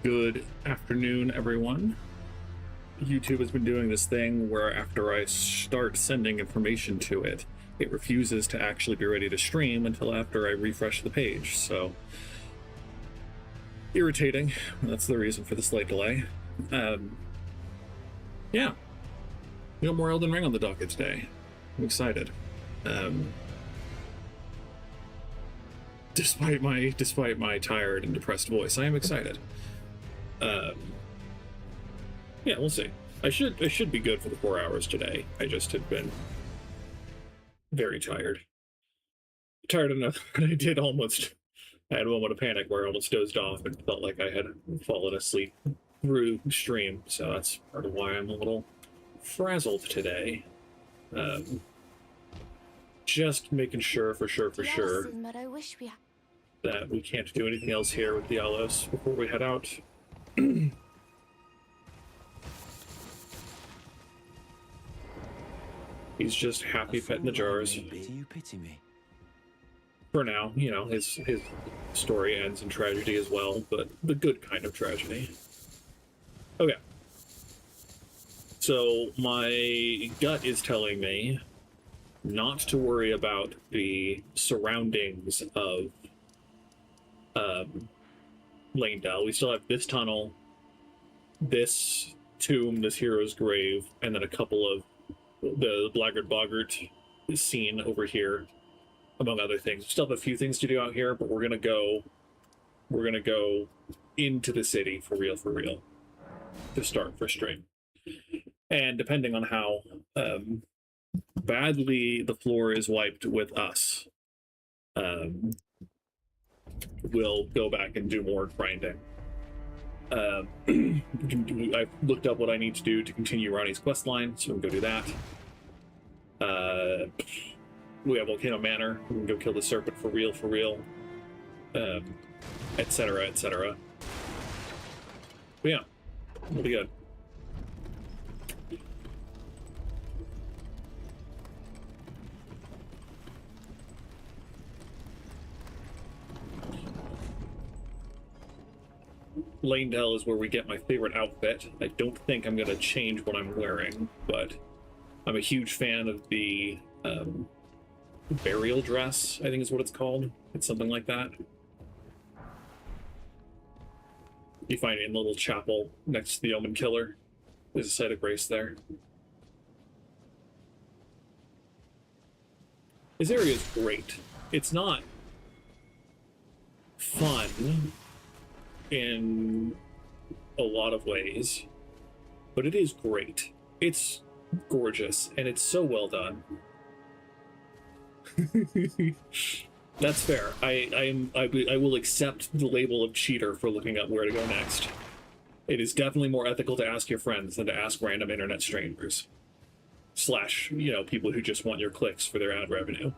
Good afternoon, everyone. YouTube has been doing this thing where after I start sending information to it, it refuses to actually be ready to stream until after I refresh the page. So, irritating. That's the reason for the slight delay. Yeah. We got more Elden Ring on the docket today. I'm excited. Despite my tired and depressed voice, I am excited. Yeah, we'll see. I should be good for the 4 hours today. I just have been very tired. Tired enough that I had a moment of panic where I almost dozed off and felt like I had fallen asleep through stream. So that's part of why I'm a little frazzled today. Just making sure for sure that we can't do anything else here with Dialos before we head out. He's just happy petting the jars. Do you pity me? For now, you know, his story ends in tragedy as well, but the good kind of tragedy. Okay. So my gut is telling me not to worry about the surroundings of Leyndell. We still have this tunnel, this tomb, this hero's grave, and then a couple of the Blackguard Boggart scene over here, among other things. We still have a few things to do out here, but we're gonna go into the city for real to start for stream. And depending on how badly the floor is wiped with us, we'll go back and do more grinding. I've looked up what I need to do to continue Ranni's questline, so we'll go do that. We have Volcano Manor. We can go kill the serpent for real. Etc. But yeah, we'll be good. Leyndell is where we get my favorite outfit. I don't think I'm going to change what I'm wearing, but I'm a huge fan of the burial dress, I think is what it's called. It's something like that. You find it in the little chapel next to the Omen Killer. There's a site of grace there. This area is great. It's not fun in a lot of ways, but it is great. It's gorgeous, and it's so well done. That's fair. I will accept the label of cheater for looking up where to go next. It is definitely more ethical to ask your friends than to ask random internet strangers. / you know, people who just want your clicks for their ad revenue.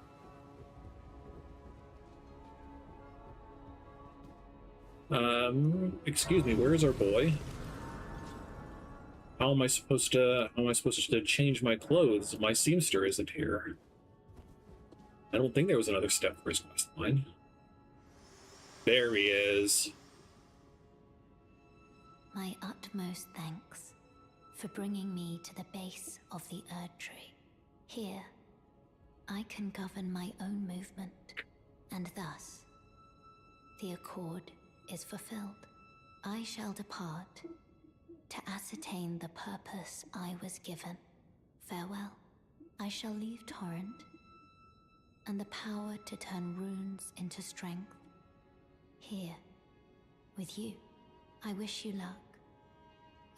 Excuse me, where is our boy? How am I supposed to change my clothes? My seamster isn't here. I don't think there was another step for his quest line. There he is. My utmost thanks for bringing me to the base of the Erd Tree. Here, I can govern my own movement, and thus, the accord is fulfilled. I shall depart to ascertain the purpose I was given. Farewell. I shall leave Torrent and the power to turn runes into strength. Here, with you, I wish you luck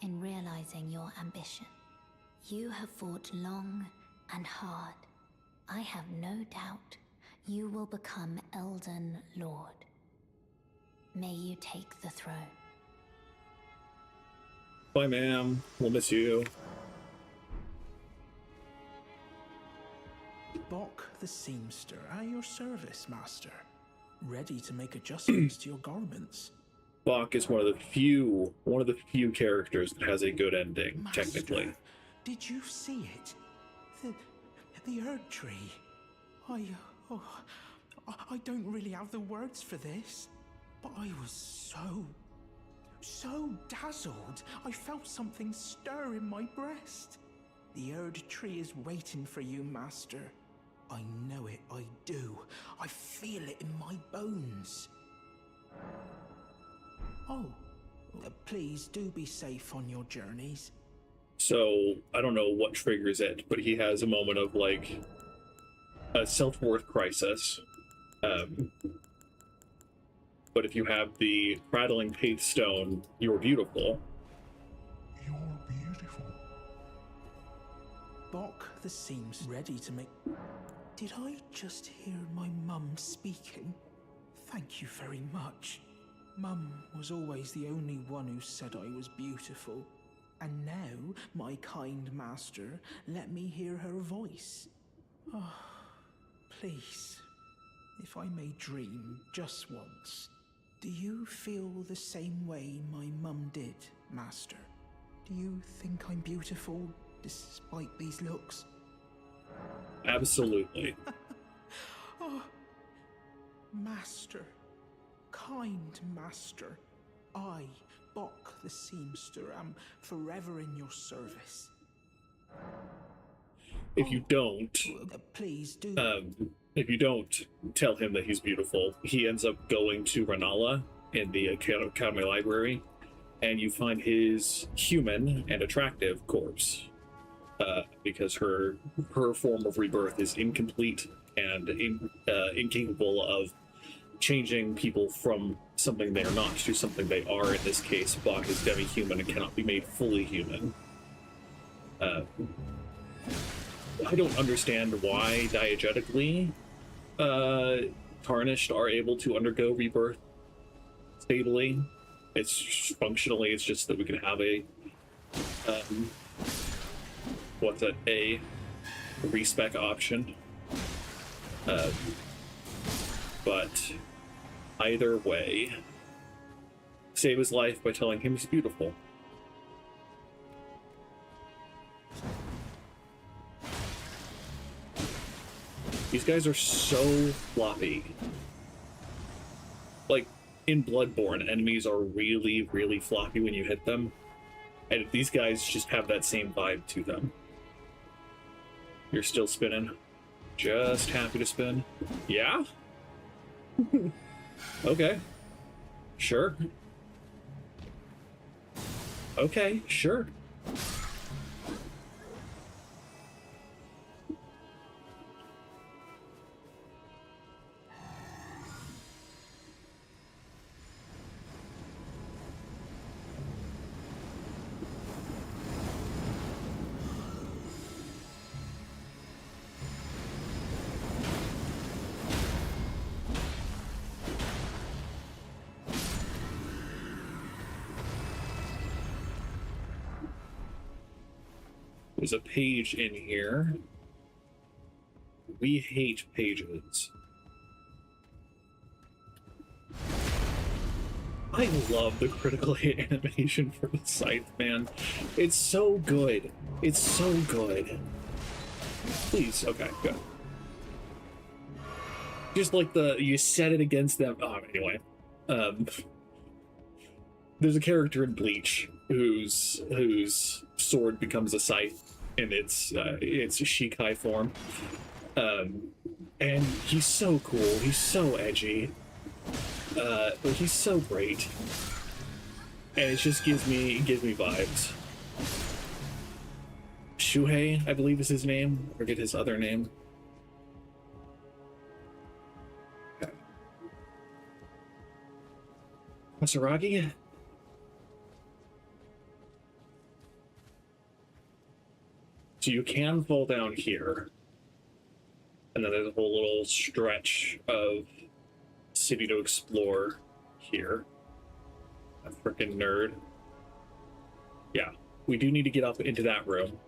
in realizing your ambition. You have fought long and hard. I have no doubt you will become Elden Lord. May you take the throne. Bye, ma'am. We'll miss you. Bok the seamster, at your service, master. Ready to make adjustments to your garments. Bok is one of the few characters that has a good ending, Master, technically. Did you see it? The Erd Tree. I don't really have the words for this, but I was so so dazzled, I felt something stir in my breast. The Erd tree is waiting for you, Master. I know it, I do. I feel it in my bones. Oh, please do be safe on your journeys. So, I don't know what triggers it, but he has a moment of, like, a self-worth crisis. But if you have the prattling Paith Stone, you're beautiful. You're beautiful. Bok the seams ready to make... Did I just hear my mum speaking? Thank you very much. Mum was always the only one who said I was beautiful. And now, my kind master, let me hear her voice. Oh, please, if I may dream just once, do you feel the same way my mum did, Master? Do you think I'm beautiful, despite these looks? Absolutely. Oh, Master, kind Master, I, Bok the Seamster, am forever in your service. If you don't, please do. if you don't tell him that he's beautiful, he ends up going to Ranala in the Academy Library, and you find his human and attractive corpse, because her form of rebirth is incomplete and incapable of changing people from something they are not to something they are. In this case, Bok is demi-human and cannot be made fully human. I don't understand why diegetically tarnished are able to undergo rebirth stably. It's functionally, it's just that we can have a a respec option. But either way, save his life by telling him he's beautiful. These guys are so floppy. Like, in Bloodborne, enemies are really, really floppy when you hit them. And these guys just have that same vibe to them. You're still spinning. Just happy to spin. Yeah? Okay. Sure. Okay, sure. There's a page in here. We hate pages. I love the critical hit animation for the scythe, man. It's so good. It's so good. Please, okay, good. Just like you set it against them. Oh, anyway. There's a character in Bleach whose sword becomes a scythe in its Shikai form. And he's so cool, he's so edgy. But he's so great. And it just gives me vibes. Shuhei, I believe is his name. I forget his other name. Masaragi? So you can fall down here. And then there's a whole little stretch of city to explore here. A freaking nerd. Yeah, we do need to get up into that room.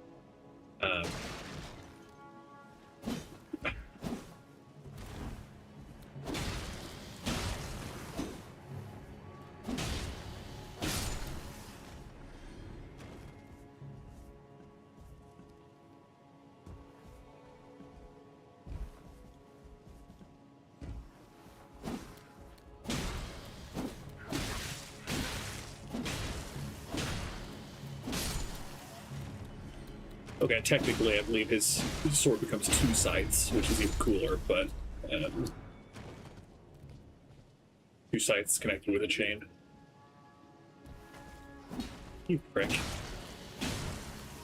Okay, technically, I believe his sword becomes 2 sides, which is even cooler, but 2 sides connected with a chain. You prick.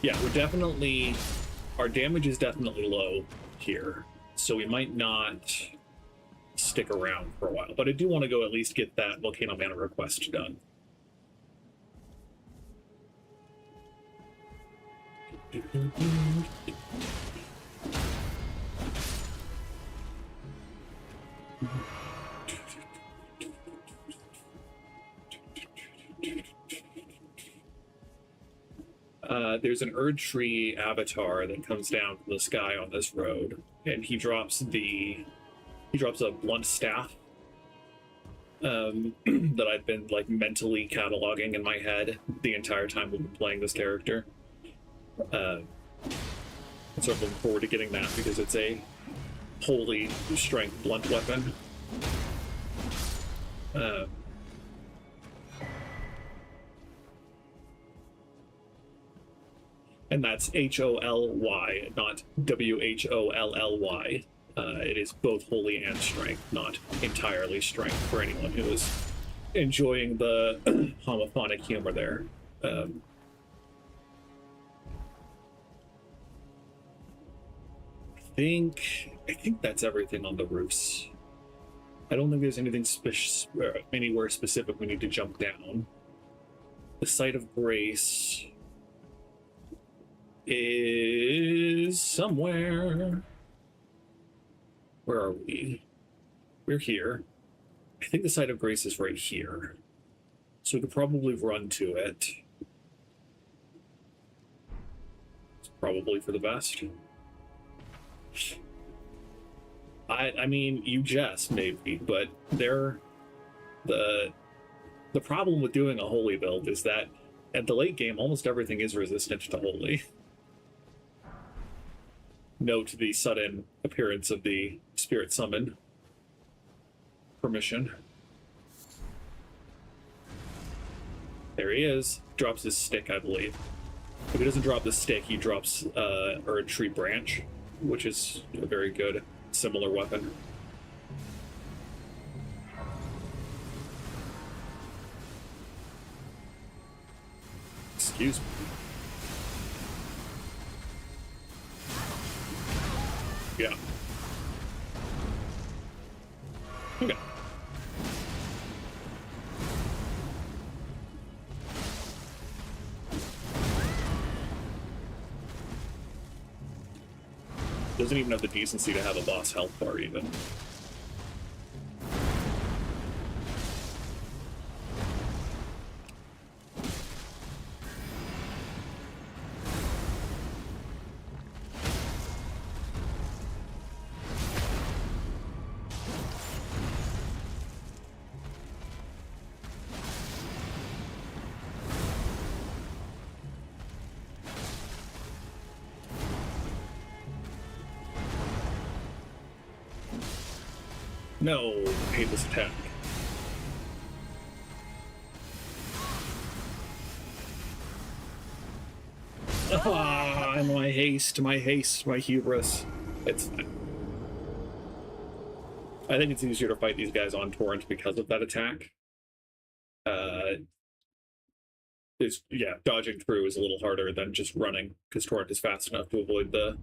Yeah, we're definitely... Our damage is definitely low here, so we might not stick around for a while. But I do want to go at least get that Volcano Mana request done. There's an Erd Tree avatar that comes down from the sky on this road, and he drops a blunt staff that I've been like mentally cataloging in my head the entire time we've been playing this character. So I'm looking forward to getting that because it's a holy strength blunt weapon. And that's Holy, not Whollly. It is both holy and strength, not entirely strength for anyone who is enjoying the homophonic humor there. I think that's everything on the roofs. I don't think there's anything anywhere specific we need to jump down. The Site of Grace is somewhere. Where are we? We're here. I think the Site of Grace is right here. So we could probably run to it. It's probably for the best. I mean, you jest, maybe, but the problem with doing a holy build is that at the late game, almost everything is resistant to holy. Note the sudden appearance of the spirit summon permission. There he is. Drops his stick, I believe. If he doesn't drop the stick, he drops a tree branch, which is a very good similar weapon. Excuse me. Yeah. Okay. Doesn't even have the decency to have a boss health bar, even. No, I hate this attack. Ah, my haste, my hubris. It's fine. I think it's easier to fight these guys on Torrent because of that attack. Yeah, dodging through is a little harder than just running, because Torrent is fast enough to avoid the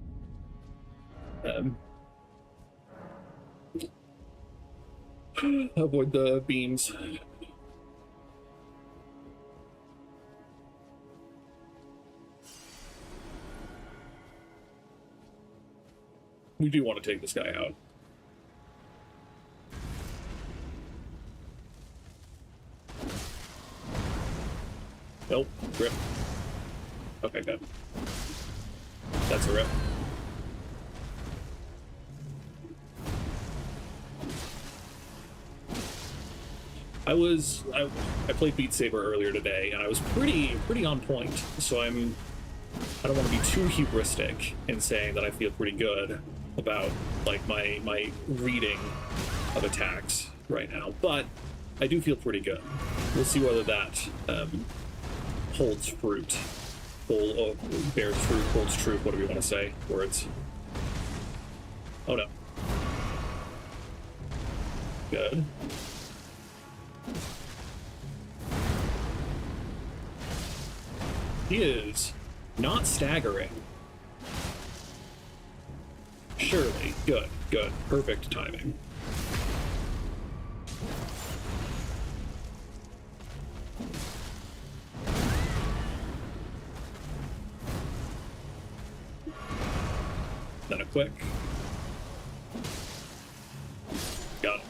avoid the beams. We do want to take this guy out. Nope, rip. Okay, good. That's a rip. I played Beat Saber earlier today, and I was pretty on point. So I don't want to be too hubristic in saying that I feel pretty good about like my reading of attacks right now, but I do feel pretty good. We'll see whether that holds fruit full bears fruit, holds truth, whatever you want to say, words. Oh no. Good. He is not staggering. Surely. Good, good. Perfect timing. Then a quick. Got it.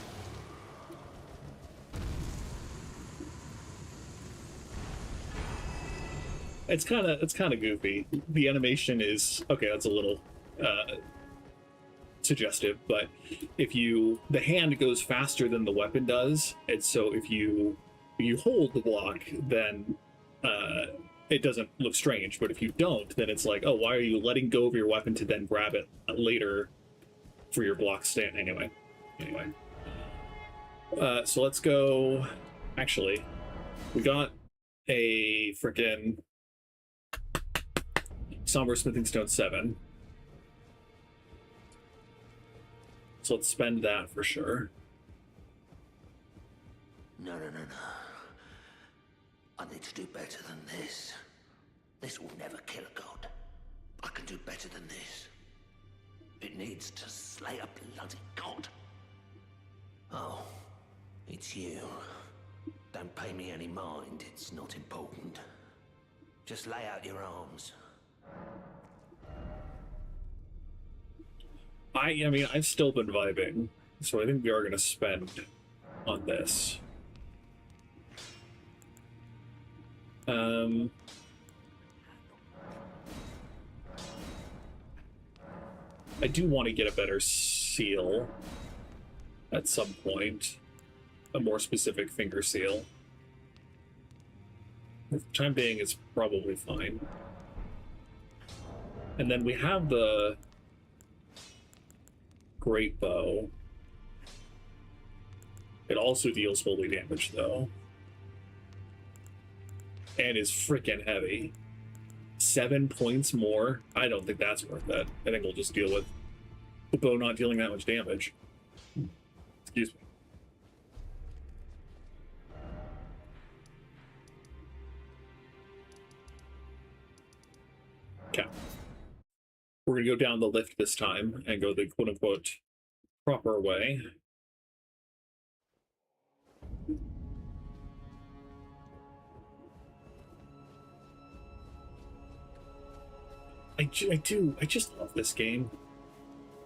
It's kind of goofy. The animation is okay. That's a little suggestive, but if the hand goes faster than the weapon does, and so if you hold the block, then it doesn't look strange. But if you don't, then it's like, oh, why are you letting go of your weapon to then grab it later for your block stand? Anyway. So let's go. Actually, we got a freaking Somber Smithing Stone 7. So let's spend that for sure. No. I need to do better than this. This will never kill a god. I can do better than this. It needs to slay a bloody god. Oh, it's you. Don't pay me any mind, it's not important. Just lay out your arms. I mean, I've still been vibing, so I think we are going to spend on this. I do want to get a better seal at some point. A more specific finger seal. For the time being, it's probably fine. And then we have the great bow. It also deals holy damage, though. And is freaking heavy. 7 points more? I don't think that's worth it. I think we'll just deal with the bow not dealing that much damage. Excuse me. Okay. We're going to go down the lift this time and go the quote-unquote proper way. I just love this game.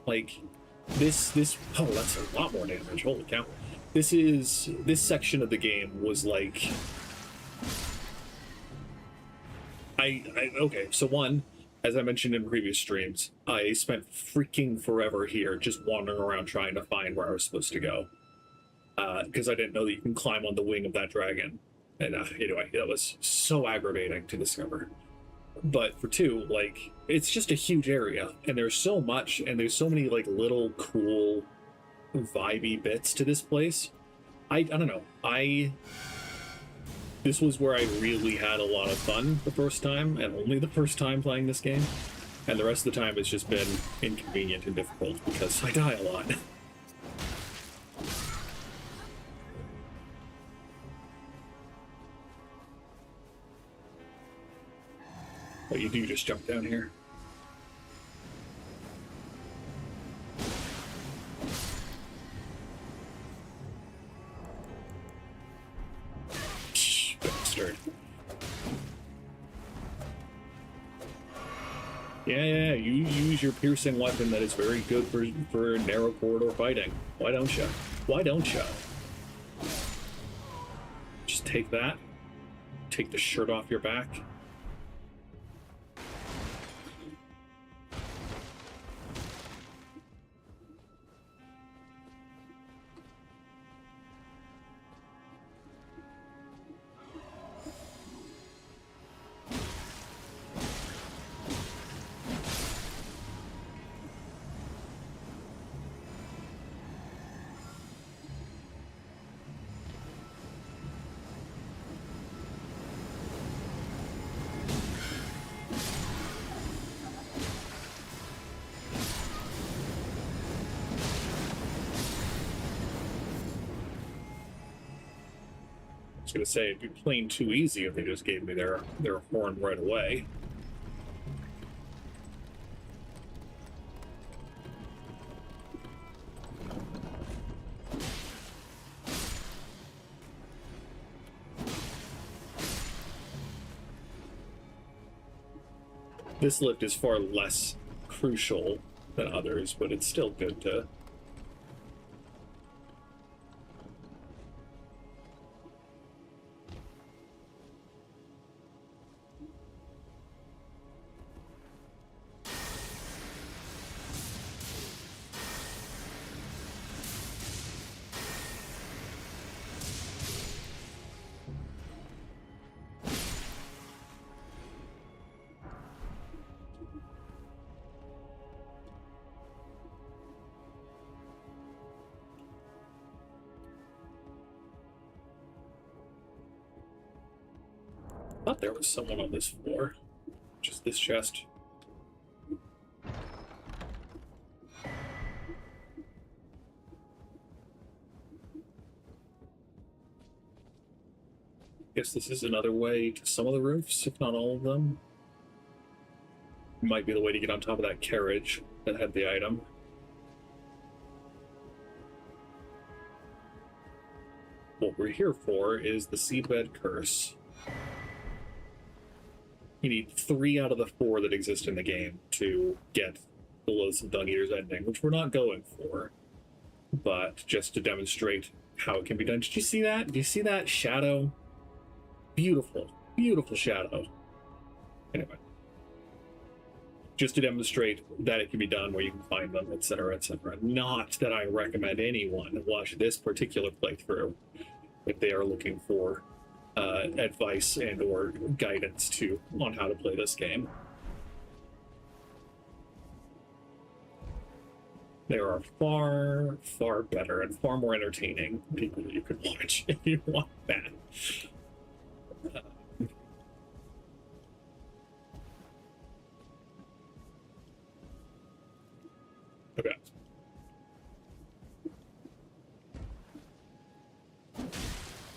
Like, this, oh, that's a lot more damage, holy cow. This section of the game was like, okay, so one, as I mentioned in previous streams, I spent freaking forever here just wandering around trying to find where I was supposed to go. Because I didn't know that you can climb on the wing of that dragon. And anyway, that was so aggravating to discover. But for two, like, it's just a huge area, and there's so much, and there's so many, like, little cool, vibey bits to this place. I don't know. This was where I really had a lot of fun the first time, and only the first time playing this game. And the rest of the time it's just been inconvenient and difficult because I die a lot. But you do just jump down here. Bastard. Yeah, you use your piercing weapon that is very good for narrow corridor fighting. Why don't you? Why don't you? Just take that. Take the shirt off your back. was gonna say it'd be plain too easy if they just gave me their horn right away. This lift is far less crucial than others, but it's still good to... I thought there was someone on this floor. Just this chest. Guess this is another way to some of the roofs, if not all of them. Might be the way to get on top of that carriage that had the item. What we're here for is the seedbed curse. You need 3 out of the 4 that exist in the game to get the Loathsome Dung Eater's ending, which we're not going for, but just to demonstrate how it can be done. Did you see that? Do you see that shadow? Beautiful, beautiful shadow. Anyway, just to demonstrate that it can be done, where you can find them, etc., etc. Not that I recommend anyone watch this particular playthrough if they are looking for advice and or guidance on how to play this game. There are far, far better and far more entertaining people you could watch if you want that. Okay.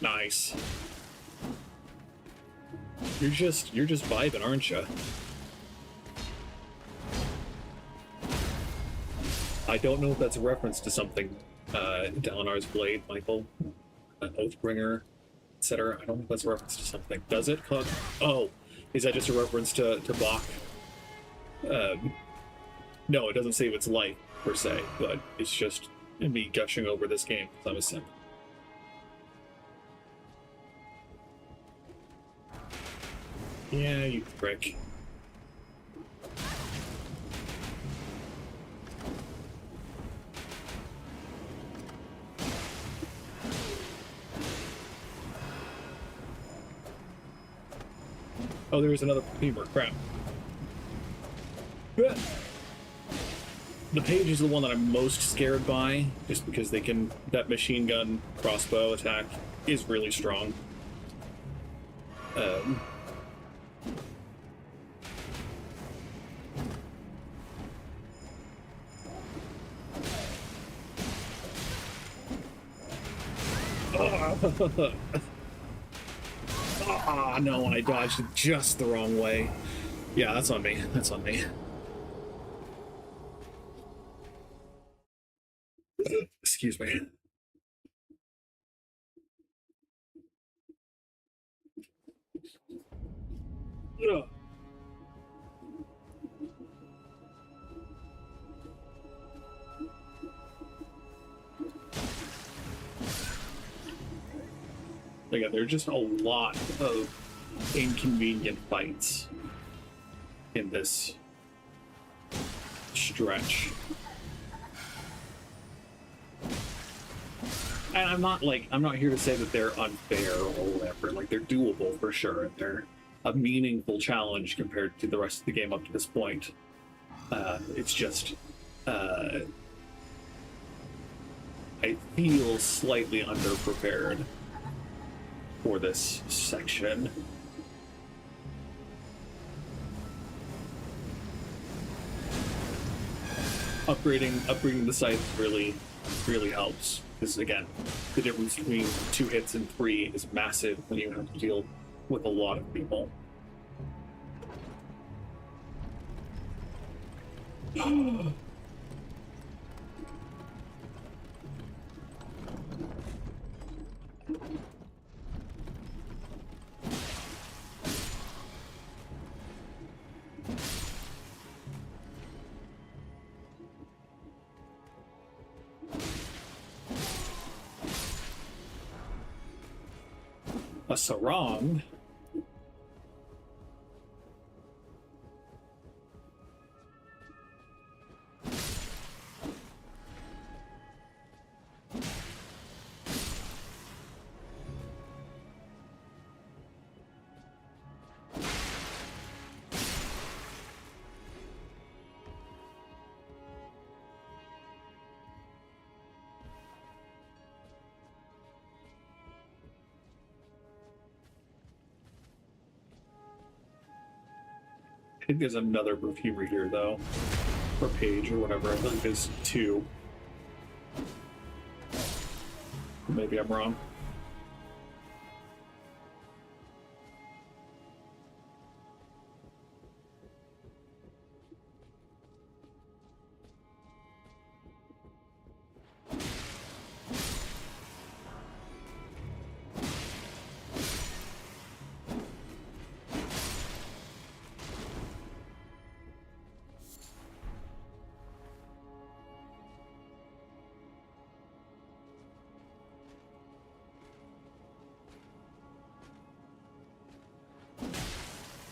Nice. You're just vibing, aren't you? I don't know if that's a reference to something, Dalinar's Blade, Michael, Oathbringer, etc. I don't know if that's a reference to something. Does it? Oh, is that just a reference to Bach? No, it doesn't save its life, per se, but it's just me gushing over this game, because I'm a simp. Yeah, you prick. Oh, there was another femur. Crap. The page is the one that I'm most scared by, just because they can... That machine gun crossbow attack is really strong. Ah, no, I dodged it just the wrong way. Yeah, that's on me. That's on me. Excuse me. Ugh. Again, there are just a lot of inconvenient fights in this stretch. And I'm not here to say that they're unfair or whatever. Like, they're doable for sure. And they're a meaningful challenge compared to the rest of the game up to this point. It's just, I feel slightly underprepared for this section. Upgrading the scythe really helps. Because again, the difference between 2 hits and 3 is massive when you have to deal with a lot of people. A sarong? I think there's another perfumer here, though. Or page, or whatever. I think there's 2. Maybe I'm wrong.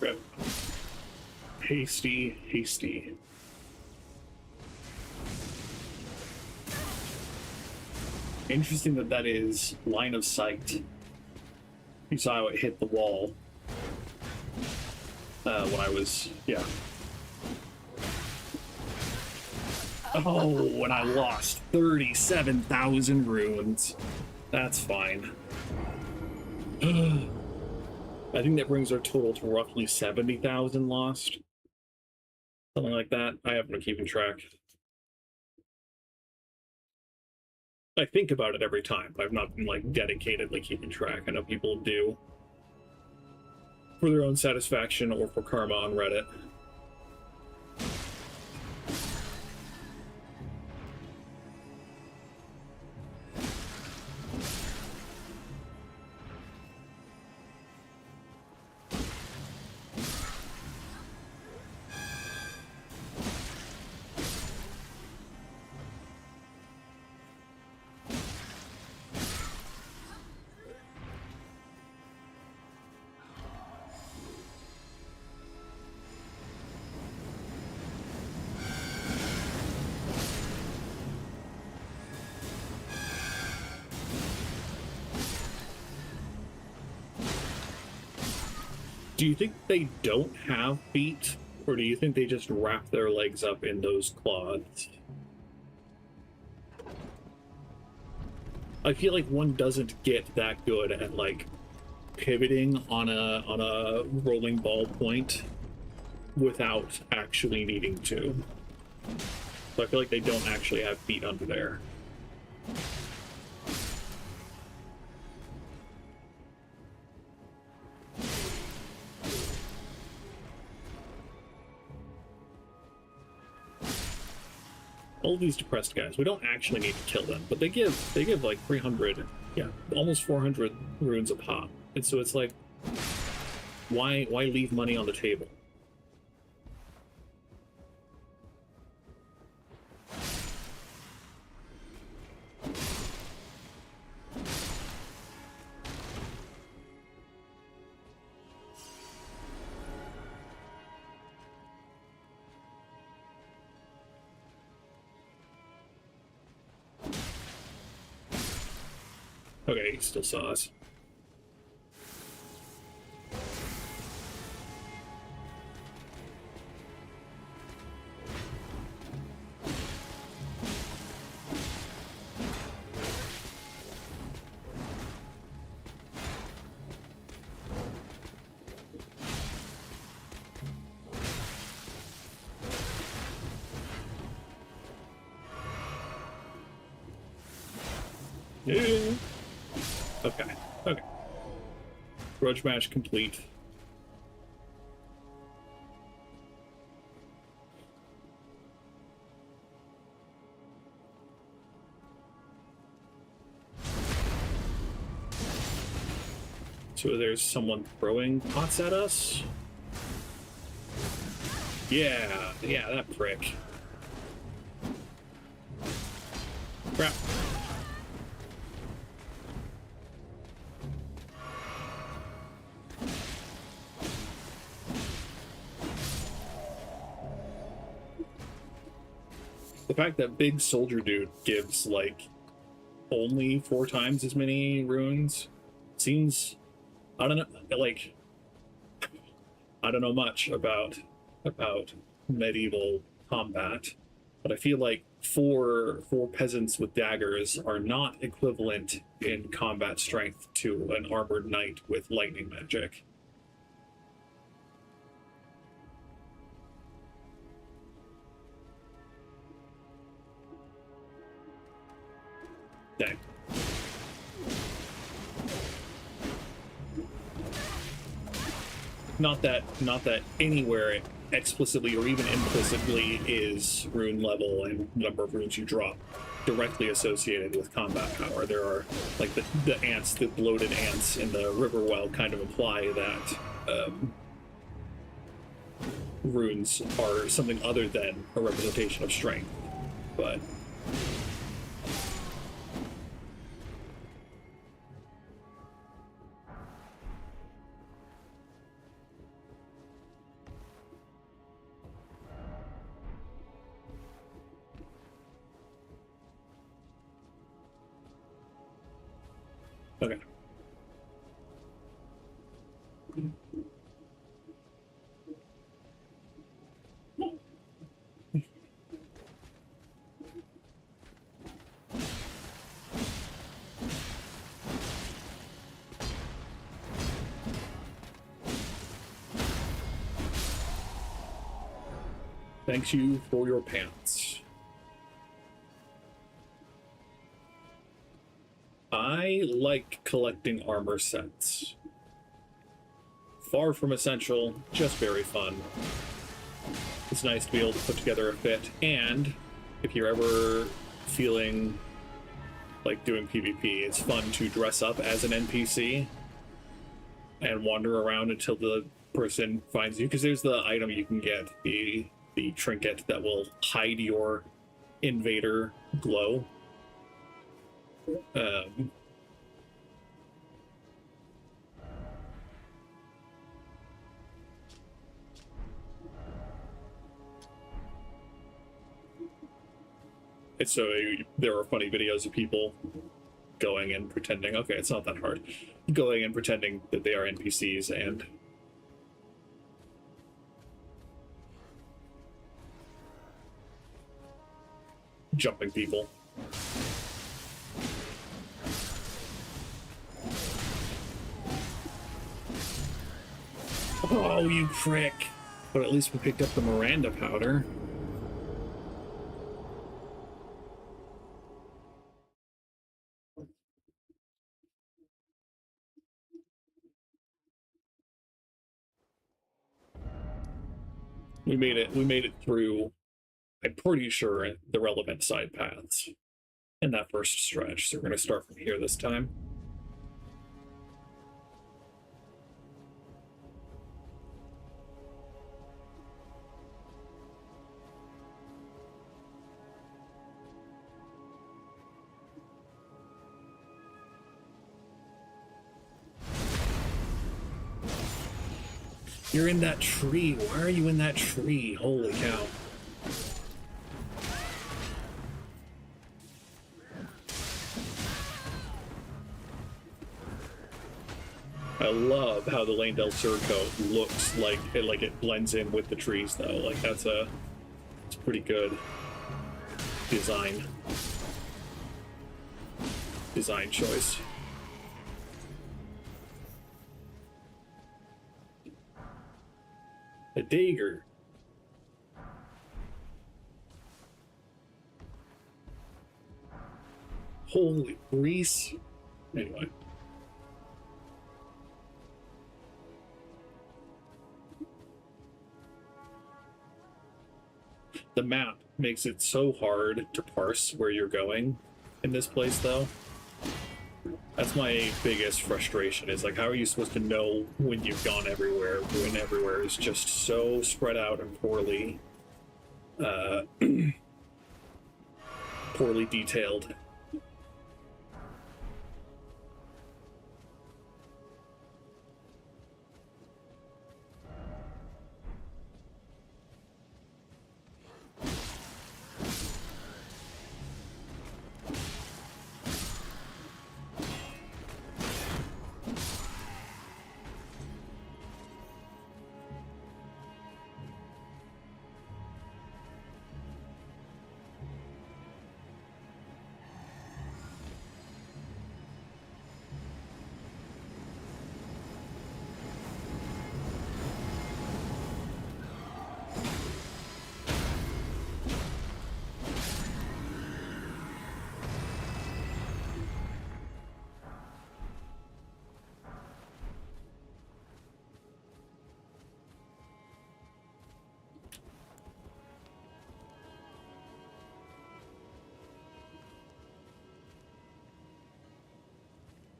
Rip. Hasty, hasty. Interesting that that is line of sight. You saw how it hit the wall when I was, yeah. Oh, and I lost 37,000 runes. That's fine. I think that brings our total to roughly 70,000 lost. Something like that. I haven't been keeping track. I think about it every time, but I've not been like dedicatedly keeping track. I know people do for their own satisfaction or for karma on Reddit. Do you think they don't have feet, or do you think they just wrap their legs up in those cloths? I feel like one doesn't get that good at like pivoting on a rolling ball point without actually needing to. So I feel like they don't actually have feet under there. All these depressed guys, we don't actually need to kill them, but they give like 300, yeah, almost 400 runes a pop. And so it's like, why leave money on the table? Okay, he still saw us. Yeah. Okay. Okay. Grudge match complete. So there's someone throwing pots at us? Yeah, that prick. Crap. The fact that big soldier dude gives, like, only 4 times as many runes seems, I don't know, like, I don't know much about medieval combat, but I feel like four peasants with daggers are not equivalent in combat strength to an armored knight with lightning magic. Dang. Not that anywhere explicitly or even implicitly is rune level and number of runes you drop directly associated with combat power. There are, like, the ants, the bloated ants in the river well kind of imply that runes are something other than a representation of strength, but okay. Thanks you for your pants. I like collecting armor sets. Far from essential, just very fun. It's nice to be able to put together a fit, and if you're ever feeling like doing PvP, it's fun to dress up as an NPC and wander around until the person finds you, because there's the item you can get, the trinket that will hide your invader glow. It's so there are funny videos of people going and pretending, okay, it's not that hard, going and pretending that they are NPCs and jumping people. Oh, you prick. But at least we picked up the Miranda powder. We made it through, I'm pretty sure, the relevant side paths in that first stretch. So we're going to start from here this time. You're in that tree. Why are you in that tree? Holy cow. I love how the Leyndell surcoat looks like it blends in with the trees, though. Like, it's pretty good design choice. A dagger. Holy grease. Anyway. The map makes it so hard to parse where you're going in this place, though. That's my biggest frustration, is like, how are you supposed to know when you've gone everywhere when everywhere is just so spread out and poorly poorly detailed.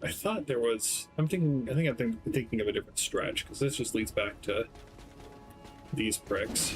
I thought there was. I think I'm thinking of a different stretch, because this just leads back to these bricks.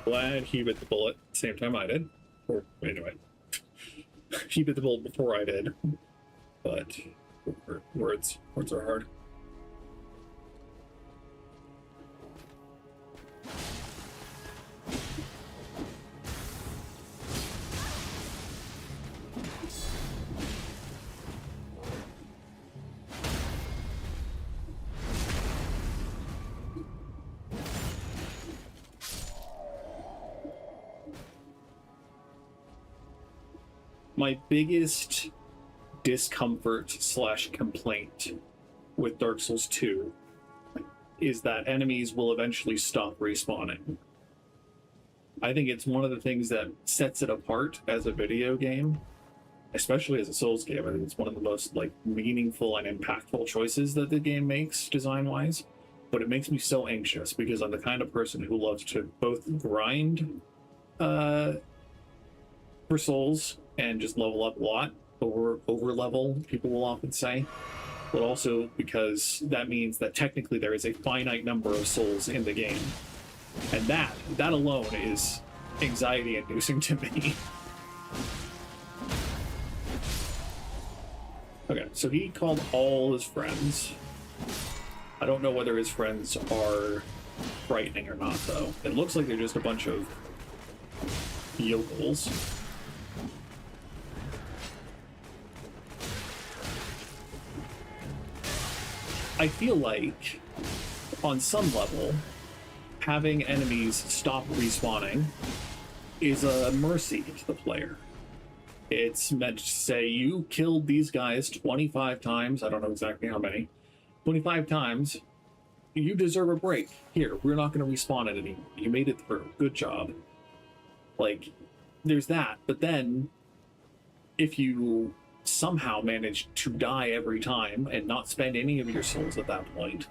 Glad he bit the bullet at the same time I did. Or, anyway. He bit the bullet before I did. But words are hard. My biggest discomfort / complaint with Dark Souls 2 is that enemies will eventually stop respawning. I think it's one of the things that sets it apart as a video game, especially as a Souls game. I think it's one of the most meaningful and impactful choices that the game makes design-wise. But it makes me so anxious because I'm the kind of person who loves to both grind for Souls and just level up a lot, over level, people will often say, but also because that means that technically there is a finite number of souls in the game, and that alone is anxiety inducing to me. Okay, so he called all his friends. I don't know whether his friends are frightening or not, though. It looks like they're just a bunch of yokels. I feel like, on some level, having enemies stop respawning is a mercy to the player. It's meant to say, you killed these guys 25 times, I don't know exactly how many, 25 times, you deserve a break. Here, we're not going to respawn it anymore. You made it through. Good job. There's that, but then, if you somehow manage to die every time and not spend any of your souls at that point,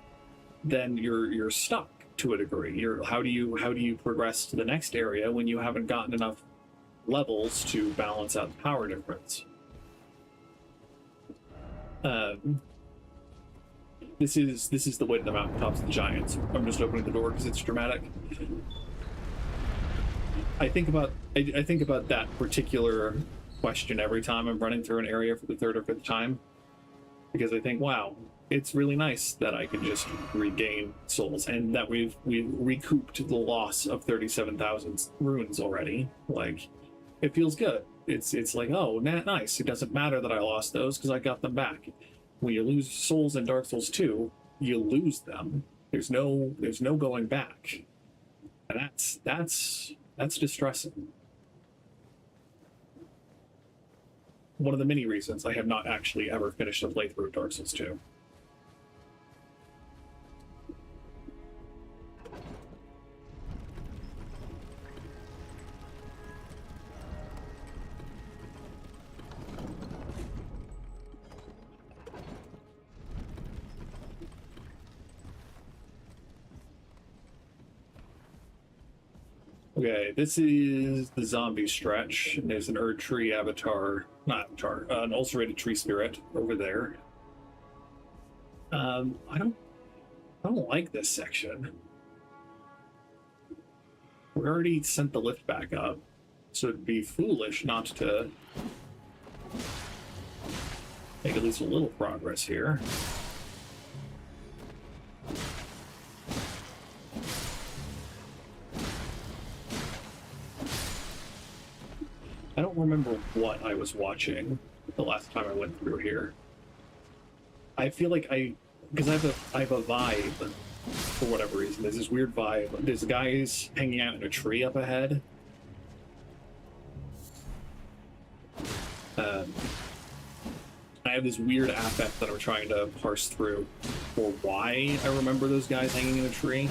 then you're stuck to a degree. How do you progress to the next area when you haven't gotten enough levels to balance out the power difference? This is the way to the mountaintops of the giants. I'm just opening the door because it's dramatic. I think about that particular question every time I'm running through an area for the third or fifth time, because I think, wow, it's really nice that I can just regain souls, and that we've recouped the loss of 37,000 runes already. Like, it feels good. It's like, oh, nice. It doesn't matter that I lost those because I got them back. When you lose souls in Dark Souls 2, you lose them. There's no going back, and that's distressing. One of the many reasons I have not actually ever finished a playthrough of Dark Souls 2. Okay, this is the zombie stretch. There's an Erd Tree avatar, not avatar, an ulcerated tree spirit over there. I don't like this section. We already sent the lift back up, so it'd be foolish not to make at least a little progress here. I don't remember what I was watching the last time I went through here. I feel like because I have a vibe for whatever reason. There's this weird vibe. There's guys hanging out in a tree up ahead. I have this weird affect that I'm trying to parse through for why I remember those guys hanging in a tree.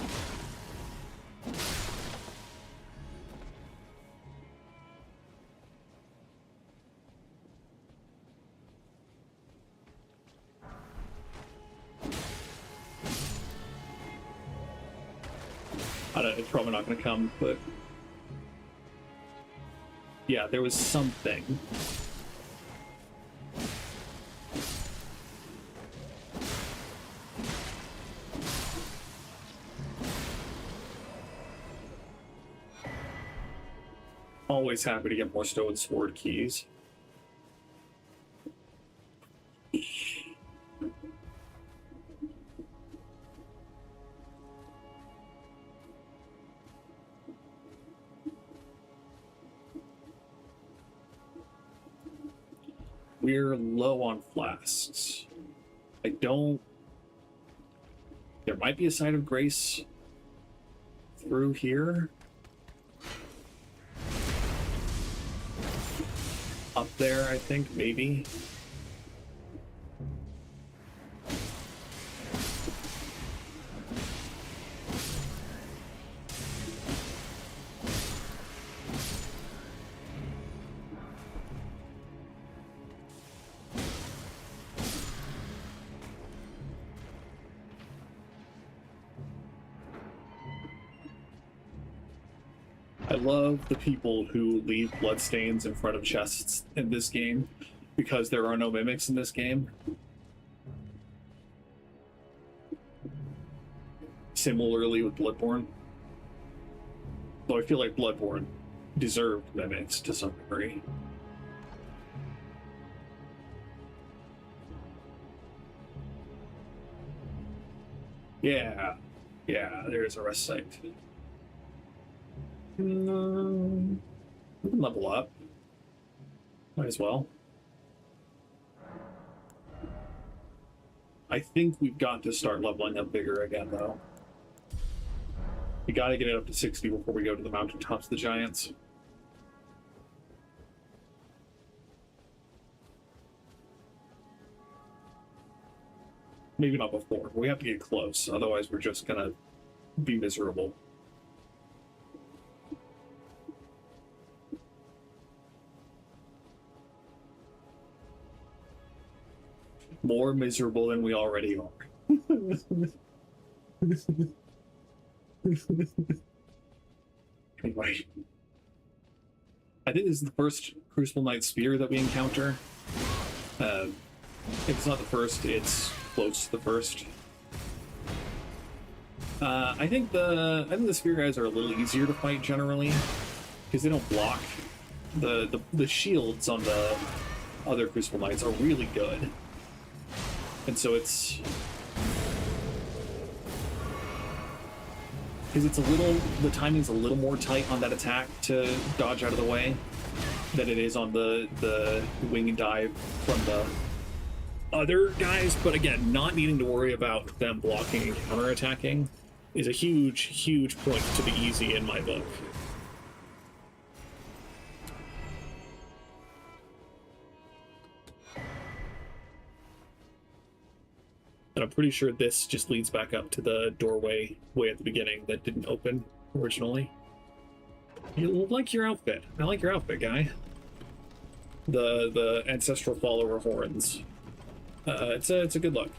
It's probably not going to come, but yeah, there was something. Always happy to get more stone sword keys. We're low on flasks. There might be a site of grace through here. Up there, I think, maybe. I love the people who leave bloodstains in front of chests in this game because there are no mimics in this game. Similarly with Bloodborne. Though I feel like Bloodborne deserved mimics to some degree. Yeah, there's a rest site. We can level up. Might as well. I think we've got to start leveling up bigger again, though. We gotta get it up to 60 before we go to the mountaintops of the giants. Maybe not before. We have to get close, otherwise we're just gonna be miserable. More miserable than we already are. Anyway. I think this is the first Crucible Knight Spear that we encounter. If it's not the first, it's close to the first. I think the Spear guys are a little easier to fight generally. because they don't block. The shields on the other Crucible Knights are really good, and so it's because it's a little, the timing's a little more tight on that attack to dodge out of the way than it is on the wing and dive from the other guys. But again, not needing to worry about them blocking and counterattacking is a huge point to the easy in my book. And I'm pretty sure this just leads back up to the doorway way at the beginning that didn't open originally. You like your outfit. I like your outfit, guy. The ancestral follower horns. It's a good look.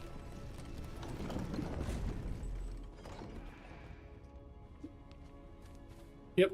Yep.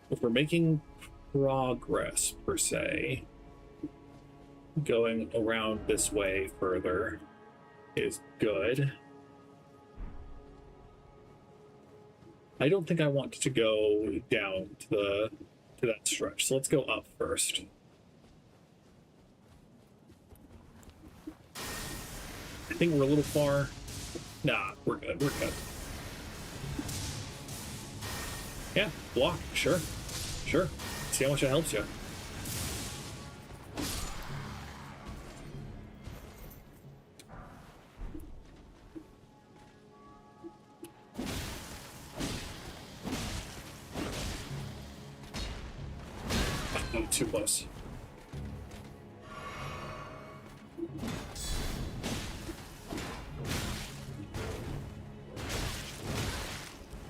If we're making progress, per se, going around this way further is good. I don't think I want to go down to that stretch, so let's go up first. I think we're a little far. Nah, we're good. We're good. Yeah, block. Sure. Sure. See how much it helps you. Oh, too close.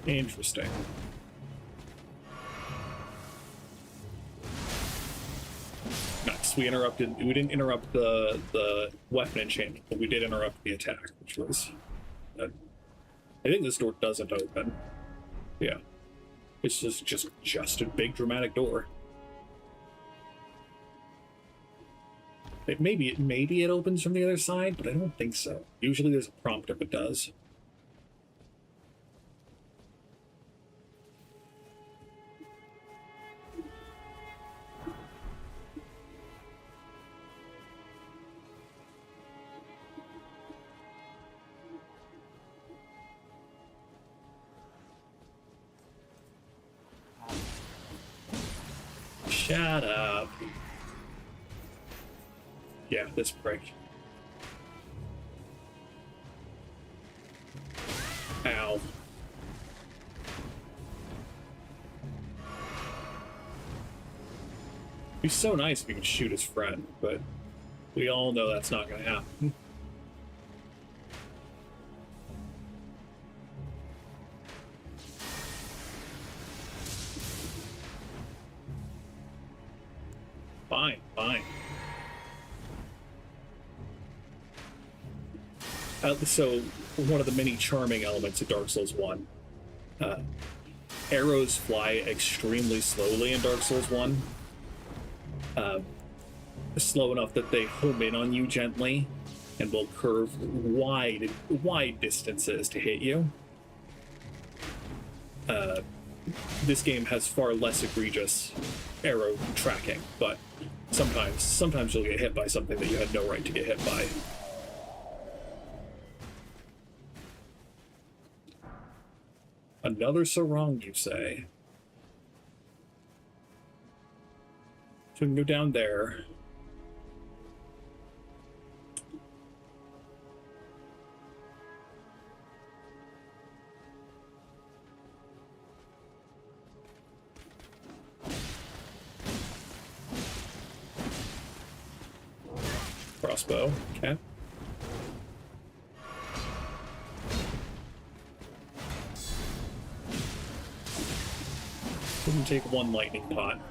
Interesting. Nice. We didn't interrupt the weapon enchantment, but we did interrupt the attack, which was I think this door doesn't open. Yeah. It's just a big dramatic door. Maybe it opens from the other side, but I don't think so. Usually there's a prompt if it does. Shut up. Yeah, this break. Ow. He's so nice if he could shoot his friend, but we all know that's not going to happen. Fine, fine. So, one of the many charming elements of Dark Souls 1, arrows fly extremely slowly in Dark Souls 1. Slow enough that they home in on you gently and will curve wide distances to hit you. This game has far less egregious arrow tracking, but sometimes you'll get hit by something that you had no right to get hit by. Another so wrong, you say? So we can go down there. Crossbow. Okay. We can take one lightning pot.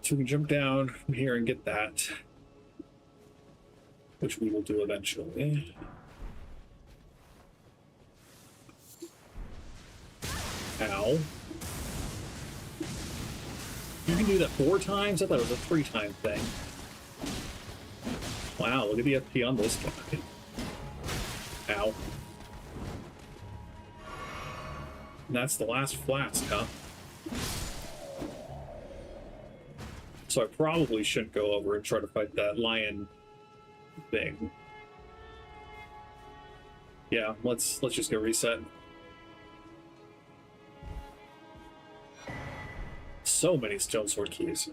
So we can jump down from here and get that, which we will do eventually. Ow. You can do that 4 times? I thought it was a 3-time thing. Wow, look at the FP on this guy. Ow. And that's the last flask, huh? So I probably shouldn't go over and try to fight that lion thing. Yeah, let's just go reset. So many stone sword keys.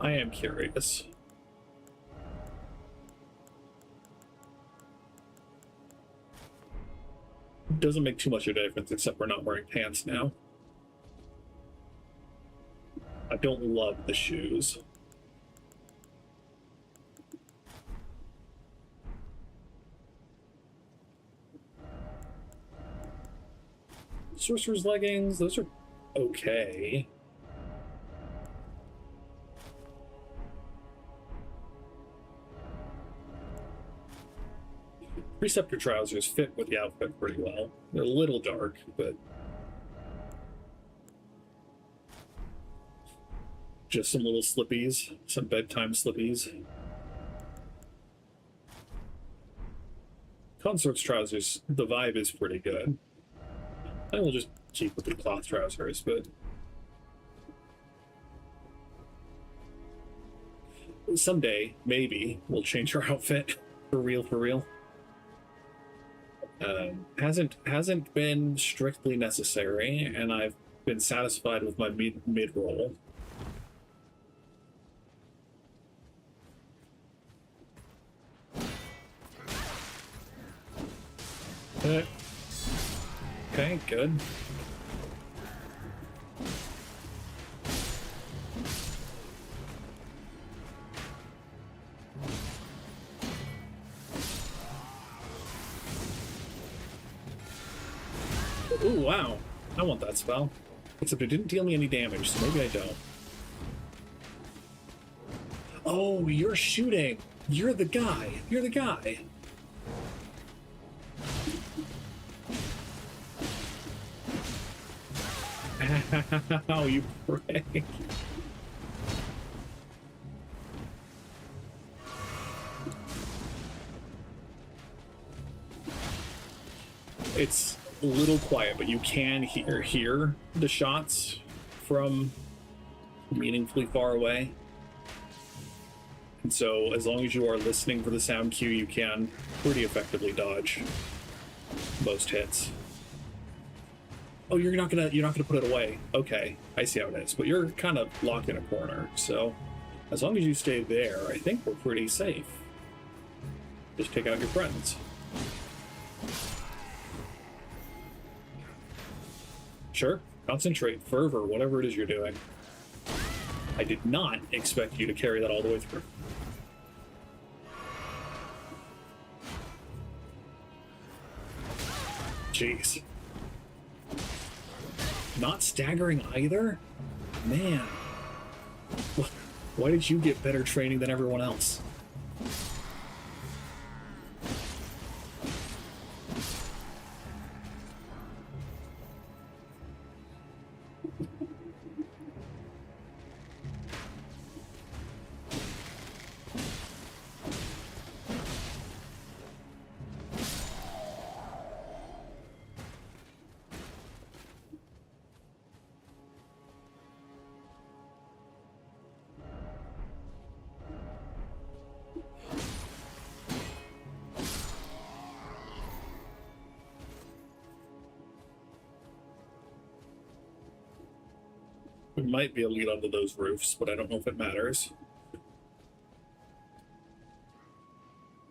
I am curious. Doesn't make too much of a difference, except we're not wearing pants now. I don't love the shoes. Sorcerer's leggings, those are okay. Preceptor trousers fit with the outfit pretty well. They're a little dark, but just some little slippies, some bedtime slippies. Consort's trousers, the vibe is pretty good. I will just keep with the cloth trousers, but someday, maybe, we'll change our outfit. For real, for real. Hasn't been strictly necessary, and I've been satisfied with my mid roll. Okay, good. Ooh, wow. I want that spell. Except it didn't deal me any damage, so maybe I don't. Oh, you're shooting. You're the guy. You're the guy. Ow, you prick. It's a little quiet, but you can hear the shots from meaningfully far away. And so as long as you are listening for the sound cue, you can pretty effectively dodge most hits. Oh, you're not gonna put it away. Okay, I see how it is. But you're kind of locked in a corner, so as long as you stay there, I think we're pretty safe. Just take out your friends. Sure, concentrate, fervor, whatever it is you're doing. I did not expect you to carry that all the way through. Jeez. Not staggering either? Man. Why did you get better training than everyone else? We might be able to get onto those roofs, but I don't know if it matters.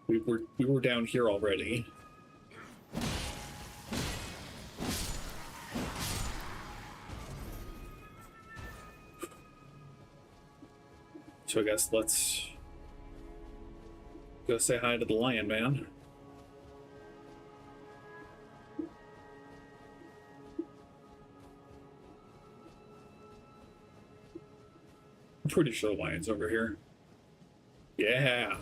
We were down here already. So I guess let's go say hi to the lion man. I'm pretty sure the lion's over here. Yeah.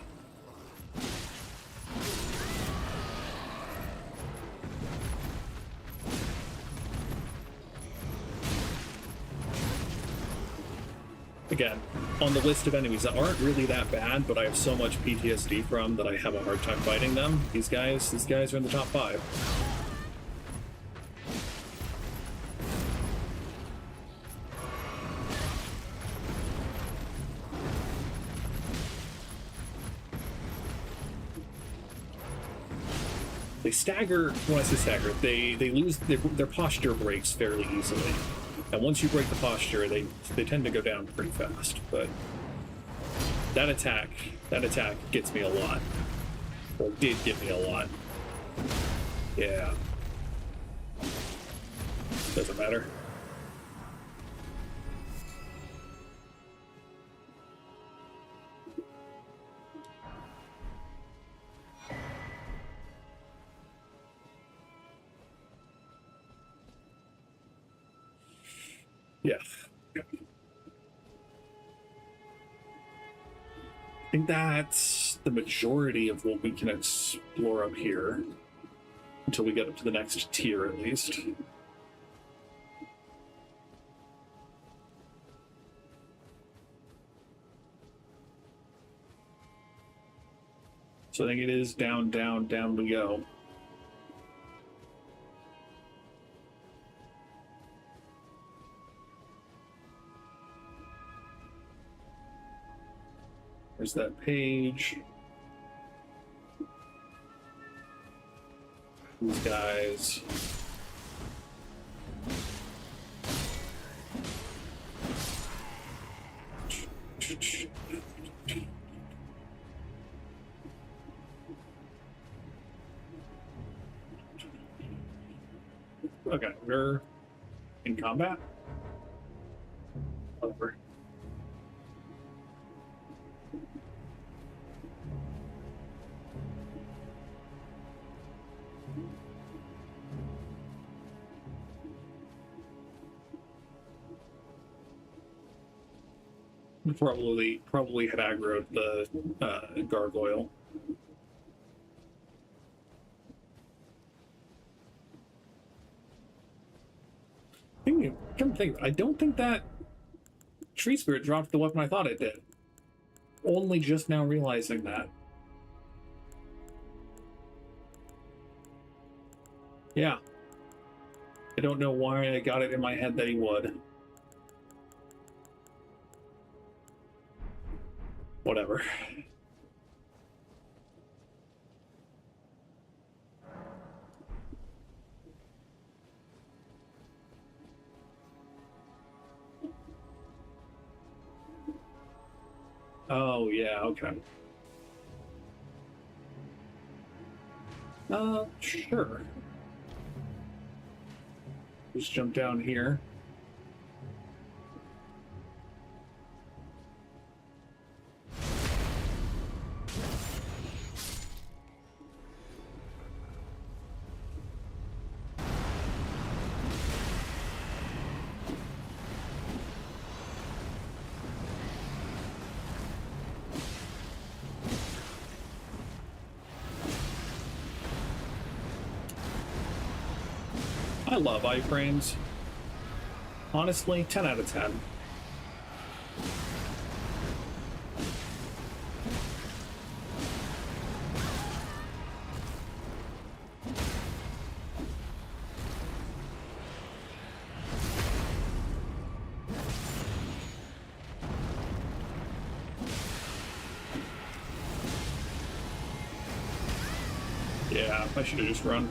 Again, on the list of enemies that aren't really that bad, but I have so much PTSD from that I have a hard time fighting them. These guys are in the top 5. They stagger, when I say stagger, they lose, their posture breaks fairly easily. And once you break the posture, they tend to go down pretty fast. But that attack gets me a lot. Or did get me a lot. Yeah. Doesn't matter. Yeah. I think that's the majority of what we can explore up here. Until we get up to the next tier, at least. So I think it is down, down, down we go. There's that page. These guys. Okay, we're in combat. Over. Probably had aggroed the gargoyle. I don't think that tree spirit dropped the weapon I thought it did. Only just now realizing that. Yeah. I don't know why I got it in my head that he would. Whatever. Oh, yeah, okay. Sure. Just jump down here. I love iframes. Honestly, 10 out of 10. Yeah, I should have just run.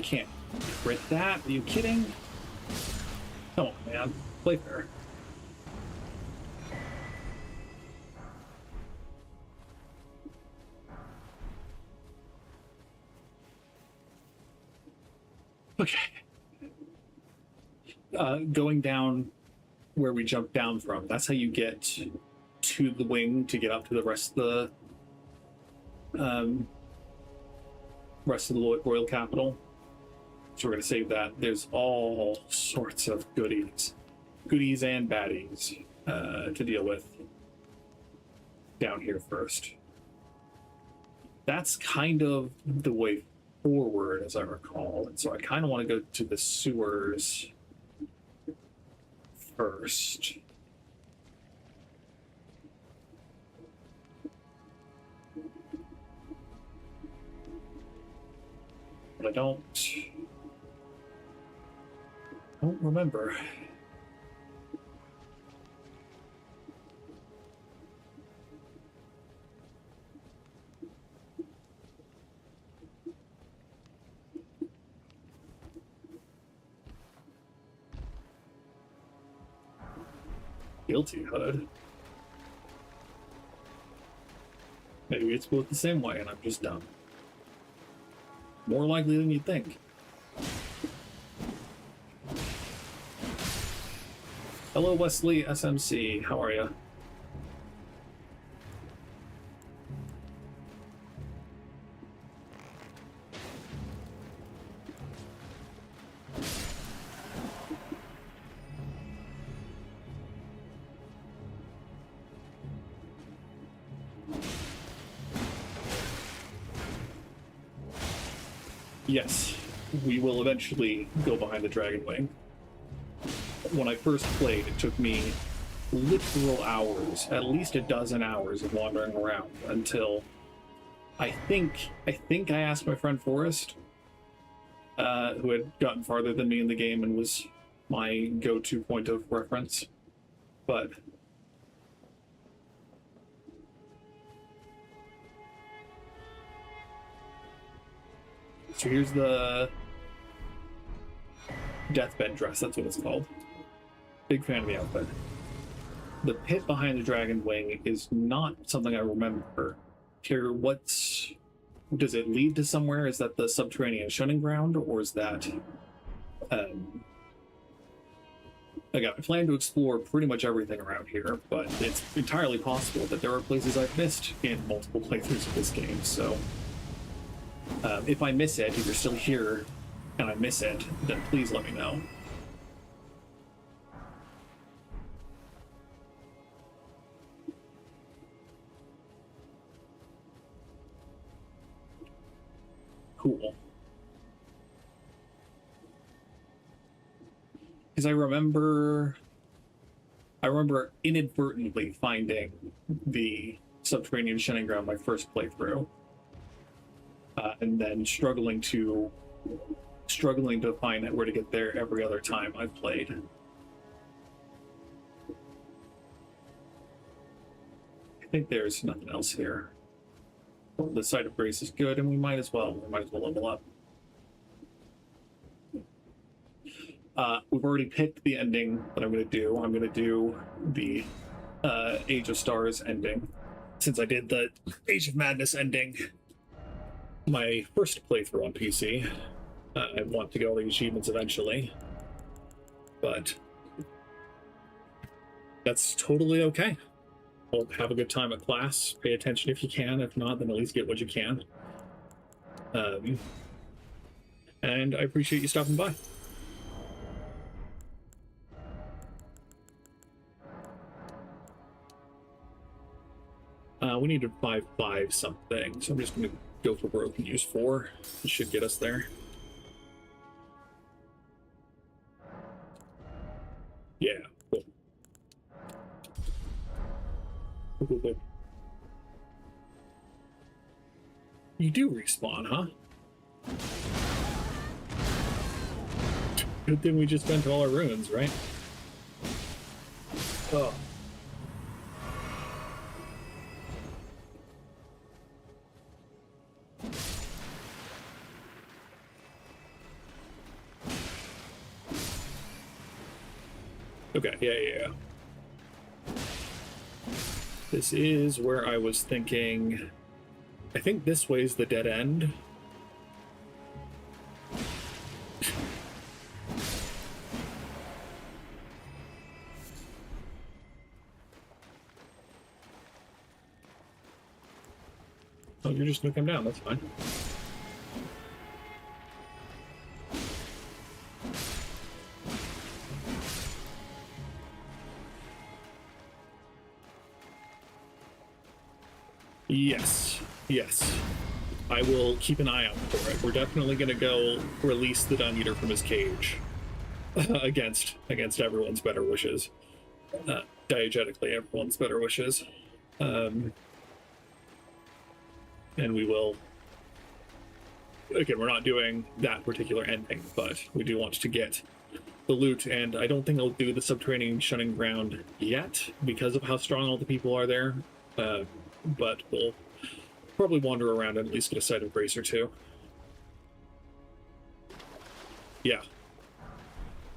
can't crit that. Are you kidding? Come on, man. Play fair. Okay. Going down where we jumped down from, that's how you get to the wing to get up to the rest of the royal capital. So we're going to save that. There's all sorts of goodies and baddies to deal with down here first. That's kind of the way forward, as I recall. And so I kind of want to go to the sewers first. But I don't remember. Guilty HUD. Maybe it's both the same way and I'm just dumb. More likely than you'd think. Hello, Wesley SMC. How are you? Yes, we will eventually go behind the Dragon Wing. When I first played, it took me literal hours, at least a dozen hours of wandering around until I think I asked my friend Forrest, who had gotten farther than me in the game and was my go-to point of reference. But so here's the deathbed dress, that's what it's called. Big fan of the outfit. The pit behind the Dragon Wing is not something I remember. Here, does it lead to somewhere? Is that the subterranean shunning ground, or is that I plan to explore pretty much everything around here, but it's entirely possible that there are places I've missed in multiple playthroughs of this game, so if I miss it, if you're still here and I miss it, then please let me know. Cool. Because I remember inadvertently finding the subterranean shunning ground my first playthrough, and then struggling to find out where to get there every other time I've played. I think there's nothing else here. The site of grace is good, and we might as well level up. We've already picked the ending that I'm going to do. I'm going to do the Age of Stars ending, since I did the Age of Madness ending my first playthrough on PC. I want to get all the achievements eventually, but that's totally okay. Well, have a good time at class. Pay attention if you can. If not, then at least get what you can. And I appreciate you stopping by. We need to buy 5 something, so I'm just going to go for where we can use 4. It should get us there. Yeah, cool. Cool. You do respawn, huh? Good thing we just spent all our ruins, right? Oh. Okay, yeah. This is where I was thinking. I think this way's the dead end. Oh, you're just gonna come down, that's fine. Yes. I will keep an eye out for it. We're definitely gonna go release the Dung Eater from his cage. against everyone's better wishes. Diegetically, everyone's better wishes. And we will... Again, we're not doing that particular ending, but we do want to get the loot, and I don't think I'll do the subterranean shunning ground yet because of how strong all the people are there. But we'll probably wander around and at least get a sight of Grace or two. Yeah.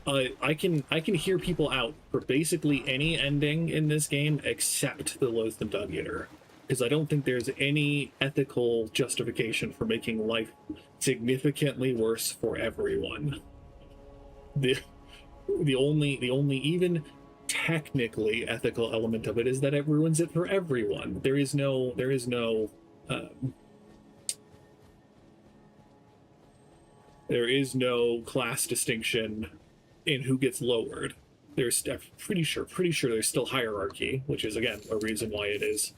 I can hear people out for basically any ending in this game except the Loathsome Dung Eater, because I don't think there's any ethical justification for making life significantly worse for everyone. The only even technically ethical element of it is that it ruins it for everyone. There is no class distinction in who gets lowered. There's pretty sure there's still hierarchy, which is again a reason why it is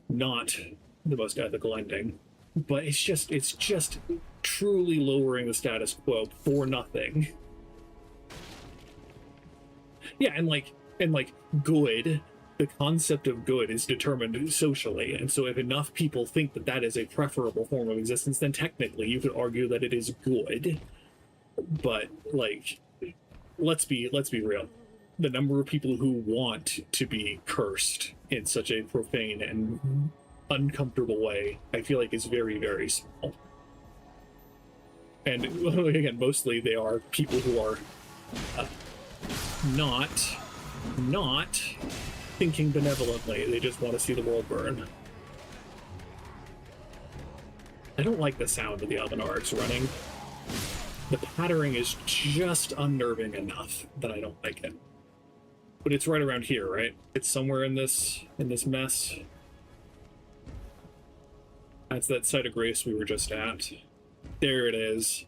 not the most ethical ending. But it's just truly lowering the status quo for nothing. Yeah, and like good, the concept of good is determined socially, and so if enough people think that that is a preferable form of existence, then technically you could argue that it is good. But like, let's be real. The number of people who want to be cursed in such a profane and uncomfortable way, I feel like is very, very small. And again, mostly they are people who are not thinking benevolently. They just want to see the world burn. I don't like the sound of the Albanargs running. The pattering is just unnerving enough that I don't like it. But it's right around here, right? It's somewhere in this mess. That's that site of grace we were just at. There it is.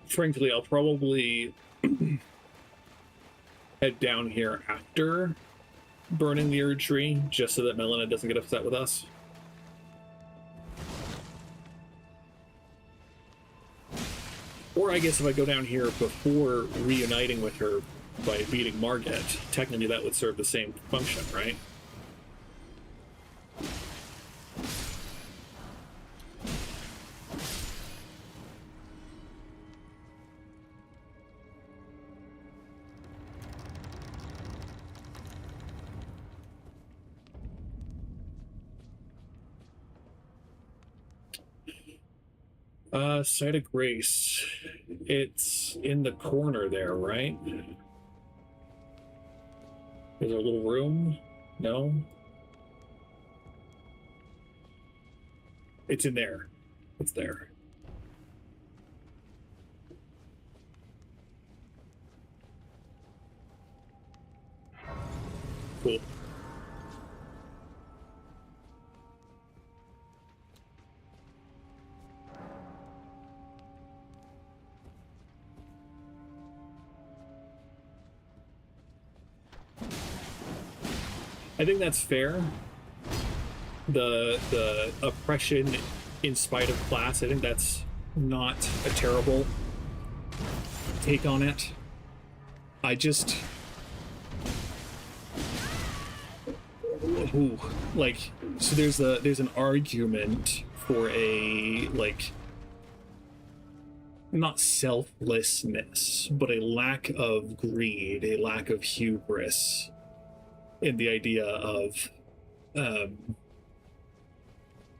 Frankly, I'll probably head down here after burning the Erd Tree, just so that Melina doesn't get upset with us. Or I guess if I go down here before reuniting with her by beating Margit, technically that would serve the same function, right? Site of Grace. It's in the corner there, right? Is there a little room? No? It's in there. It's there. Cool. I think that's fair. The oppression in spite of class. I think that's not a terrible take on it. I just... Ooh, like, so there's an argument for a, like, not selflessness, but a lack of greed, a lack of hubris in the idea of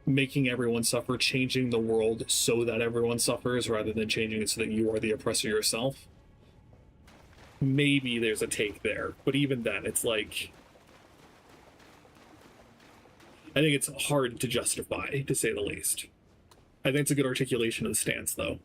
making everyone suffer, changing the world so that everyone suffers rather than changing it so that you are the oppressor yourself. Maybe there's a take there, but even then, it's like, I think it's hard to justify, to say the least. I think it's a good articulation of the stance, though.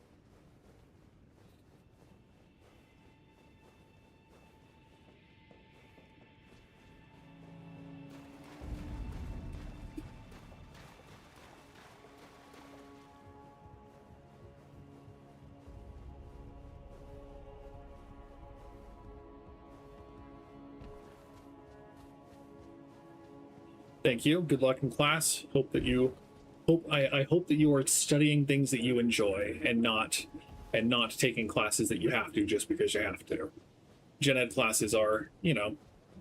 Thank you. Good luck in class. Hope that you I hope that you are studying things that you enjoy and not taking classes that you have to just because you have to. Gen Ed classes are, you know,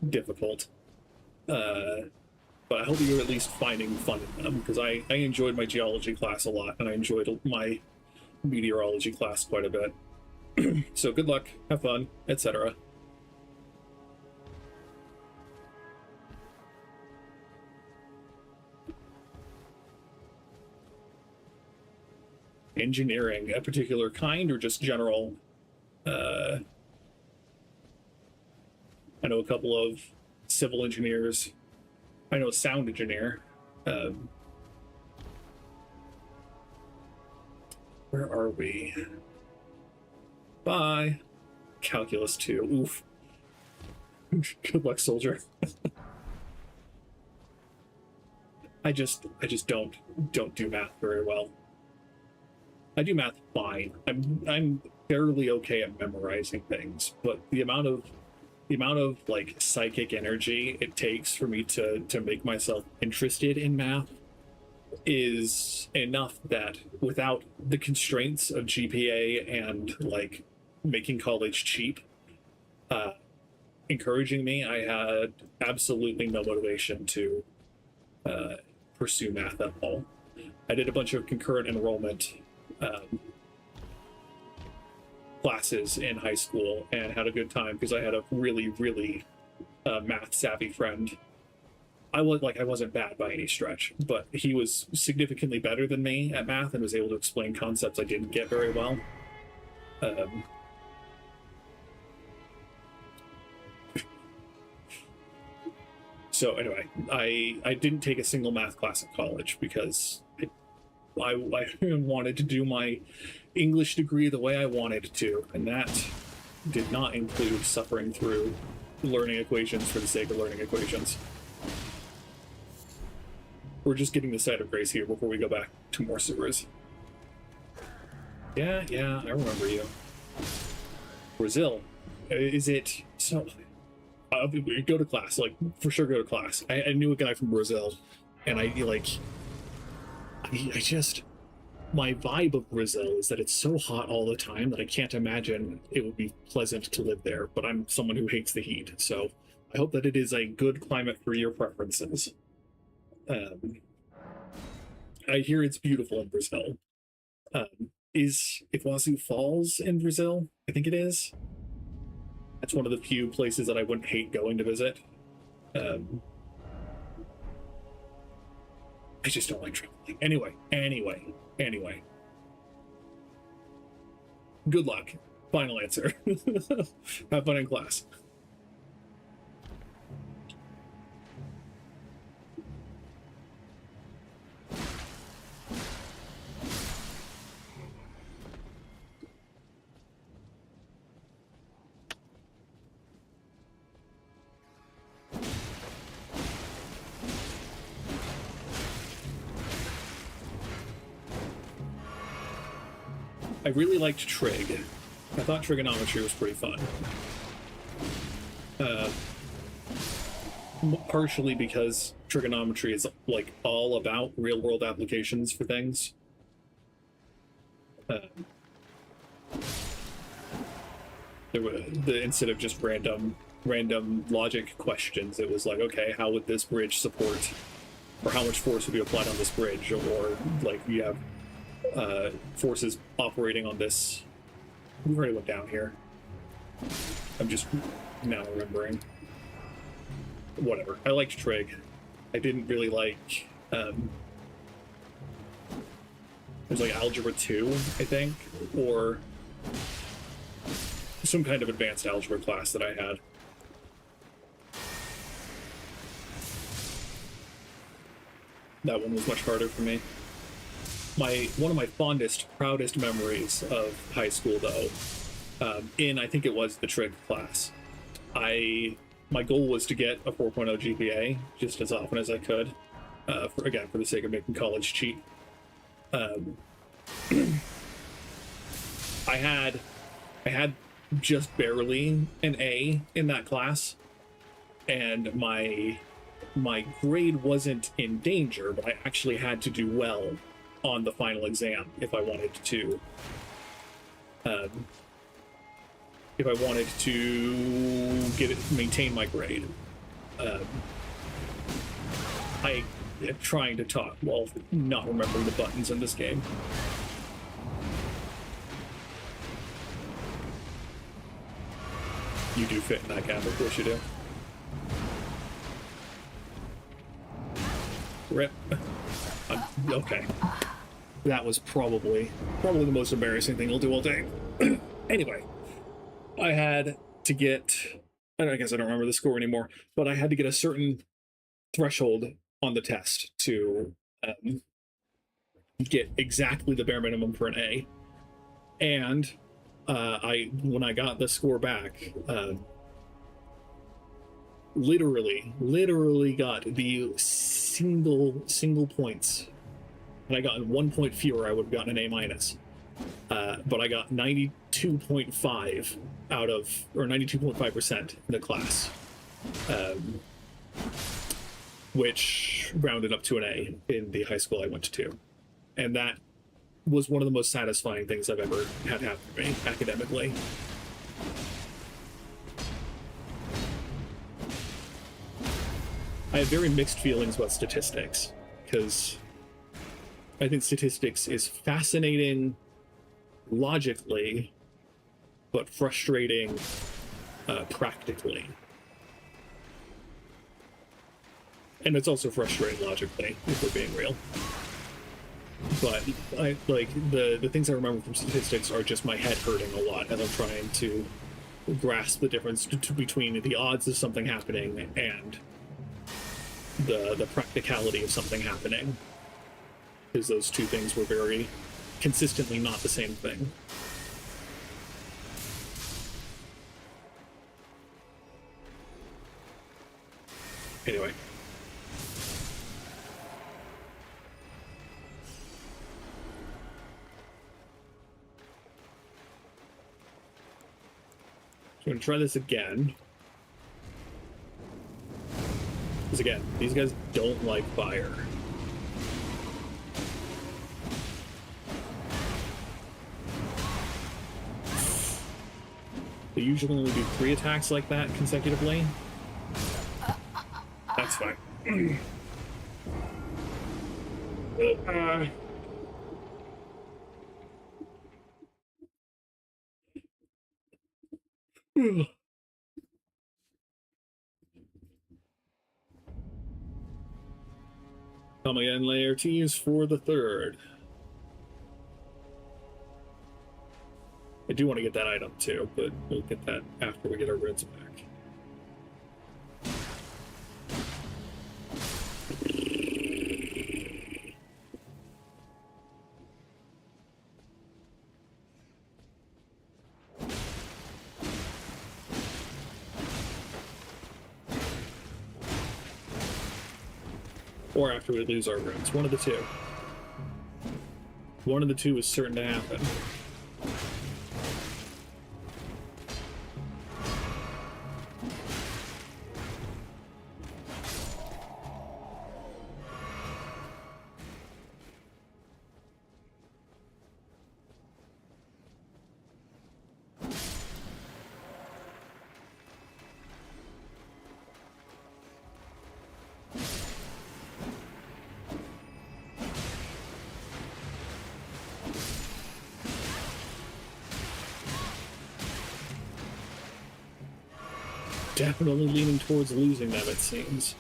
difficult. But I hope that you're at least finding fun in them, because I enjoyed my geology class a lot, and I enjoyed my meteorology class quite a bit. So good luck, have fun, etc. Engineering, a particular kind, or just general? I know a couple of civil engineers. I know a sound engineer. Where are we? Bye. Calculus 2. Oof. Good luck, soldier. I just don't do math very well. I do math fine. I'm fairly okay at memorizing things, but the amount of like psychic energy it takes for me to make myself interested in math is enough that without the constraints of GPA and like making college cheap encouraging me, I had absolutely no motivation to pursue math at all. I did a bunch of concurrent enrollment classes in high school and had a good time because I had a really math savvy friend. I wasn't bad by any stretch, but he was significantly better than me at math and was able to explain concepts I didn't get very well. So anyway, I didn't take a single math class at college because I wanted to do my English degree the way I wanted to, and that did not include suffering through learning equations for the sake of learning equations. We're just getting the site of grace here before we go back to more sewers. Yeah, I remember you. Brazil. Is it... So... go to class, like, for sure go to class. I knew a guy from Brazil, and I just... My vibe of Brazil is that it's so hot all the time that I can't imagine it would be pleasant to live there, but I'm someone who hates the heat, so I hope that it is a good climate for your preferences. I hear it's beautiful in Brazil. Is Iguazu Falls in Brazil? I think it is. That's one of the few places that I wouldn't hate going to visit. I just don't like traveling. Anyway. Good luck. Final answer. Have fun in class. I really liked trig. I thought trigonometry was pretty fun. Partially because trigonometry is like all about real-world applications for things, There were instead of just random logic questions, it was like, okay, how would this bridge support, or how much force would be applied on this bridge, or like you have forces operating on this. We already went down here. I'm just now remembering. Whatever. I liked Trig. I didn't really like. There's like Algebra 2, I think, or some kind of advanced algebra class that I had. That one was much harder for me. One of my fondest, proudest memories of high school, though, I think it was the trig class. My goal was to get a 4.0 GPA just as often as I could, for the sake of making college cheap. I had just barely an A in that class, and my grade wasn't in danger, but I actually had to do well on the final exam if I wanted to maintain my grade. I am trying to talk while not remembering the buttons in this game. You do fit in that gap, of course you do. Rip. Okay. That was probably the most embarrassing thing I'll do all day. Anyway, I had to get, I guess I don't remember the score anymore, but I had to get a certain threshold on the test to get exactly the bare minimum for an A. And when I got the score back, literally got the single points. And I gotten 1 point fewer, I would have gotten an A minus. But I got 92.5 out of, or 92.5% in the class, which rounded up to an A in the high school I went to. And that was one of the most satisfying things I've ever had happen to me academically. I have very mixed feelings about statistics, because I think statistics is fascinating logically, but frustrating practically. And it's also frustrating logically, if we're being real. But the things I remember from statistics are just my head hurting a lot as I'm trying to grasp the difference between the odds of something happening and the practicality of something happening. Because those two things were very consistently not the same thing. Anyway. So I'm going to try this again. Because again, these guys don't like fire. They usually only do 3 attacks like that consecutively. That's fine. Come again, layer T's for the 3rd. I do want to get that item too, but we'll get that after we get our grids back. Or after we lose our runes. One of the two. One of the two is certain to happen. definitely leaning towards losing them, it seems.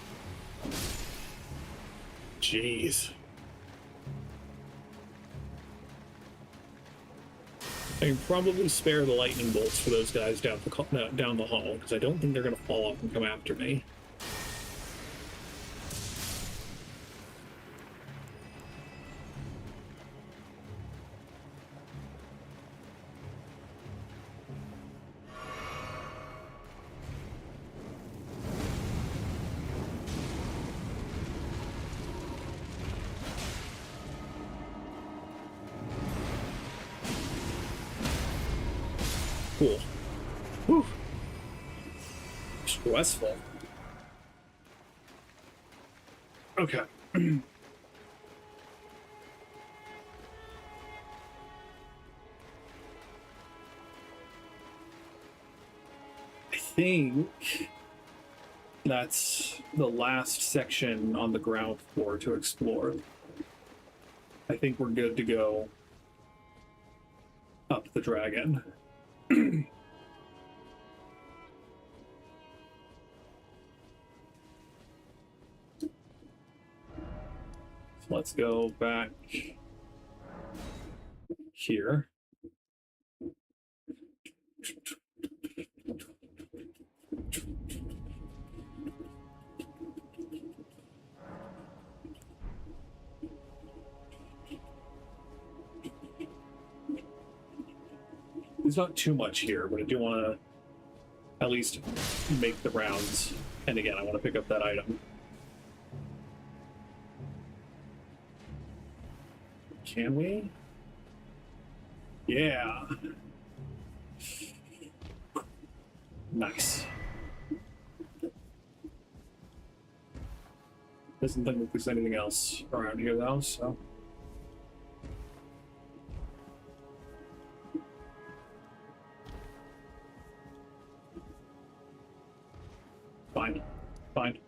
Jeez. I can probably spare the lightning bolts for those guys down the hall, because I don't think they're going to fall off and come after me. Cool. Whew. Stressful. Okay. I think that's the last section on the ground floor to explore. I think we're good to go up the dragon. So let's go back here. There's not too much here, but I do want to at least make the rounds. And again, I want to pick up that item. Can we? Yeah. Nice. Doesn't look like there's anything else around here though, so. Fine. Fine.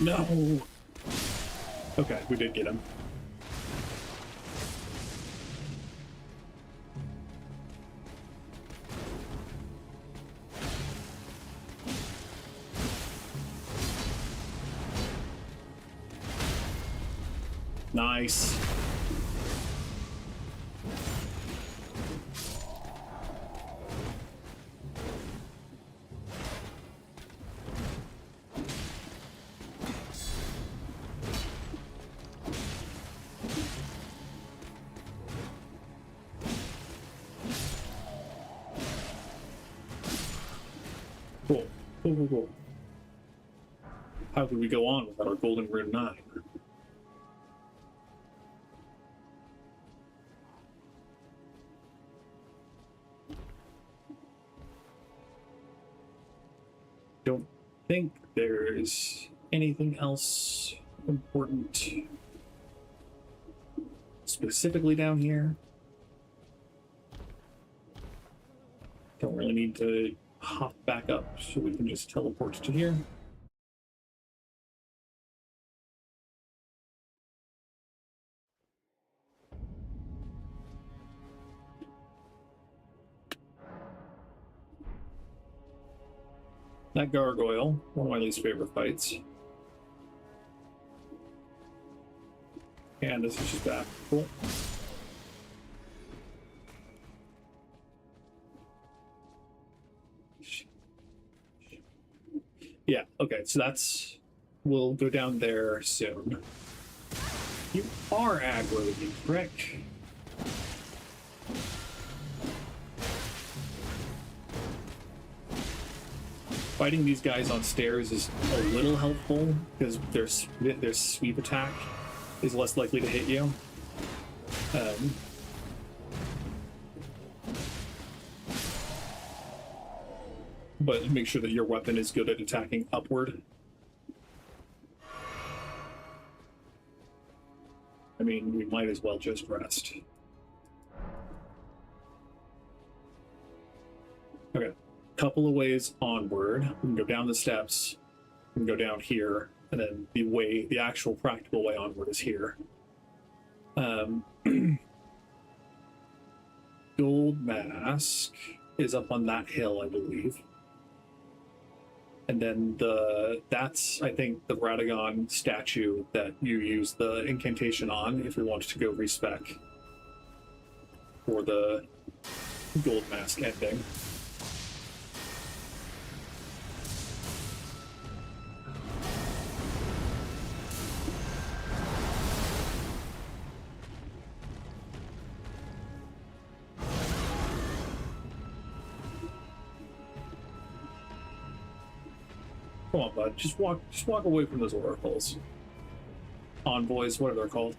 No. Okay, we did get him. Nice. Cool. Cool, cool, cool. How could we go on without our golden rune 9? Don't think there's anything else important specifically down here. Don't really need to hop back up, so we can just teleport to here. That gargoyle, one of my least favorite fights. And this is just back. Cool. Yeah, okay, so that's... We'll go down there soon. You are aggro, you prick. Fighting these guys on stairs is a little helpful, because their sweep attack is less likely to hit you. but make sure that your weapon is good at attacking upward. I mean, we might as well just rest. Okay, couple of ways onward. We can go down the steps, we can go down here, and then the actual practical way onward is here. Gold Mask is up on that hill, I believe. And then that's, I think, the Radagon statue that you use the incantation on if we wanted to go respec for the Gold Mask ending. Come on, bud. Just walk away from those oracles. Envoys, whatever they're called.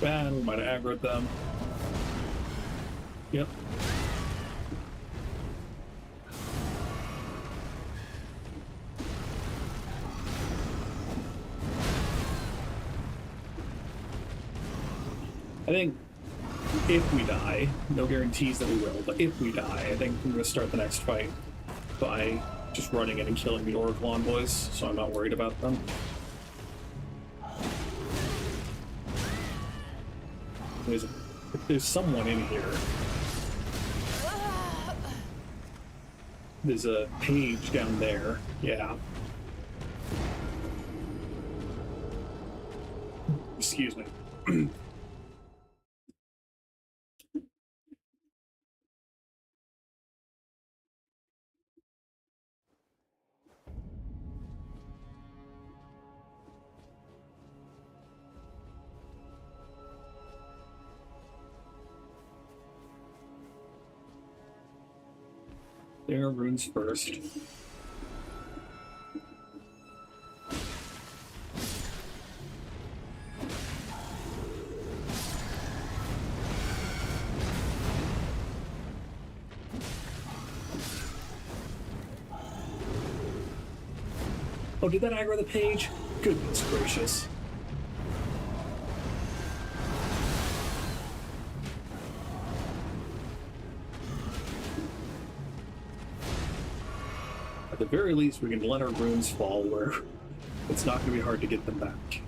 Bad, we might have aggroed them. Yep. I think if we die, no guarantees that we will, but if we die, I think we're going to start the next fight by just running in and killing the Oracle Envoys, so I'm not worried about them. There's someone in here. There's a page down there. Yeah. Excuse me. There are runes first. Oh, did that aggro the page? Goodness gracious. At the very least, we can let our runes fall where it's not going to be hard to get them back.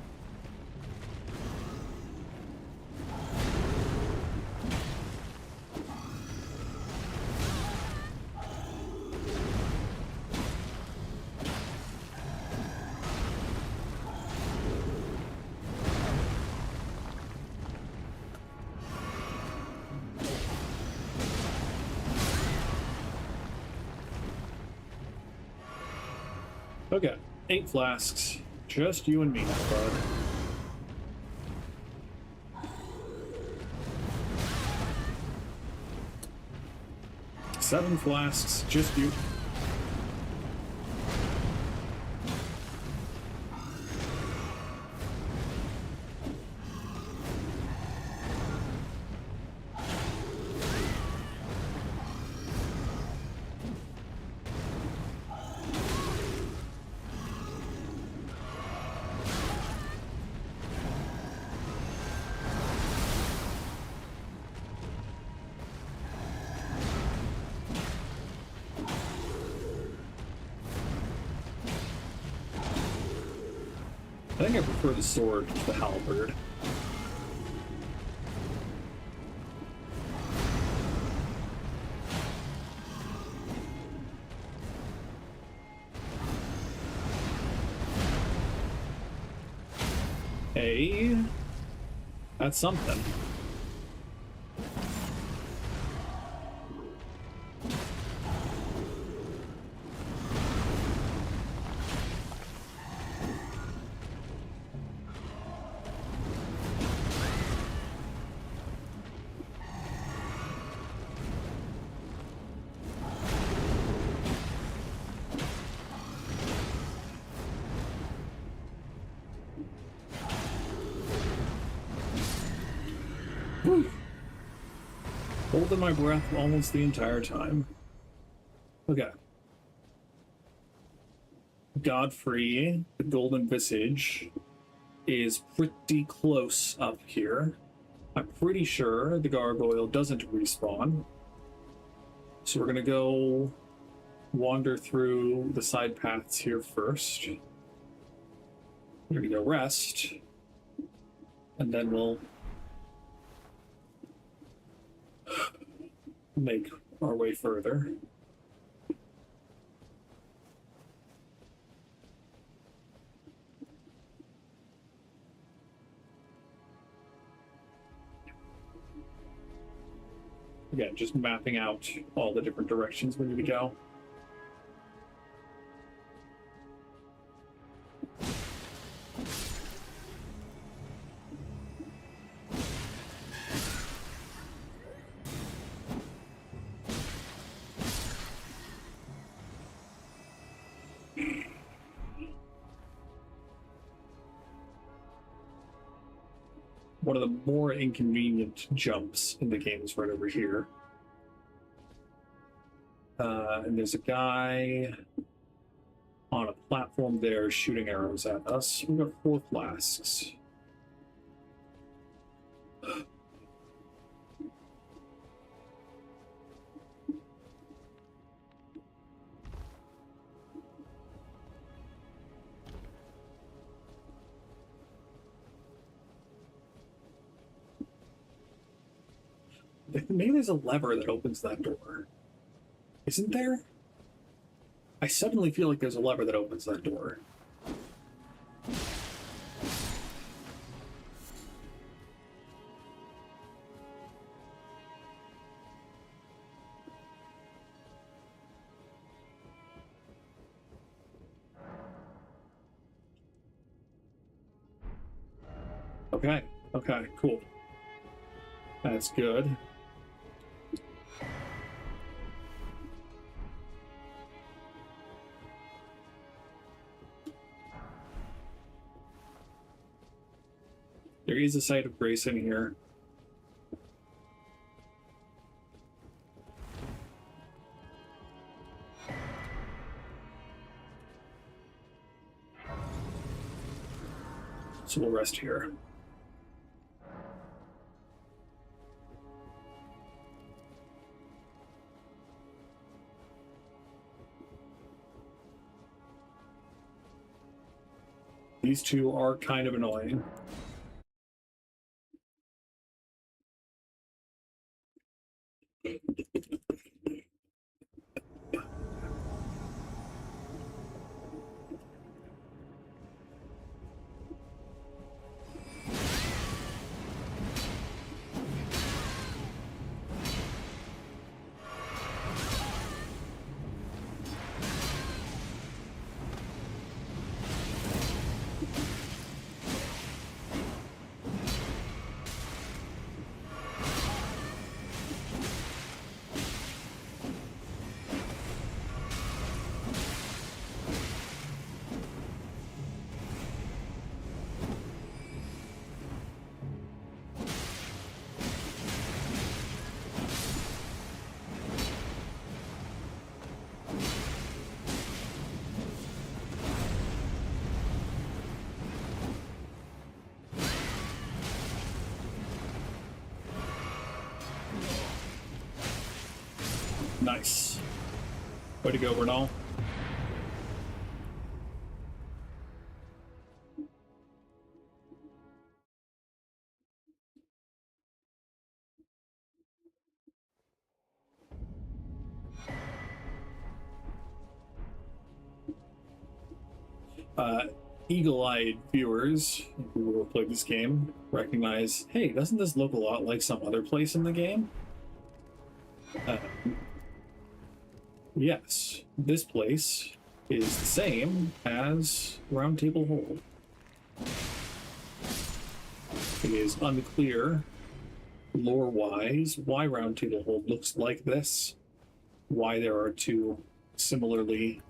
Okay, 8 flasks. Just you and me now, bud. Seven flasks, just you. I think I prefer the sword to the halberd. Okay. That's something. Whew. Holding my breath almost the entire time. Okay. Godfrey, the Golden Visage, is pretty close up here. I'm pretty sure the gargoyle doesn't respawn. So we're gonna go wander through the side paths here first. We're gonna go rest, and then we'll make our way further. Again, just mapping out all the different directions we need to go. One of the more inconvenient jumps in the game is right over here. And there's a guy on a platform there shooting arrows at us. We've got 4 flasks. Maybe there's a lever that opens that door. Isn't there? I suddenly feel like there's a lever that opens that door. Okay, okay, cool. That's good. There is a site of grace in here. So we'll rest here. These two are kind of annoying. Nice. Way to go, Ranni. eagle-eyed viewers who will play this game recognize, hey, doesn't this look a lot like some other place in the game? Yes, this place is the same as Round Table Hold. It is unclear, lore-wise, why Round Table Hold looks like this, why there are two similarly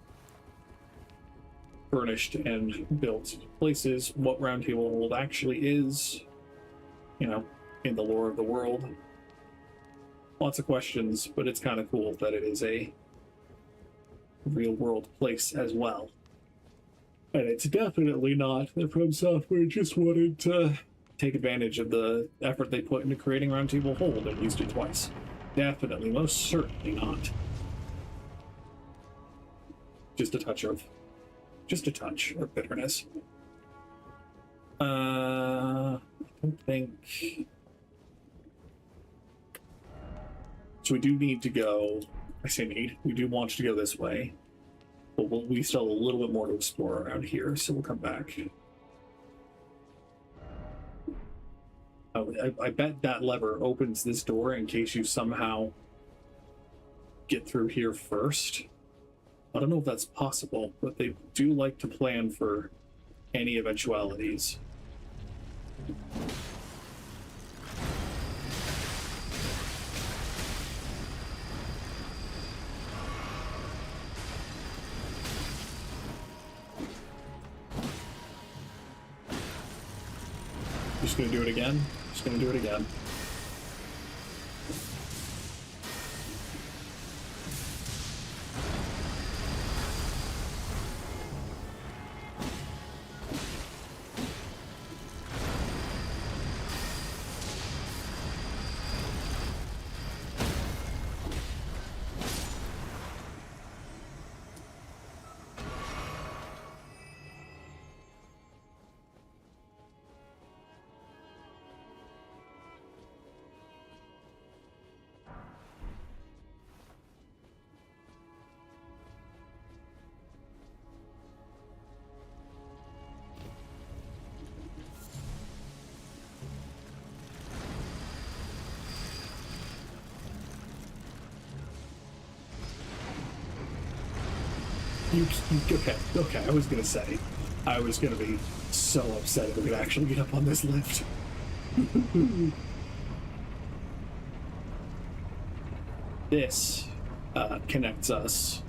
furnished and built places, what Round Table Hold actually is, you know, in the lore of the world. Lots of questions, but it's kind of cool that it is a real-world place as well. And it's definitely not that From Software just wanted to take advantage of the effort they put into creating Round Table Hold and used it twice. Definitely, most certainly not. Just a touch of bitterness. I don't think... So we do need to go... I say need. We do want to go this way. But we still have a little bit more to explore around here, so we'll come back. I bet that lever opens this door in case you somehow get through here first. I don't know if that's possible, but they do like to plan for any eventualities. Just gonna do it again. Just gonna do it again. Okay, I was gonna be so upset if we could actually get up on this lift. This connects us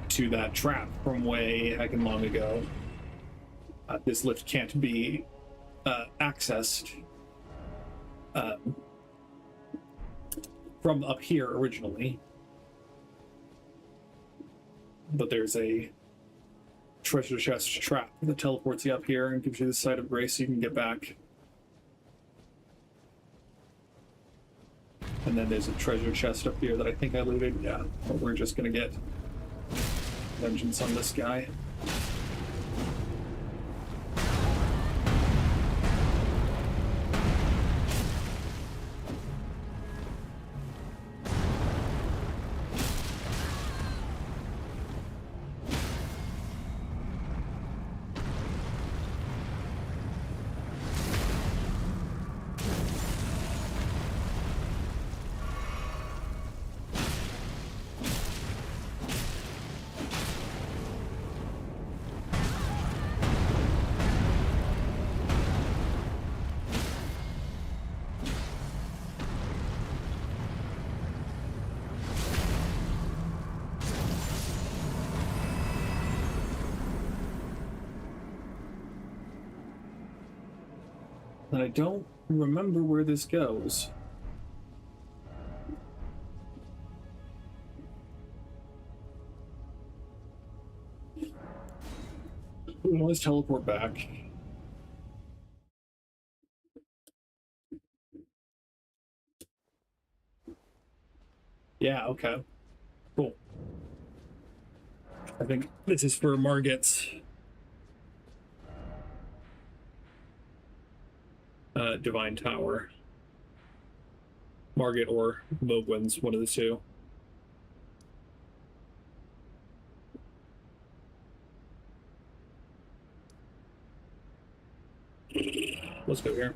to that trap from way heckin' long ago. This lift can't be accessed from up here originally. But there's a treasure chest trap that teleports you up here and gives you the sight of grace so you can get back. And then there's a treasure chest up here that I think I looted. Yeah, but we're just gonna get vengeance on this guy. And I don't remember where this goes. We can always teleport back. Yeah, okay. Cool. I think this is for Margit's Divine Tower. Margit or Mogwin's, one of the two. let's go here.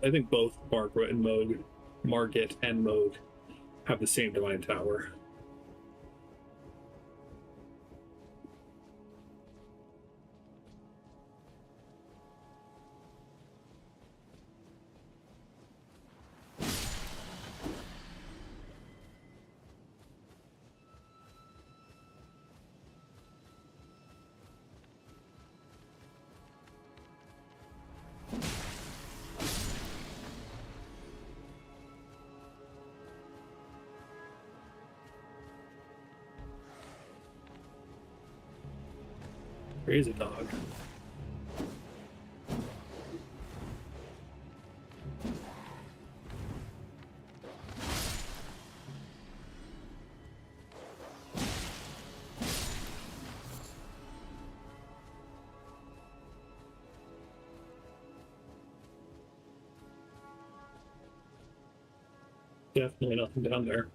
I think both Margit and Moog have the same divine tower. Crazy dog. Definitely nothing down there.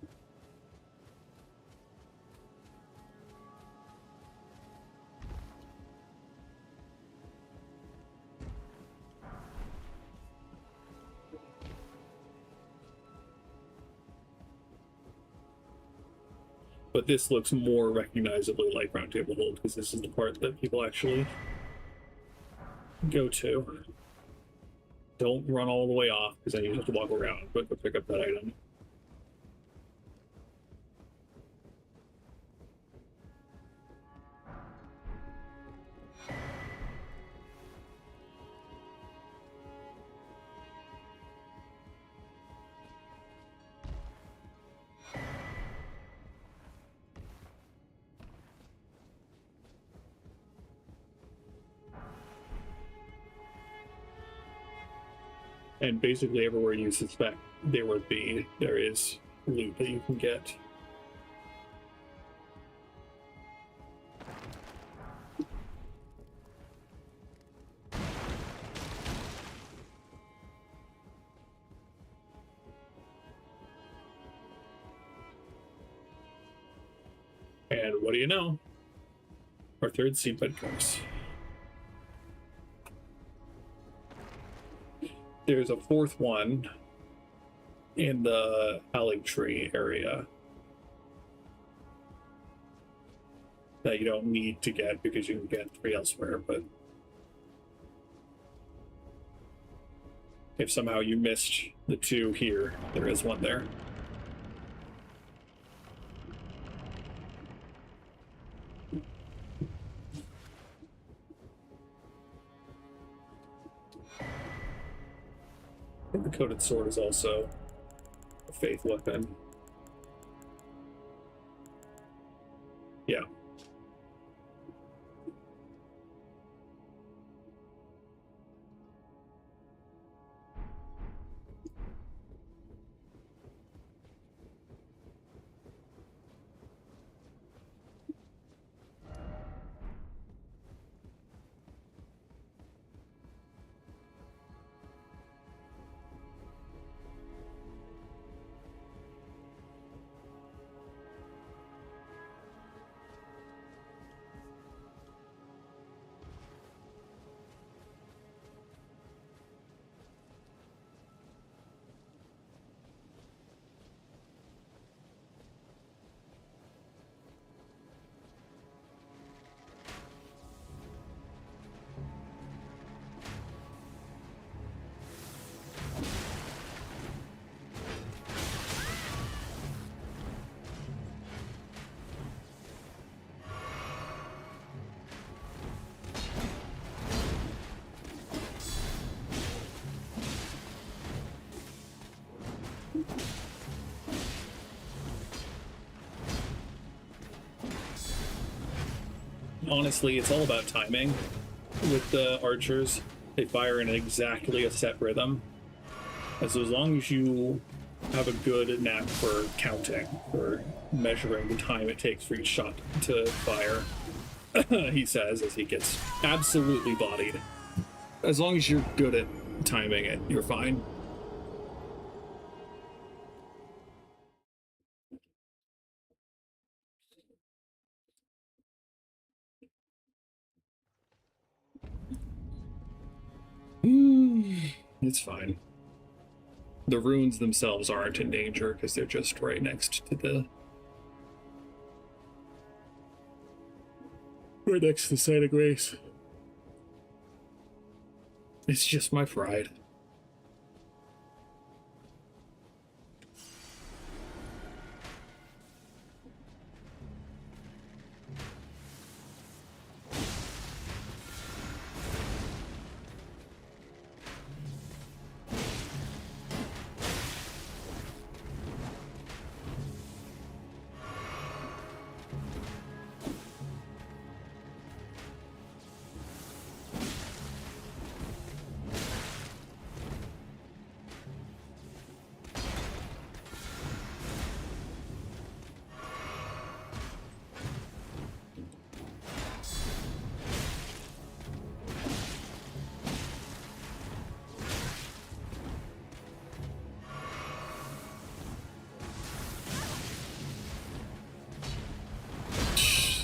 But this looks more recognizably like Round Table Hold, because this is the part that people actually go to. Don't run all the way off, because then you have to walk around, but go pick up that item. And basically everywhere you suspect there would be, there is loot that you can get. And what do you know? Our third seedbed comes. There's a fourth one in the Alec Tree area that you don't need to get because you can get 3 elsewhere, but if somehow you missed the 2 here, there is one there. The coated sword is also a faith weapon. Yeah. Honestly, it's all about timing with the archers. They fire in exactly a set rhythm. And so as long as you have a good knack for counting, for measuring the time it takes for each shot to fire, he says as he gets absolutely bodied. As long as you're good at timing it, you're fine. It's fine. The runes themselves aren't in danger because they're just right next to the site of grace. It's just my pride.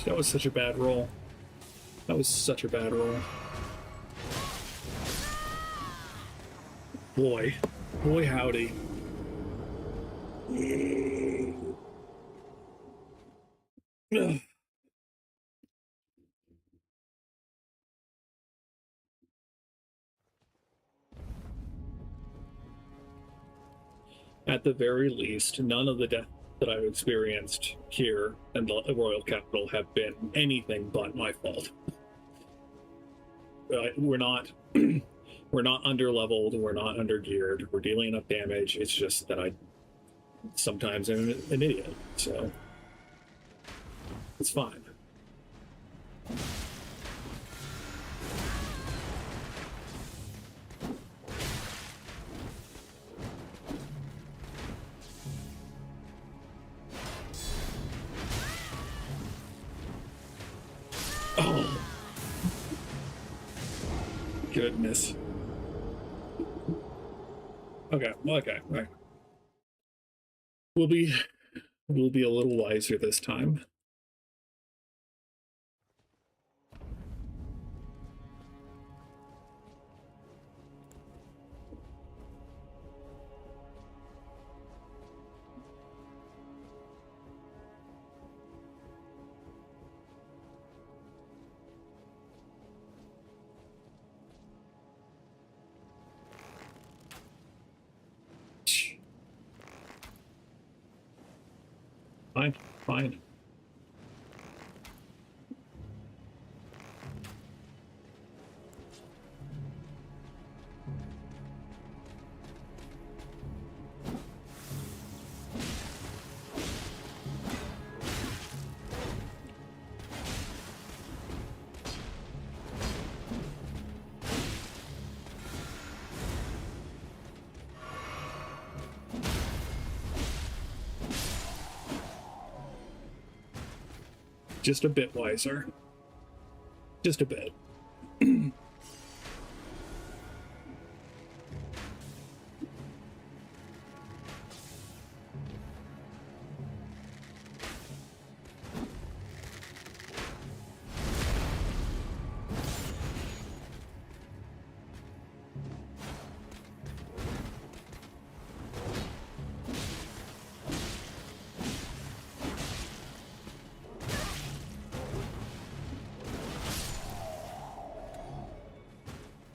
That was such a bad roll. That was such a bad roll. Boy. Boy howdy. Ugh. At the very least, none of the deaths that I've experienced here in the Royal Capital have been anything but my fault. We're not we're not underleveled, we're not undergeared, we're dealing enough damage. It's just that I sometimes am an idiot, so it's fine. Oh, goodness. Okay, right. We'll be a little wiser this time. Fine. Just a bit wiser. Just a bit.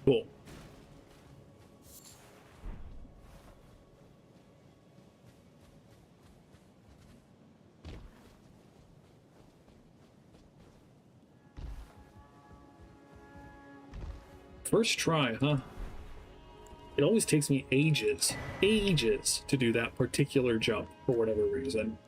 Cool. First try, huh? It always takes me ages to do that particular jump for whatever reason.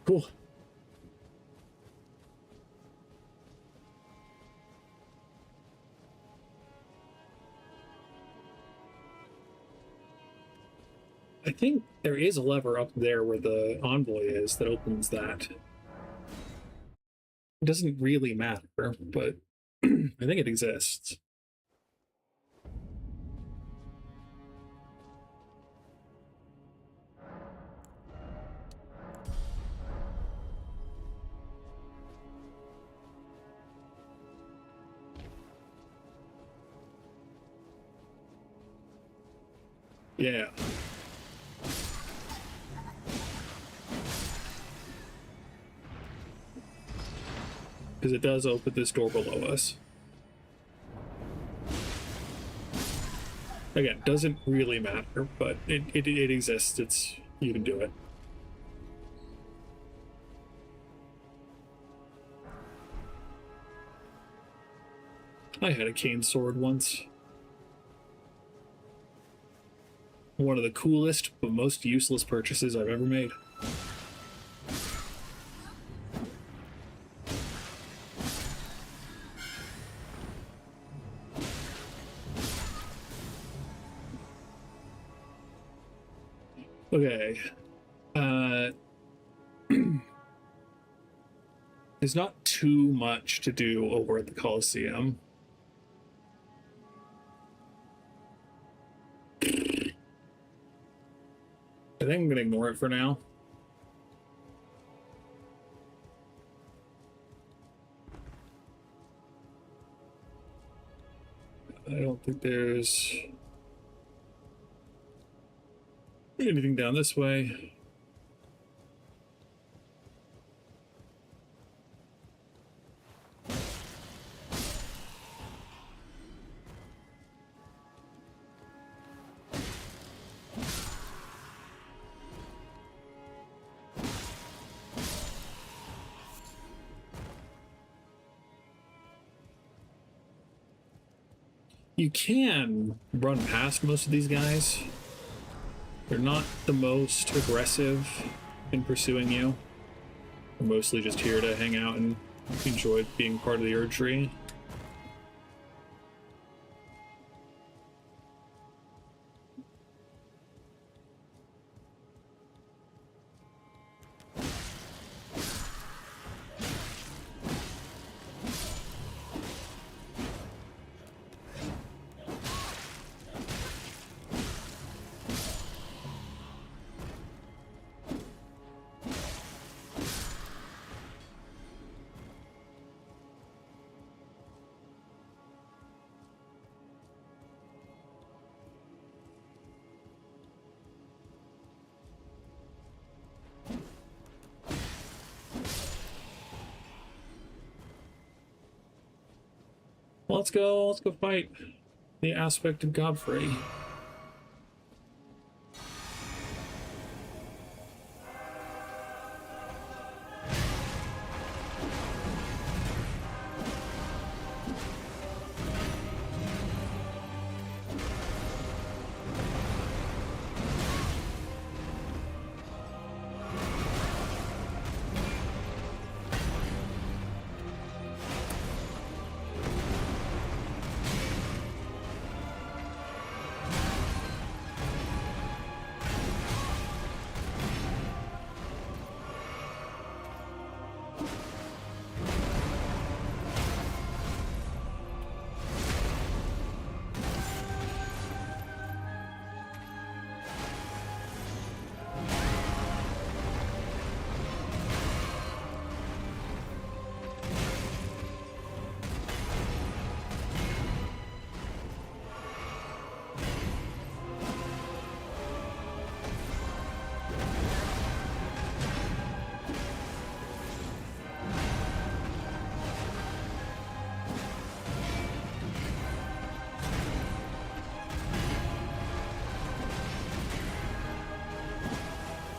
Cool. I think there is a lever up there where the envoy is that opens that It doesn't really matter, but I think it exists. Yeah. Because it does open this door below us. Again, doesn't really matter, but it exists. You can do it. I had a cane sword once. One of the coolest but most useless purchases I've ever made. Okay. There's not too much to do over at the Coliseum. I think I'm going to ignore it for now. I don't think there's anything down this way. You can run past most of these guys. They're not the most aggressive in pursuing you. They're mostly just here to hang out and enjoy being part of the Erd Tree. Let's go fight the aspect of Godfrey.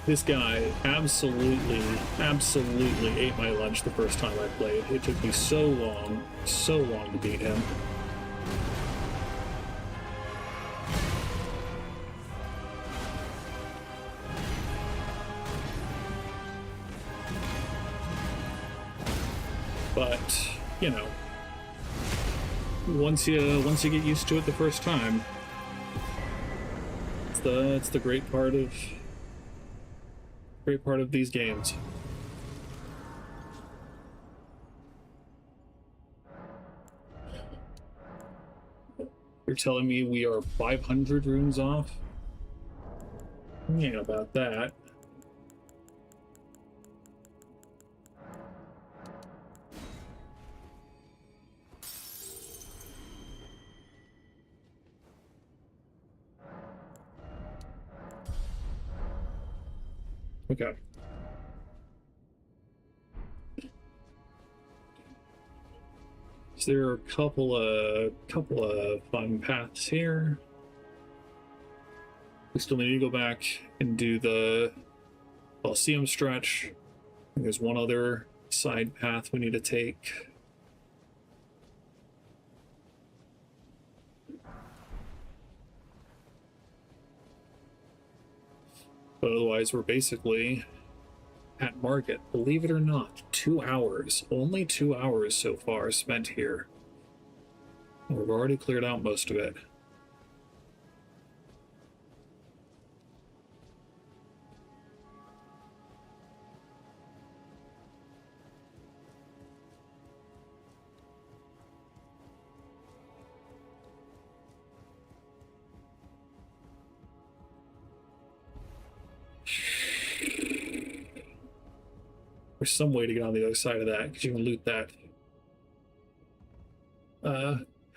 This guy absolutely ate my lunch the first time I played. It took me so long to beat him. But, you know, once you get used to it the first time, it's the great part of these games. You're telling me we are 500 runes off? Yeah, about that. Okay. So there are a couple of fun paths here. We still need to go back and do the Coliseum stretch. There's one other side path we need to take. But otherwise, we're basically at Margit. Believe it or not, 2 hours. Only 2 hours so far spent here. We've already cleared out most of it. There's some way to get on the other side of that, because you can loot that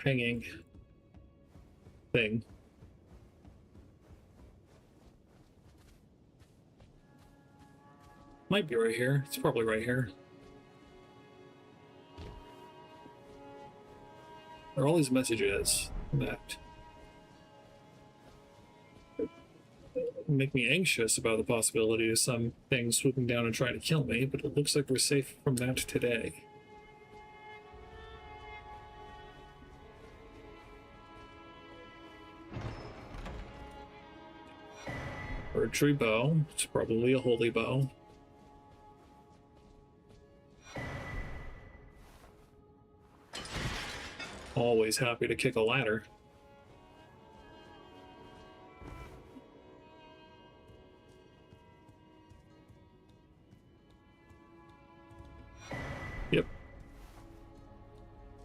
hanging thing. Might be right here. It's probably right here. There are all these messages that make me anxious about the possibility of some thing swooping down and trying to kill me, but it looks like we're safe from that today. Archery bow. It's probably a holy bow. Always happy to kick a ladder. Yep.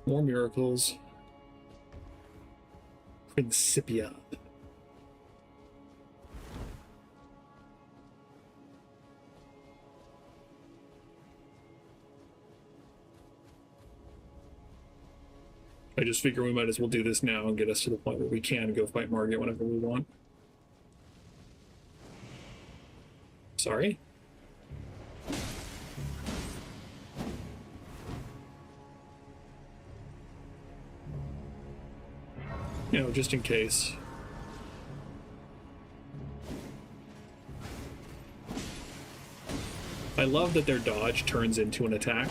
More miracles. Principia. I just figure we might as well do this now and get us to the point where we can go fight Margit whenever we want. Sorry? You know, just in case. I love that their dodge turns into an attack.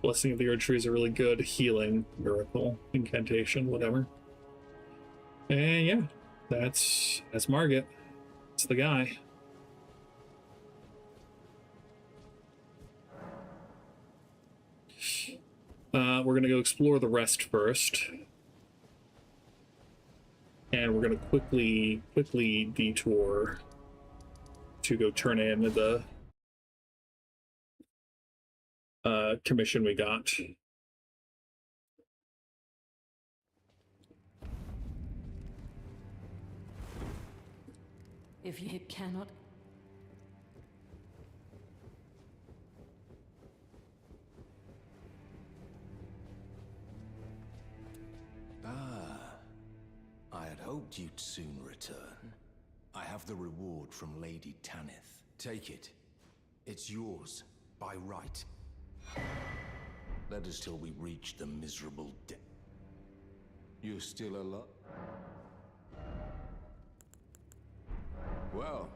Blessing of the Earth Tree is a really good healing miracle, incantation, whatever. And yeah, that's Margit. That's the guy. We're gonna go explore the rest first, and we're gonna quickly detour to go turn in the commission we got. If you cannot... I had hoped you'd soon return. I have the reward from Lady Tanith. Take it. It's yours, by right. Let us till we reach the miserable death. You're still alive? Well.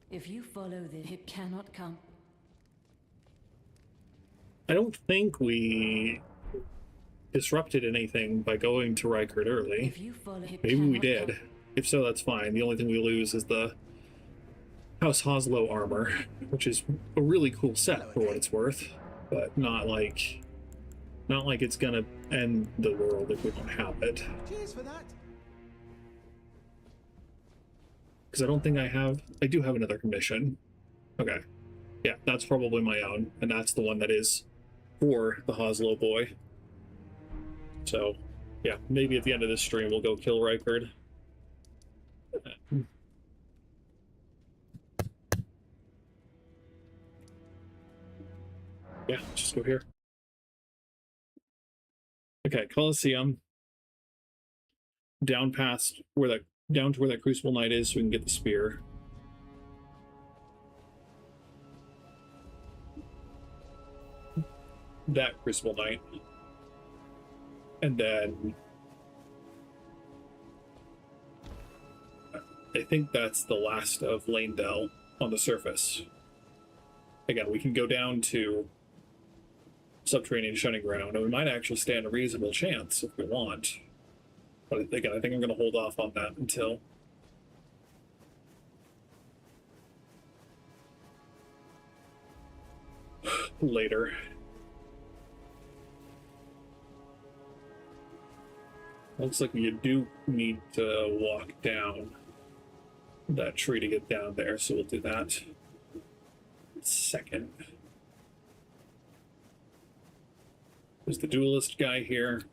If you follow this, it cannot come. I don't think we disrupted anything by going to Rykard early. If you follow, it Maybe we cannot did. come. If so, that's fine. The only thing we lose is the House Hoslow armor, which is a really cool set for what it's worth, but not like it's gonna end the world if we don't have it. Cheers for that. Because I don't think I do have another commission. Okay. Yeah, that's probably my own, and that's the one that is for the Hoslow boy. So, yeah, maybe at the end of this stream we'll go kill Rykard. Yeah, just go here. Okay, Colosseum. Down to where that Crucible Knight is so we can get the spear. That Crucible Knight. And then I think that's the last of Leyndell on the surface. Again, we can go down to Subterranean Shunning Ground, and we might actually stand a reasonable chance if we want. But again, I think I'm going to hold off on that until later. Looks like you do need to walk down that tree to get down there, so we'll do that second. There's the duelist guy here.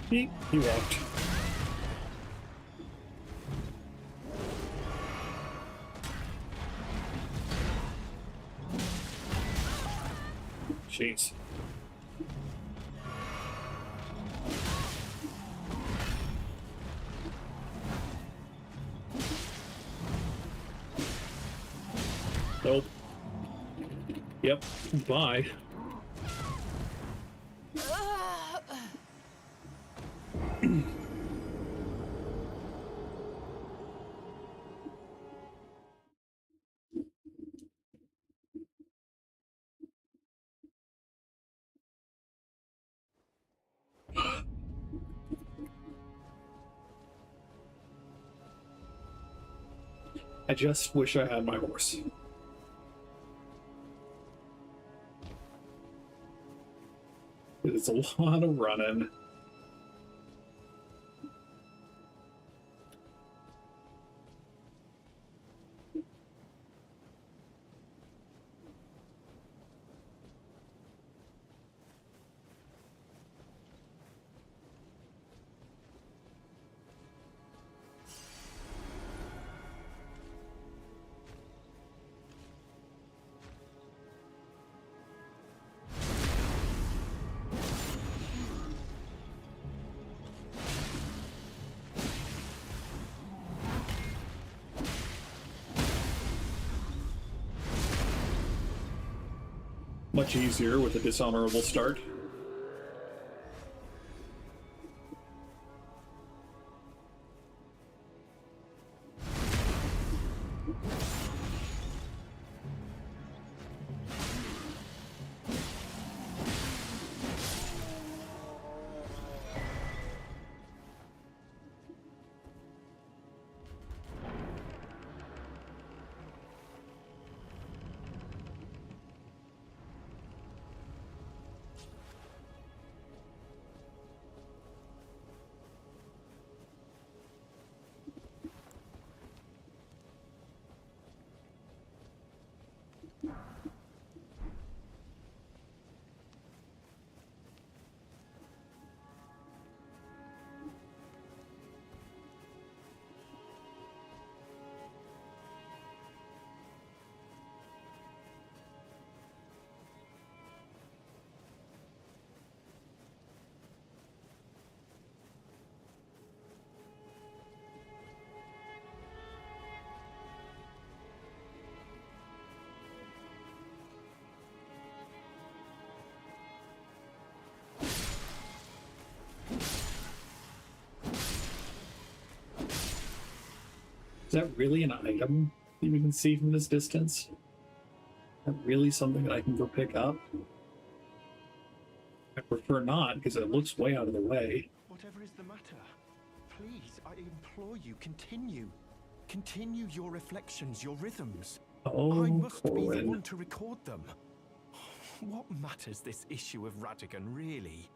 He walked. Jeez. Nope. Yep. Bye. I just wish I had my horse. It's a lot of running. Much easier with a dishonorable start. Is that really an item that you can see from this distance? Is that really something that I can go pick up? I prefer not, because it looks way out of the way. Whatever is the matter, please, I implore you, continue. Continue your reflections, your rhythms. Oh, I must be the Corwin. one to record them. What matters this issue of Radigan, really?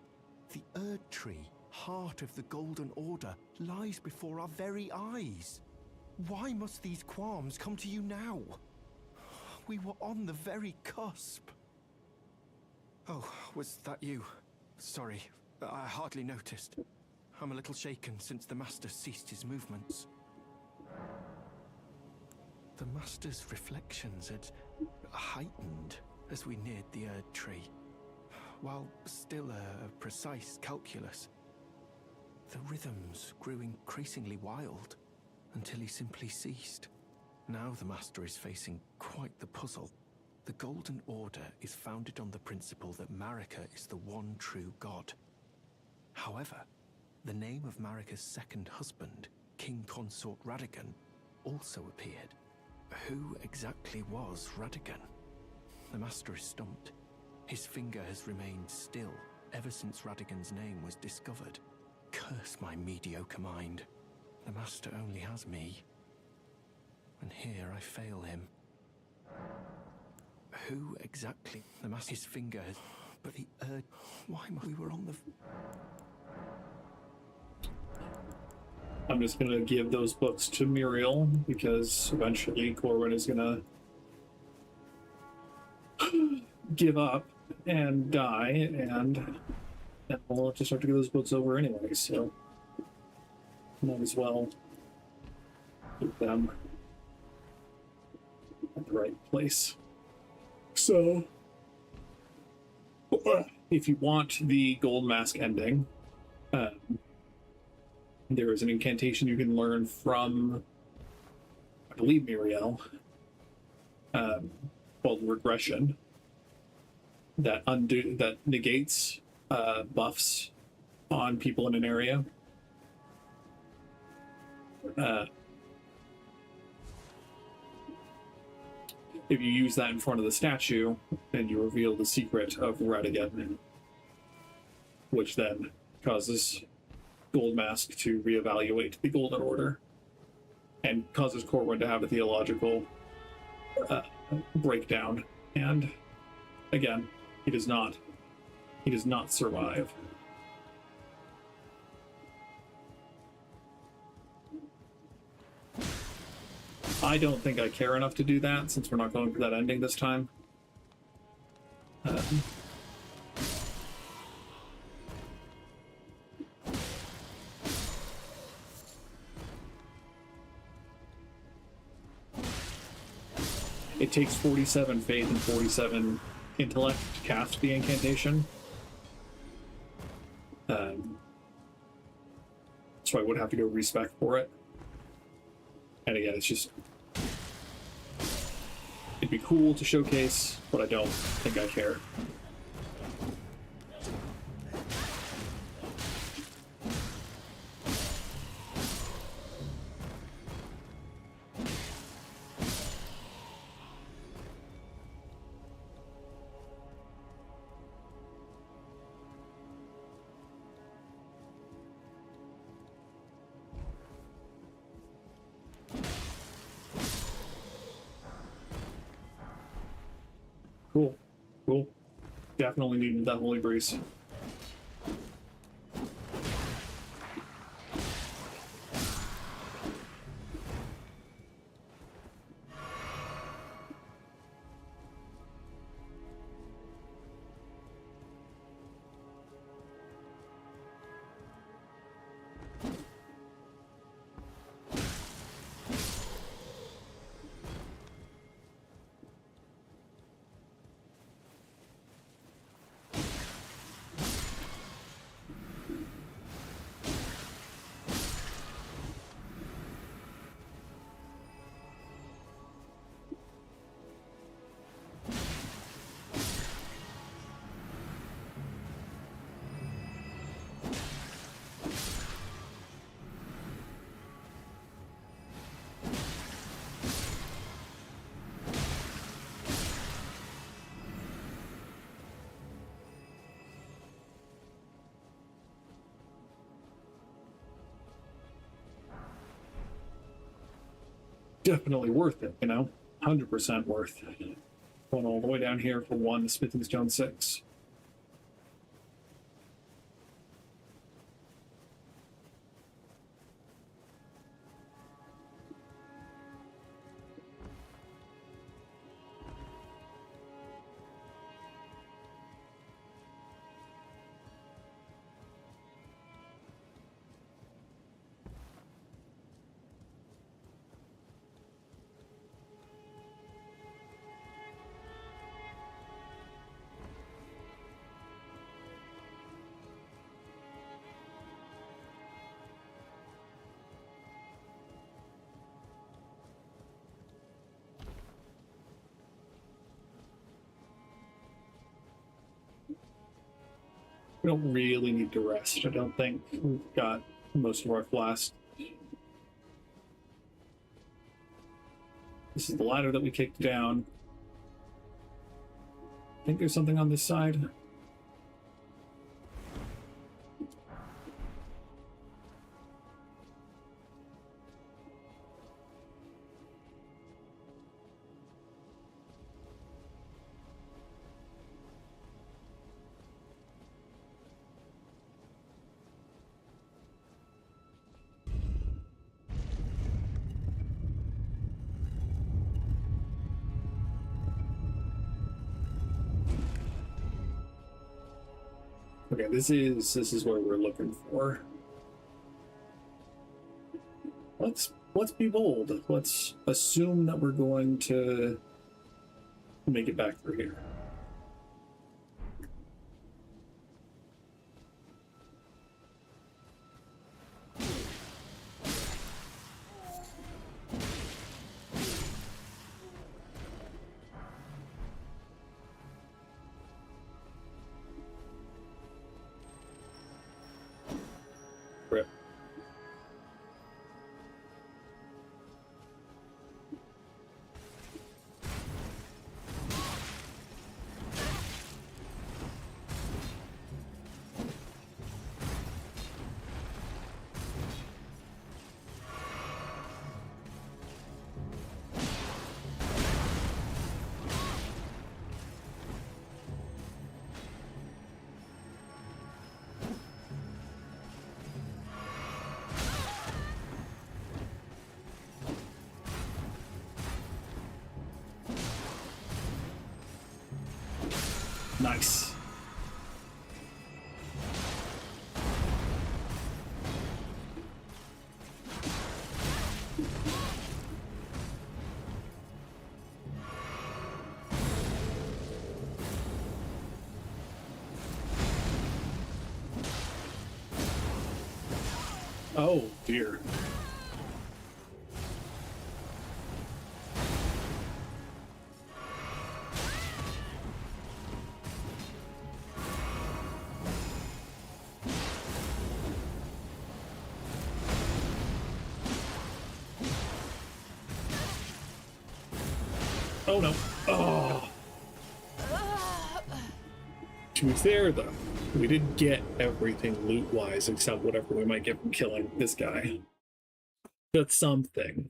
The Erd Tree, heart of the Golden Order, lies before our very eyes. Why must these qualms come to you now? We were on the very cusp. Oh, was that you? Sorry, I hardly noticed. I'm a little shaken since the Master ceased his movements. The Master's reflections had heightened as we neared the Erd Tree. While still a precise calculus, the rhythms grew increasingly wild until he simply ceased. Now the Master is facing quite the puzzle. The Golden Order is founded on the principle that Marika is the one true god. However, the name of Marika's second husband, King Consort Radigan, also appeared. Who exactly was Radigan? The Master is stumped. His finger has remained still ever since Radigan's name was discovered. Curse my mediocre mind. The Master only has me. And here I fail him. Who exactly? The Master, his finger has... But the why we were on the... I'm just gonna give those books to Muriel, because eventually Corwin is gonna give up and die, and we'll just have to give those books over anyway, so might as well keep them at the right place. So, if you want the Gold Mask ending, there is an incantation you can learn from, I believe, Muriel, called Regression, that negates buffs on people in an area. If you use that in front of the statue, then you reveal the secret of Radigan, which then causes Gold Mask to reevaluate the Golden Order and causes Corwin to have a theological breakdown. And again, he does not survive. I don't think I care enough to do that, since we're not going for that ending this time. It takes 47 faith and 47 intellect to cast the incantation. So I would have to go respec for it. And again, it's just... it'd be cool to showcase, but I don't think I care. Cool. Cool. Definitely needed that holy breeze. definitely worth it, you know? 100% worth it. Going all the way down here for 1 smithing stone 6. We don't really need to rest, I don't think. We've got most of our flasks. This is the ladder that we kicked down. I think there's something on this side. Okay, this is what we're looking for. Let's be bold. Let's assume that we're going to make it back through here. Rip. Nice. Oh dear. Oh no. Oh. To be fair though, we did get everything loot-wise except whatever we might get from killing this guy. That's something.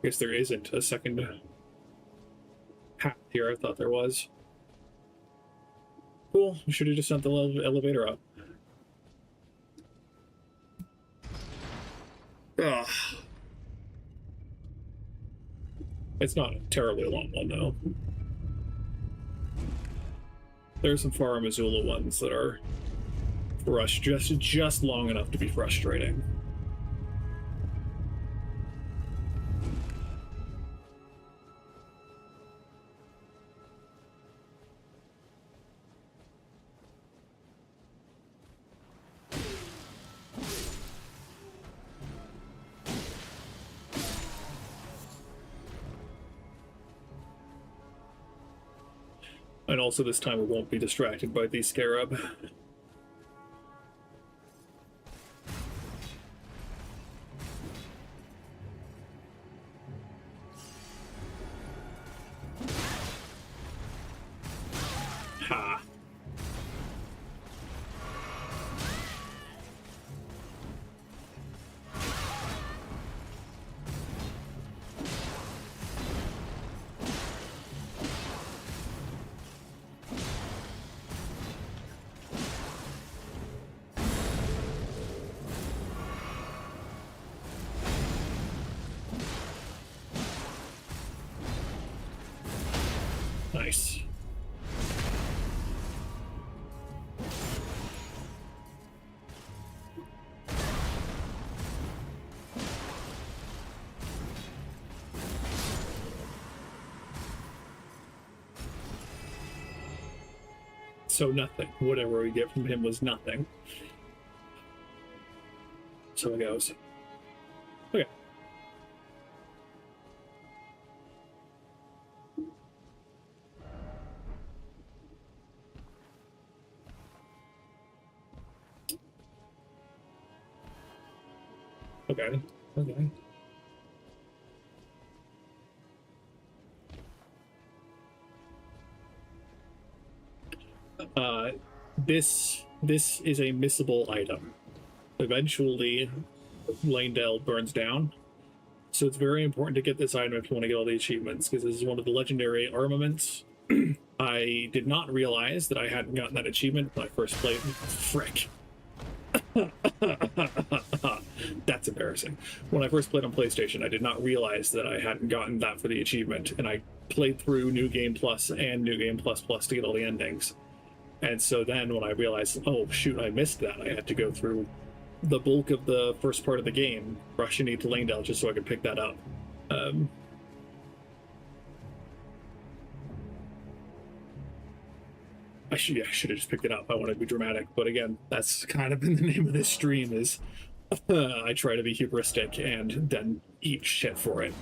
I guess there isn't a second path here. I thought there was. Cool. We should have just sent the elevator up. Ugh. It's not a terribly long one, though. There's some Far Missoula ones that are just long enough to be frustrating. And also this time we won't be distracted by the scarab. Ha. Nice. So nothing. Whatever we get from him was nothing. So it goes. Okay. Okay. Okay. This is a missable item. Eventually, Leyndell burns down, so it's very important to get this item if you want to get all the achievements, because this is one of the legendary armaments. I did not realize that I hadn't gotten that achievement when I first played. Frick. That's embarrassing. When I first played on PlayStation, I did not realize that I hadn't gotten that for the achievement, and I played through New Game Plus and New Game Plus Plus to get all the endings. And so then when I realized, oh shoot, I missed that, I had to go through the bulk of the first part of the game, rushing to Leyndell just so I could pick that up. I should have just picked it up. I want to be dramatic, but again, that's kind of been the name of this stream. Is I try to be hubristic and then eat shit for it.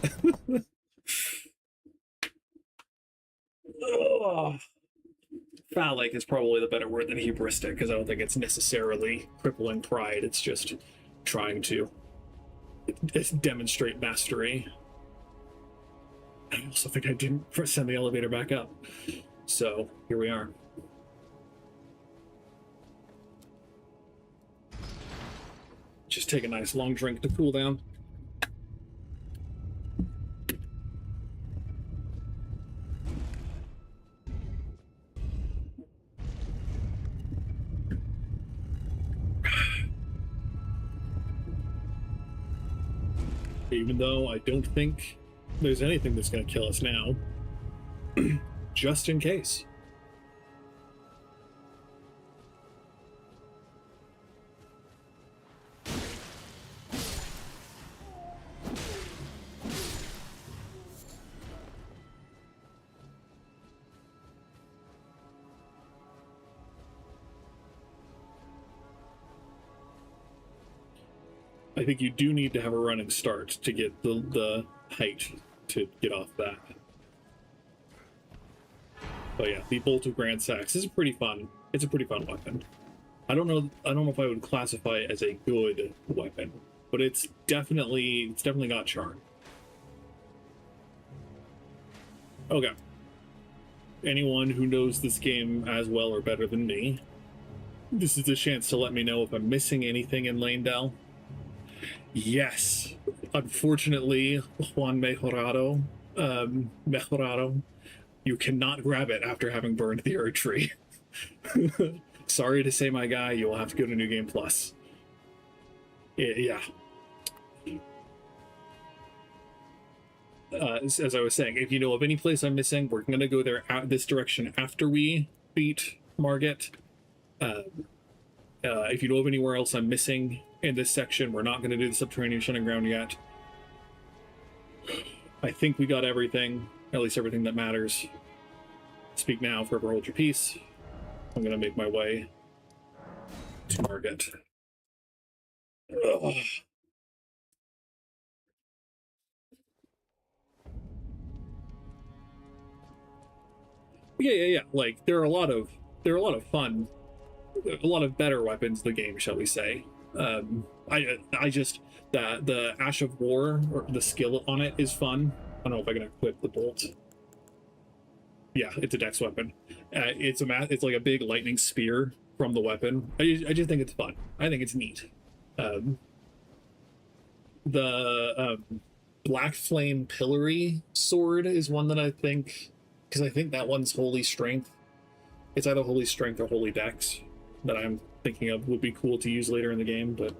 Phallic is probably the better word than hubristic, because I don't think it's necessarily crippling pride. It's just trying to demonstrate mastery. I also think I didn't send the elevator back up. So here we are. Just take a nice long drink to cool down. Even though I don't think there's anything that's going to kill us now. Just in case. I think you do need to have a running start to get the height to get off that. But yeah, the Bolt of Grand Sax is pretty fun. It's a pretty fun weapon. I don't know if I would classify it as a good weapon, but it's definitely got charm. Okay. Anyone who knows this game as well or better than me, this is a chance to let me know if I'm missing anything in Leyndell. Yes. Unfortunately, Juan Mejorado, you cannot grab it after having burned the Erd Tree. Sorry to say, my guy, you will have to go to New Game Plus. Yeah. As I was saying, if you know of any place I'm missing, we're going to go there this direction after we beat Margit. If you know of anywhere else I'm missing in this section, we're not going to do the subterranean shunning ground yet. I think we got everything, at least everything that matters. Speak now, forever hold your peace. I'm going to make my way to Margit. Ugh. Yeah. Like there are a lot of fun, a lot of better weapons in the game, shall we say. I just the Ash of War, or the skill on it, is fun. I don't know if I can equip the bolt. Yeah, it's a dex weapon. It's like a big lightning spear from the weapon. I just think it's fun. I think it's neat. The Black Flame Pillory sword is one that I think, because I think that one's Holy Strength. It's either Holy Strength or Holy Dex that I'm thinking of would be cool to use later in the game, but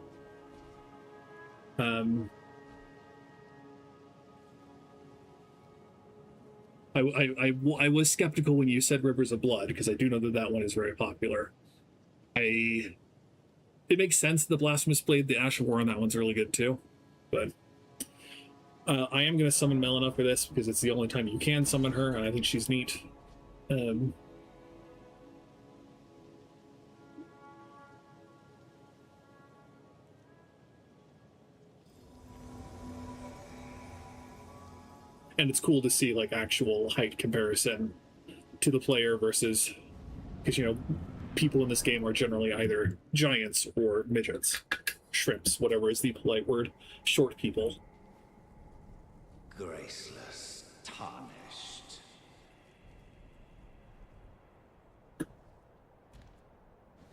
I was skeptical when you said Rivers of Blood, because I do know that that one is very popular. It makes sense, the Blasphemous Blade, the Ash of War on that one's really good too, but I am going to summon Melina for this because it's the only time you can summon her, and I think she's neat. And it's cool to see like actual height comparison to the player versus, because, you know, people in this game are generally either giants or midgets, shrimps, whatever is the polite word, short people. Graceless, tarnished.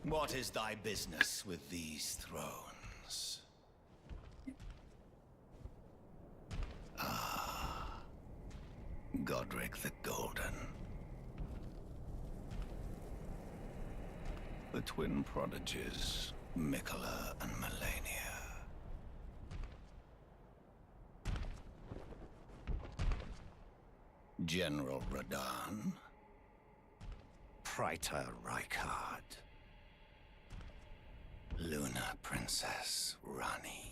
What is thy business with these thrones? Godric the Golden. The twin prodigies, Mikola and Melania. General Radahn. Praetor Rykard. Luna Princess Ranni.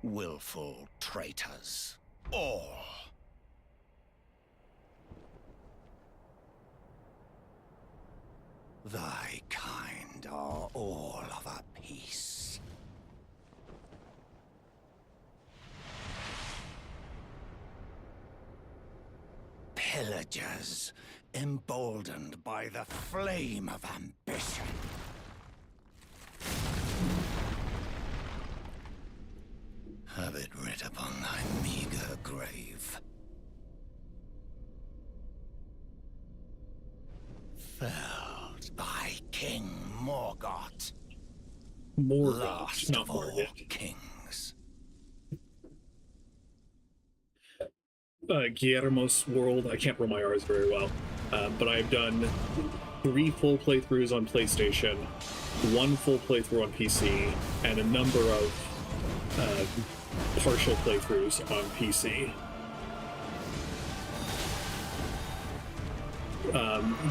Willful traitors, all. Thy kind are all of a piece. Pillagers, emboldened by the flame of ambition. Have it writ upon thy meager grave. Felled by King Morgott. Morgott, not of all Margit. kings. Guillermo's World, I can't roll my R's very well, but I've done 3 full playthroughs on PlayStation, 1 full playthrough on PC, and a number of partial playthroughs on PC.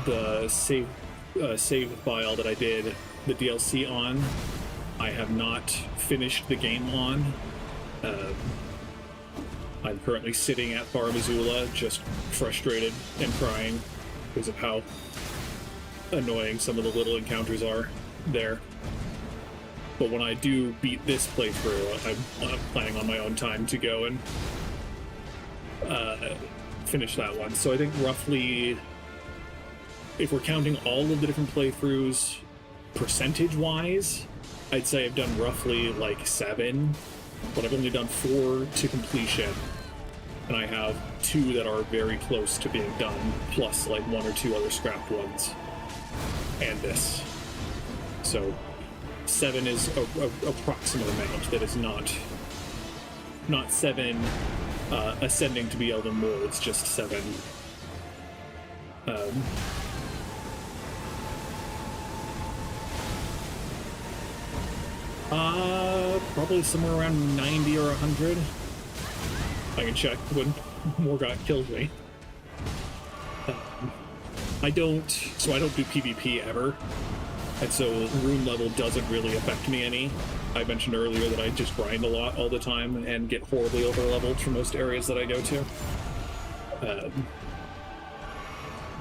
The save file that I did the DLC on, I have not finished the game on. I'm currently sitting at Far Missoula, just frustrated and crying because of how annoying some of the little encounters are there. But when I do beat this playthrough, I'm planning on my own time to go and finish that one. So I think roughly, if we're counting all of the different playthroughs percentage-wise, I'd say I've done roughly like 7, but I've only done 4 to completion, and I have 2 that are very close to being done, plus like 1 or 2 other scrapped ones, and this. So 7 is a approximate amount that is not 7 ascending to be Elden Lords, just 7. Probably somewhere around 90 or 100. I can check when Morgott kills me. I don't do PvP ever, and so rune level doesn't really affect me any. I mentioned earlier that I just grind a lot all the time and get horribly over-leveled for most areas that I go to.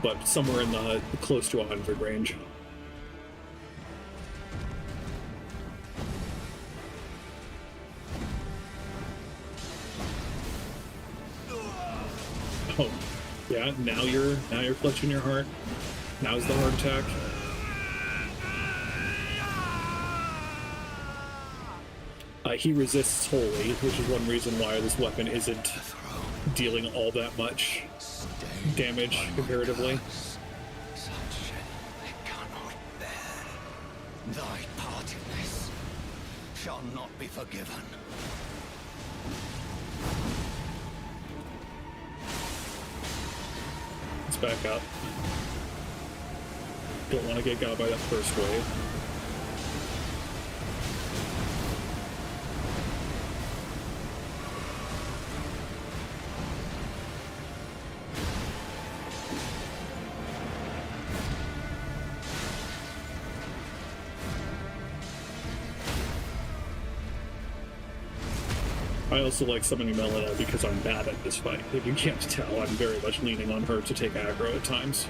But somewhere in the close to 100 range. Oh, yeah. Now you're clutching your heart. Now's the heart attack. He resists wholly, which is one reason why this weapon isn't dealing all that much damage comparatively. Thy part in this shall not be forgiven. Let's back up. Don't want to get got by that first wave. I also like summoning Melina because I'm bad at this fight. If you can't tell, I'm very much leaning on her to take aggro at times.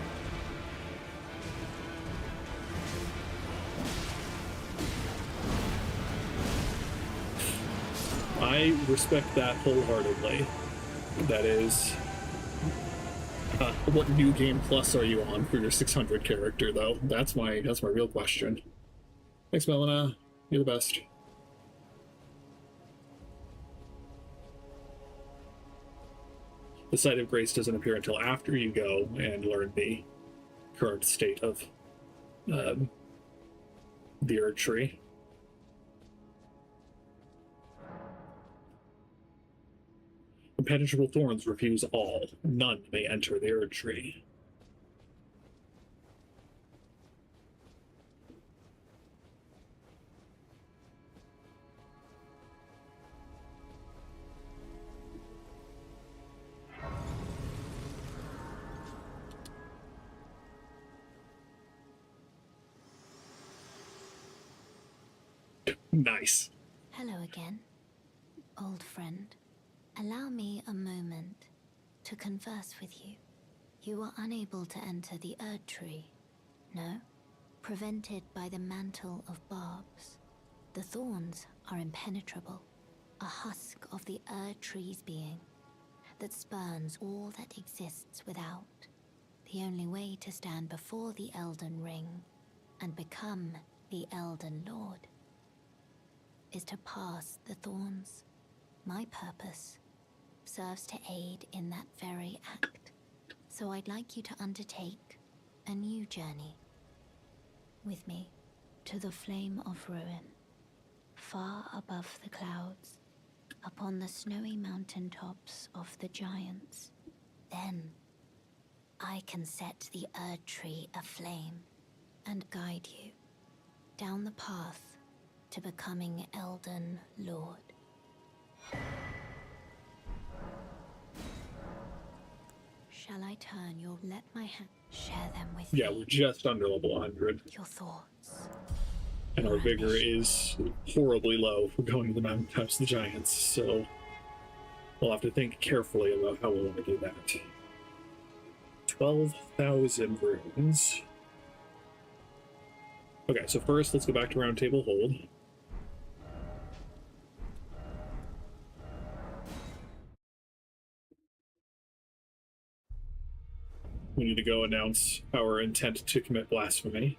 I respect that wholeheartedly. That is... what new game plus are you on for your 600 character, though? That's my real question. Thanks, Melina. You're the best. The Site of Grace doesn't appear until after you go and learn the current state of the Erd Tree. Impenetrable thorns refuse all. None may enter the Erd Tree. Nice. Hello again, old friend. Allow me a moment to converse with you. You are unable to enter the Erd Tree, no? Prevented by the mantle of barbs. The thorns are impenetrable, a husk of the Erd Tree's being that spurns all that exists without. The only way to stand before the Elden Ring and become the Elden Lord is to pass the thorns. My purpose serves to aid in that very act. So I'd like you to undertake a new journey with me to the Flame of Ruin, far above the clouds, upon the snowy mountaintops of the giants. Then I can set the Erd Tree aflame and guide you down the path to becoming Elden Lord. Shall I turn your... Let my hand share them with Yeah, me. we're just under level 100. Your thoughts. And our vigor is horribly low for going to the mountaintops of the giants, so we'll have to think carefully about how we want to do that. 12,000 runes. Okay, so first let's go back to Round Table Hold. We need to go announce our intent to commit blasphemy.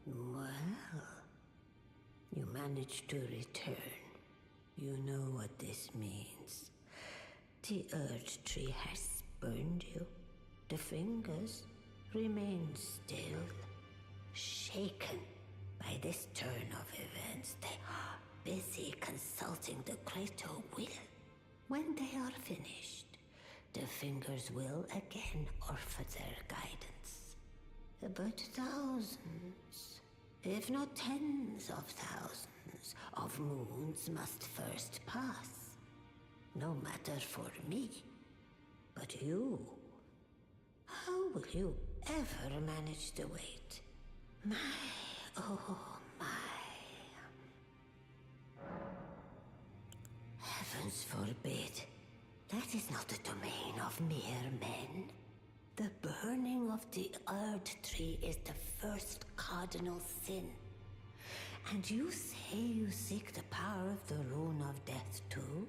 Well, you managed to return. You know what this means. The Erd Tree has spurned you. The fingers remain still, shaken by this turn of events. They are busy consulting the greater will. When they are finished, the fingers will again offer their guidance. But thousands, if not tens of thousands, of moons must first pass. No matter for me, but you. How will you ever manage to wait? My, oh my. Heavens forbid. That is not the domain of mere men. The burning of the Erd Tree is the first cardinal sin. And you say you seek the power of the Rune of Death too?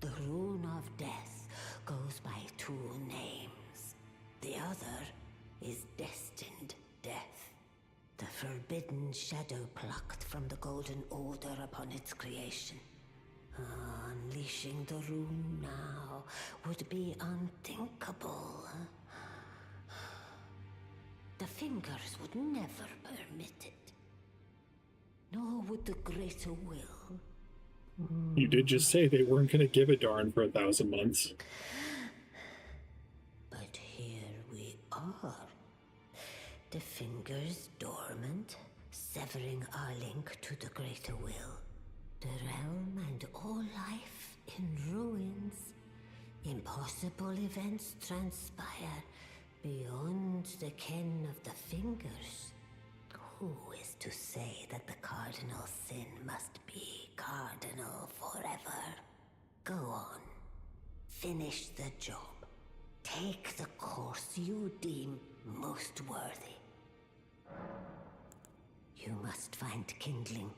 The rune of death goes by two names. The other is destined death. The forbidden shadow plucked from the Golden Order upon its creation. Unleashing the rune now would be unthinkable. The Fingers would never permit it. Nor would the Greater Will. You did just say they weren't going to give a darn for 1,000 months. But here we are. The Fingers dormant, severing our link to the Greater Will. The realm and all life in ruins. Impossible events transpire beyond the ken of the Fingers. Who is to say that the cardinal sin must be cardinal forever? Go on. Finish the job. Take the course you deem most worthy. You must find kindling.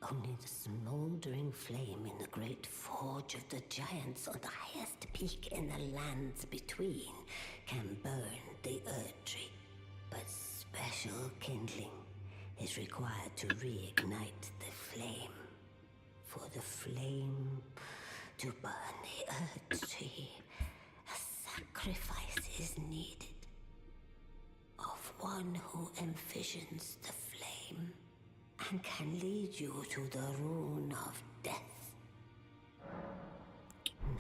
Only the smoldering flame in the great forge of the giants on the highest peak in the lands between can burn the Earth Tree. But special kindling is required to reignite the flame. For the flame to burn the Earth Tree, a sacrifice is needed. Of one who envisions the flame and can lead you to the rune of death.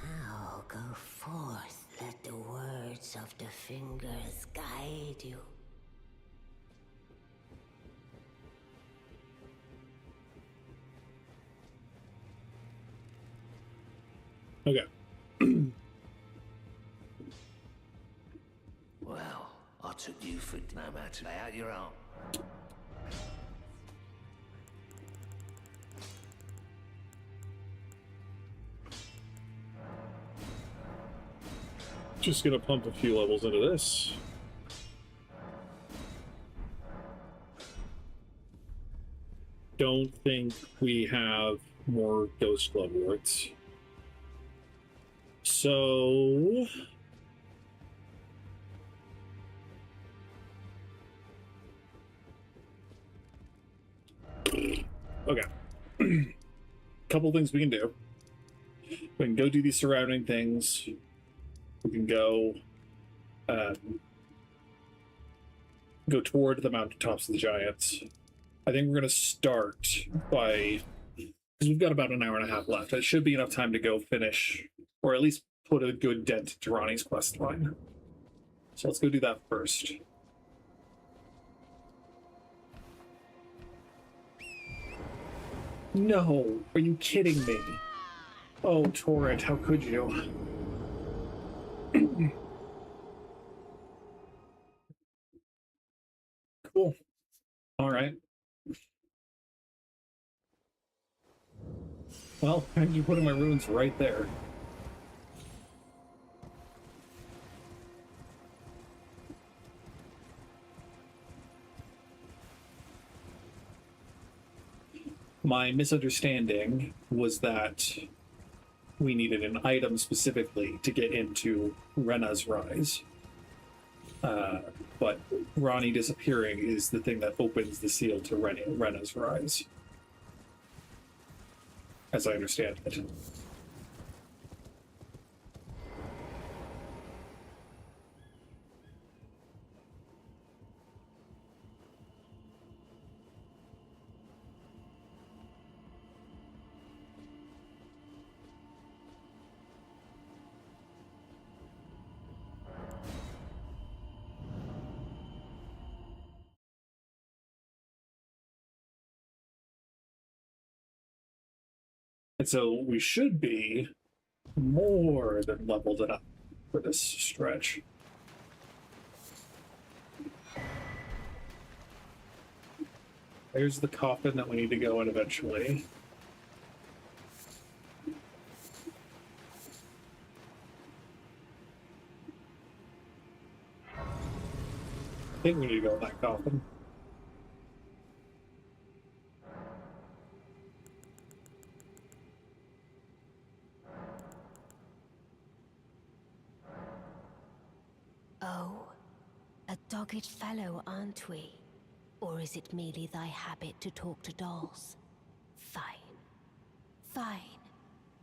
Now go forth, let the words of the Fingers guide you. Okay. Well, I took you for no matter. Lay out your arm. Just gonna pump a few levels into this. Don't think we have more Ghost Glove warts. So... Okay. Couple things we can do. We can go do these surrounding things. We can go go toward the mountaintops of the giants. I think we're going to start by, because we've got about an hour and a half left. It should be enough time to go finish, or at least put a good dent to Ranni's quest line. So let's go do that first. No, are you kidding me? Oh, Torrent, how could you? Cool. All right. Well, you putting my runes right there. My misunderstanding was that we needed an item specifically to get into Renna's Rise. But Ranni disappearing is the thing that opens the seal to Renna's Rise. As I understand it. And so we should be more than leveled up for this stretch. There's the coffin that we need to go in eventually. I think we need to go in that coffin. dogged fellow, aren't we? Or is it merely thy habit to talk to dolls? Fine. Fine.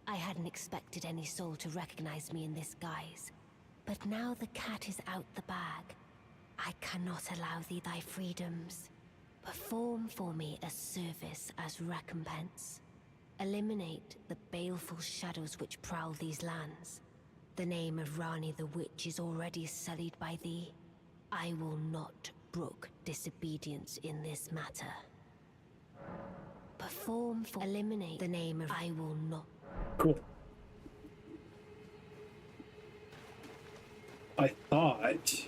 I hadn't expected any soul to recognize me in this guise. But now the cat is out the bag, I cannot allow thee thy freedoms. Perform for me a service as recompense. Eliminate the baleful shadows which prowl these lands. The name of Ranni the Witch is already sullied by thee. I will not brook disobedience in this matter. Perform for eliminate the name of I will not. Cool. I thought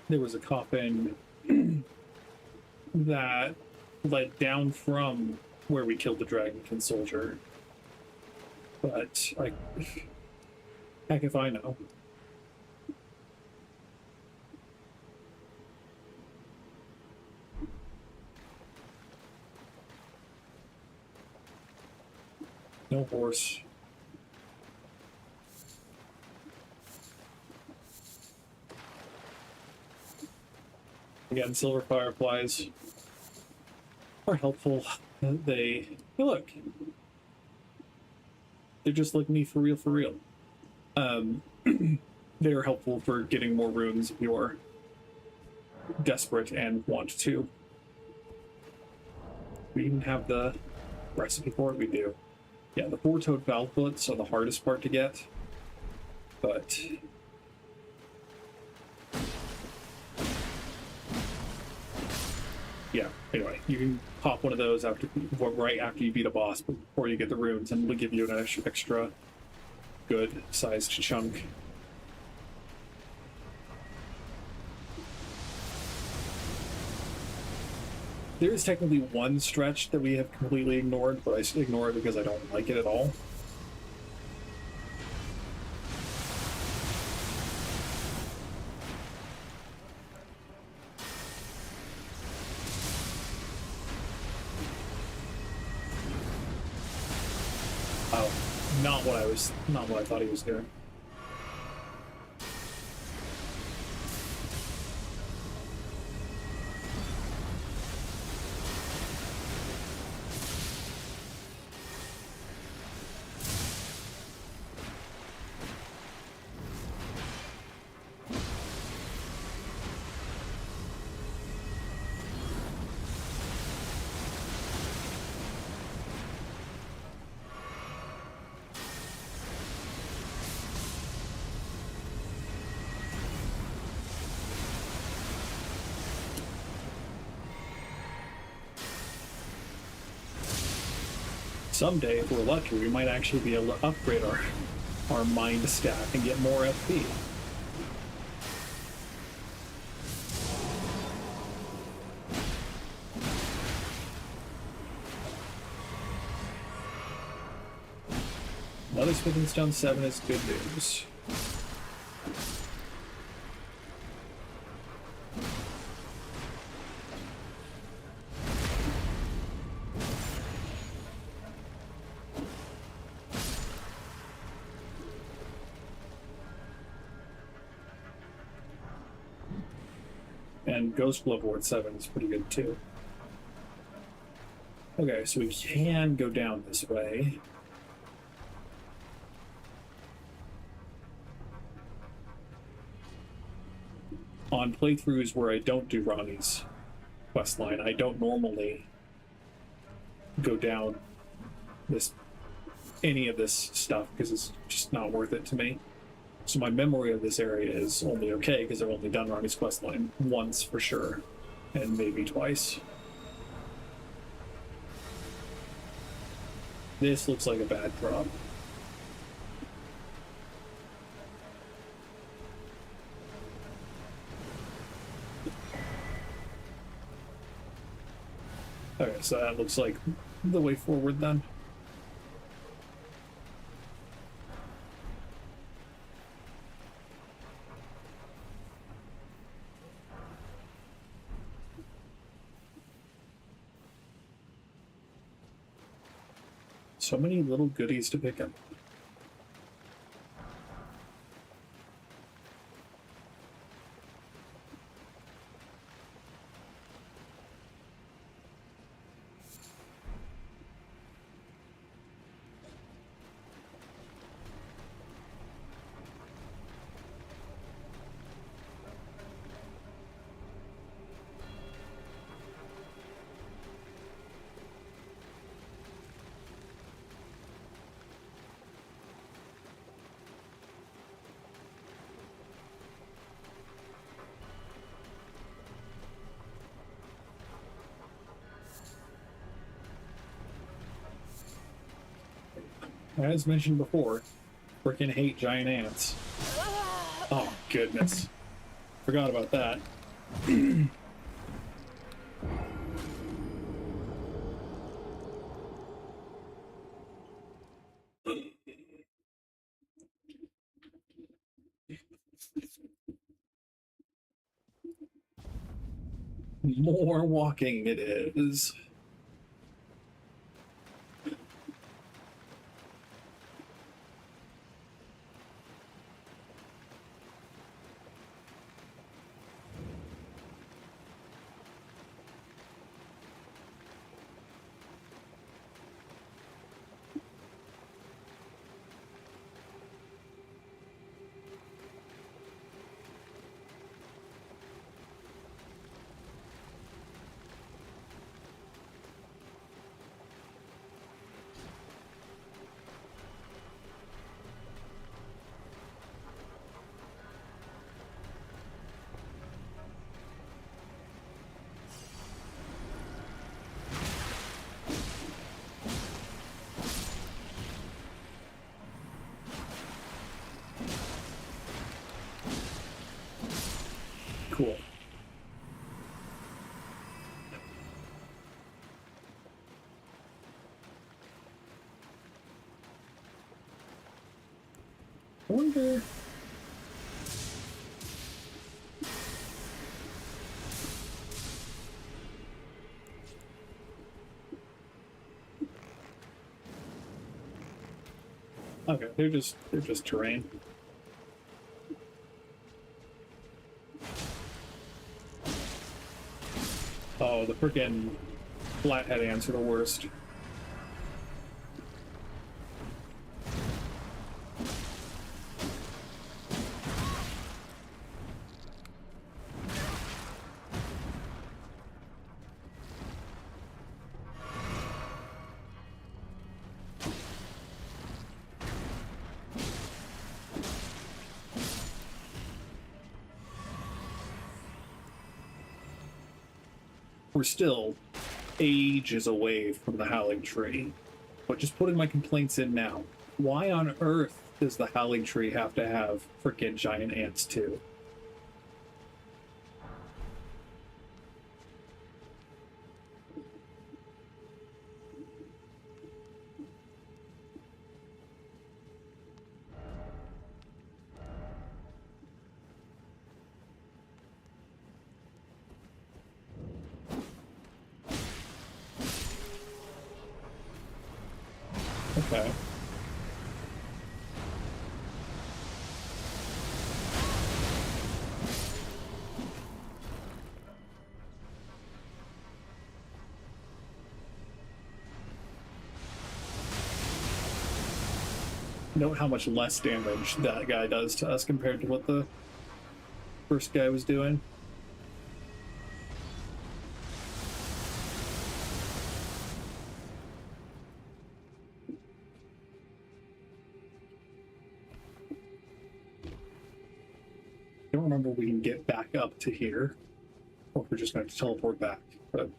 there was a coffin that led down from where we killed the Dragonkin soldier. But heck if I know. No horse. Again, silver fireflies are helpful. Hey, look. They're just like me for real, for real. They are helpful for getting more runes if you're desperate and want to. We even have the recipe for it. We do. Yeah, the four-toed valve bullets are the hardest part to get, but yeah, anyway, you can pop one of those right after you beat a boss before you get the runes, and it'll give you an extra good sized chunk. There is technically one stretch that we have completely ignored, but I ignore it because I don't like it at all. Oh, not what I thought he was doing. Someday, if we're lucky, we might actually be able to upgrade our mind stack and get more FP. Another Smithing Stone 7 is good news. And Ghost Glove Ward 7 is pretty good too. Okay, so we can go down this way. On playthroughs where I don't do Ranni's questline, I don't normally go down any of this stuff because it's just not worth it to me. So my memory of this area is only okay because I've only done Ranni's questline once for sure, and maybe twice. This looks like a bad drop. Okay, so that looks like the way forward then. So many little goodies to pick up. As mentioned before, freaking hate giant ants. Oh, goodness. Forgot about that. More walking it is. Cool. I wonder. Okay, they're just terrain. Oh, the frickin' flathead ants are the worst. We're still ages away from the Howling Tree, but just putting my complaints in now. Why on earth does the Howling Tree have to have frickin' giant ants too? Okay. Note how much less damage that guy does to us compared to what the first guy was doing. I don't remember if we can get back up to here, or if we're just going to teleport back. But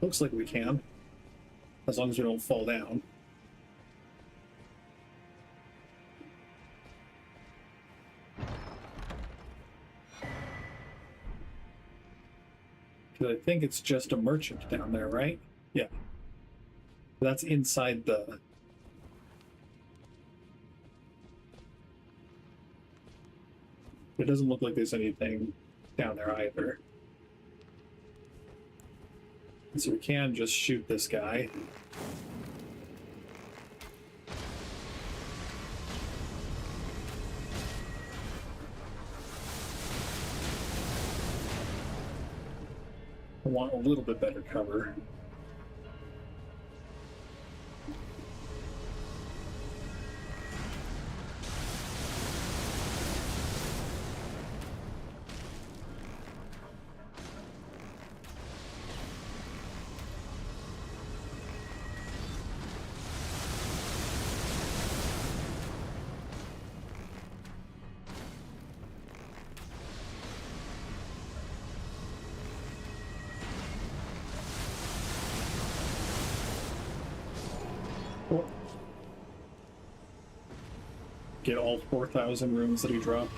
looks like we can, as long as we don't fall down. Because I think it's just a merchant down there, right? Yeah. That's inside the... It doesn't look like there's anything down there either. So we can just shoot this guy. I want a little bit better cover. Cool. Get all 4,000 rooms that he dropped.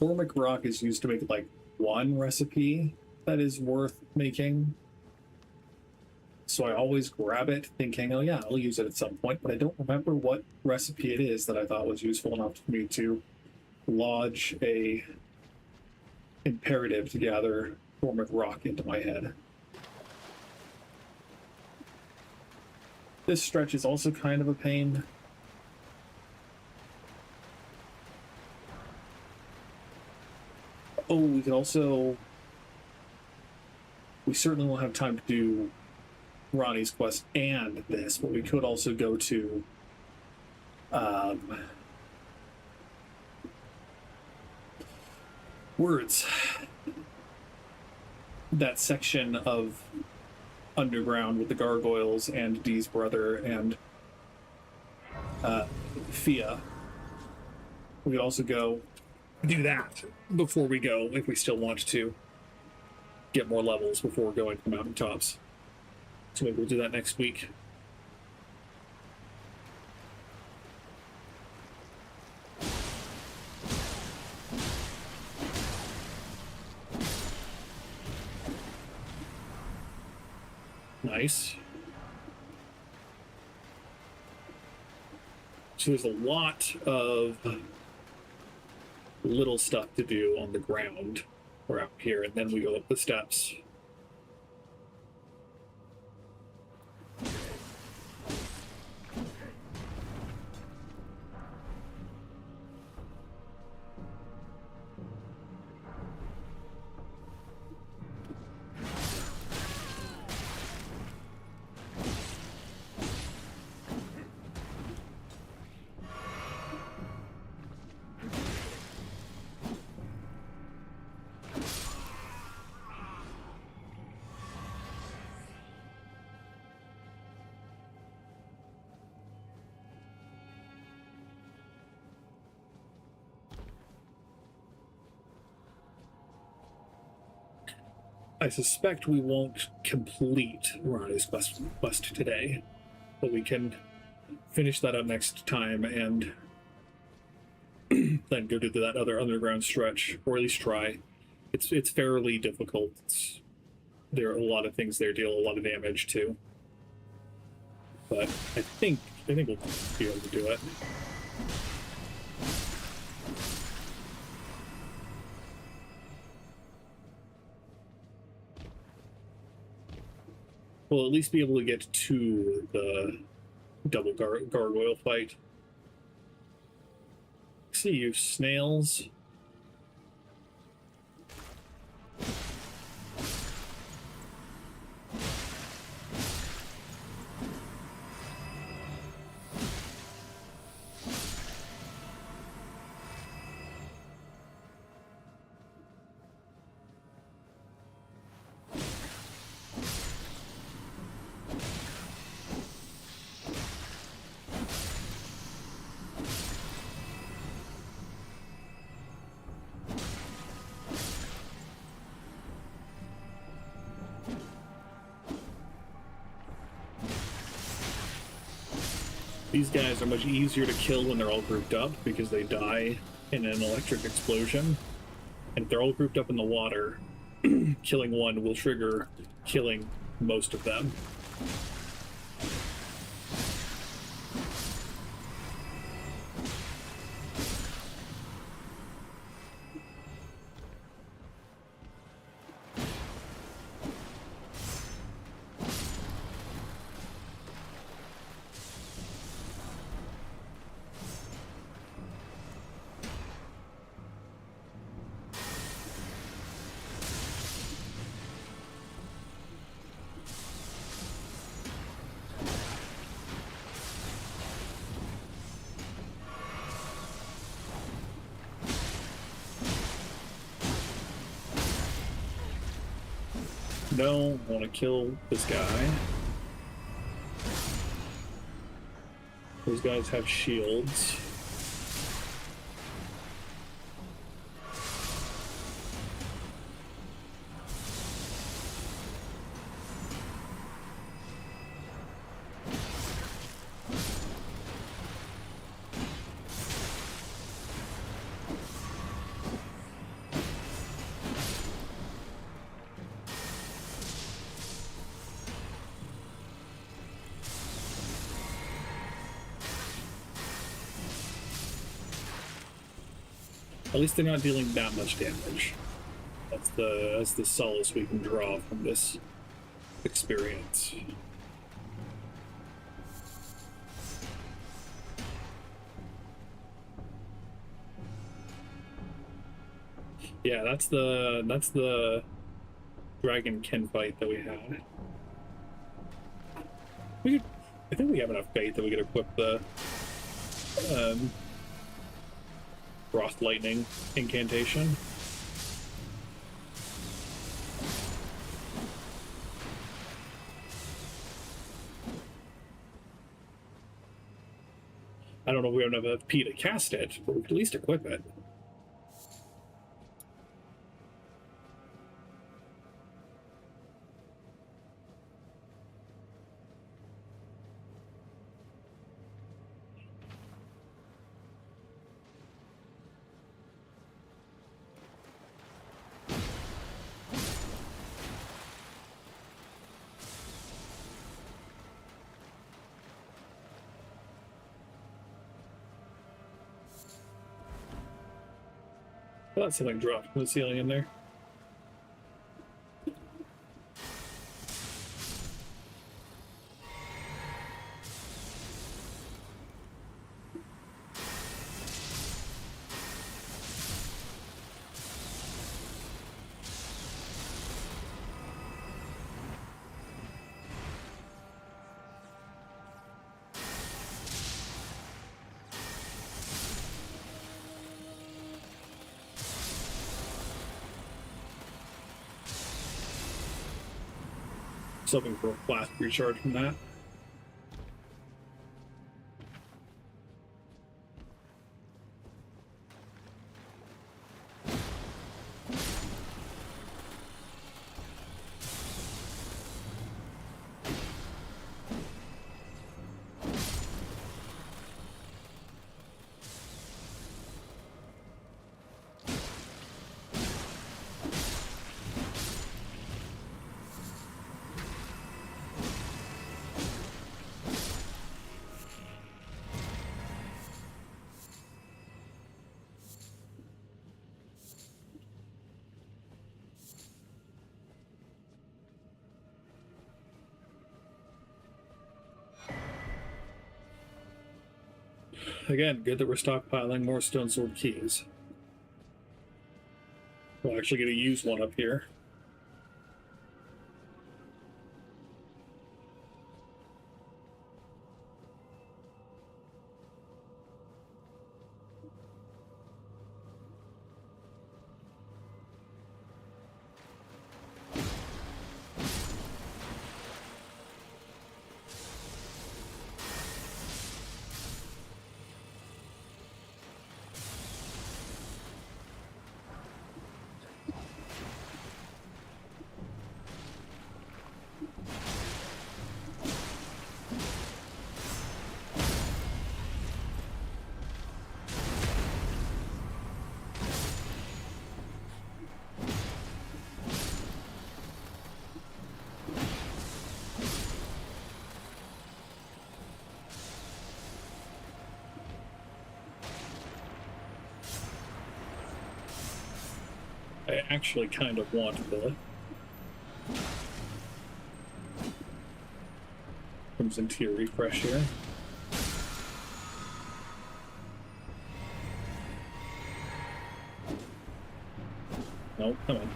Formic rock is used to make like one recipe that is worth making. So I always grab it thinking, oh yeah, I'll use it at some point, but I don't remember what recipe it is that I thought was useful enough for me to lodge a imperative to gather Formic rock into my head. This stretch is also kind of a pain. Oh, we could also... We certainly won't have time to do Ranni's quest and this, but we could also go to words. That section of underground with the gargoyles and Dee's brother and Fia. We could also go do that before we go, if we still want to get more levels before going to mountaintops. So maybe we'll do that next week. Nice. So there's a lot of little stuff to do on the ground around here, and then we go up the steps. I suspect we won't complete Ranni's quest today, but we can finish that up next time and then go to that other underground stretch, or at least try. It's fairly difficult. There are a lot of things there deal a lot of damage too, but I think we'll be able to do it. We'll at least be able to get to the double gargoyle fight. See you, snails. These guys are much easier to kill when they're all grouped up because they die in an electric explosion. And if they're all grouped up in the water, killing one will trigger killing most of them. Don't want to kill this guy. Those guys have shields. At least they're not dealing that much damage. That's the solace we can draw from this experience. Yeah, that's the dragonkin fight that we had. I think we have enough faith that we could equip the frost lightning incantation. I don't know if we have enough P to cast it, but we could at least equip it. I thought something dropped from the ceiling in there. Something for a flask recharge from that. Again, good that we're stockpiling more stone sword keys. We're actually going to use one up here. I actually kind of want the Crimson Tier refresh here. No, come on.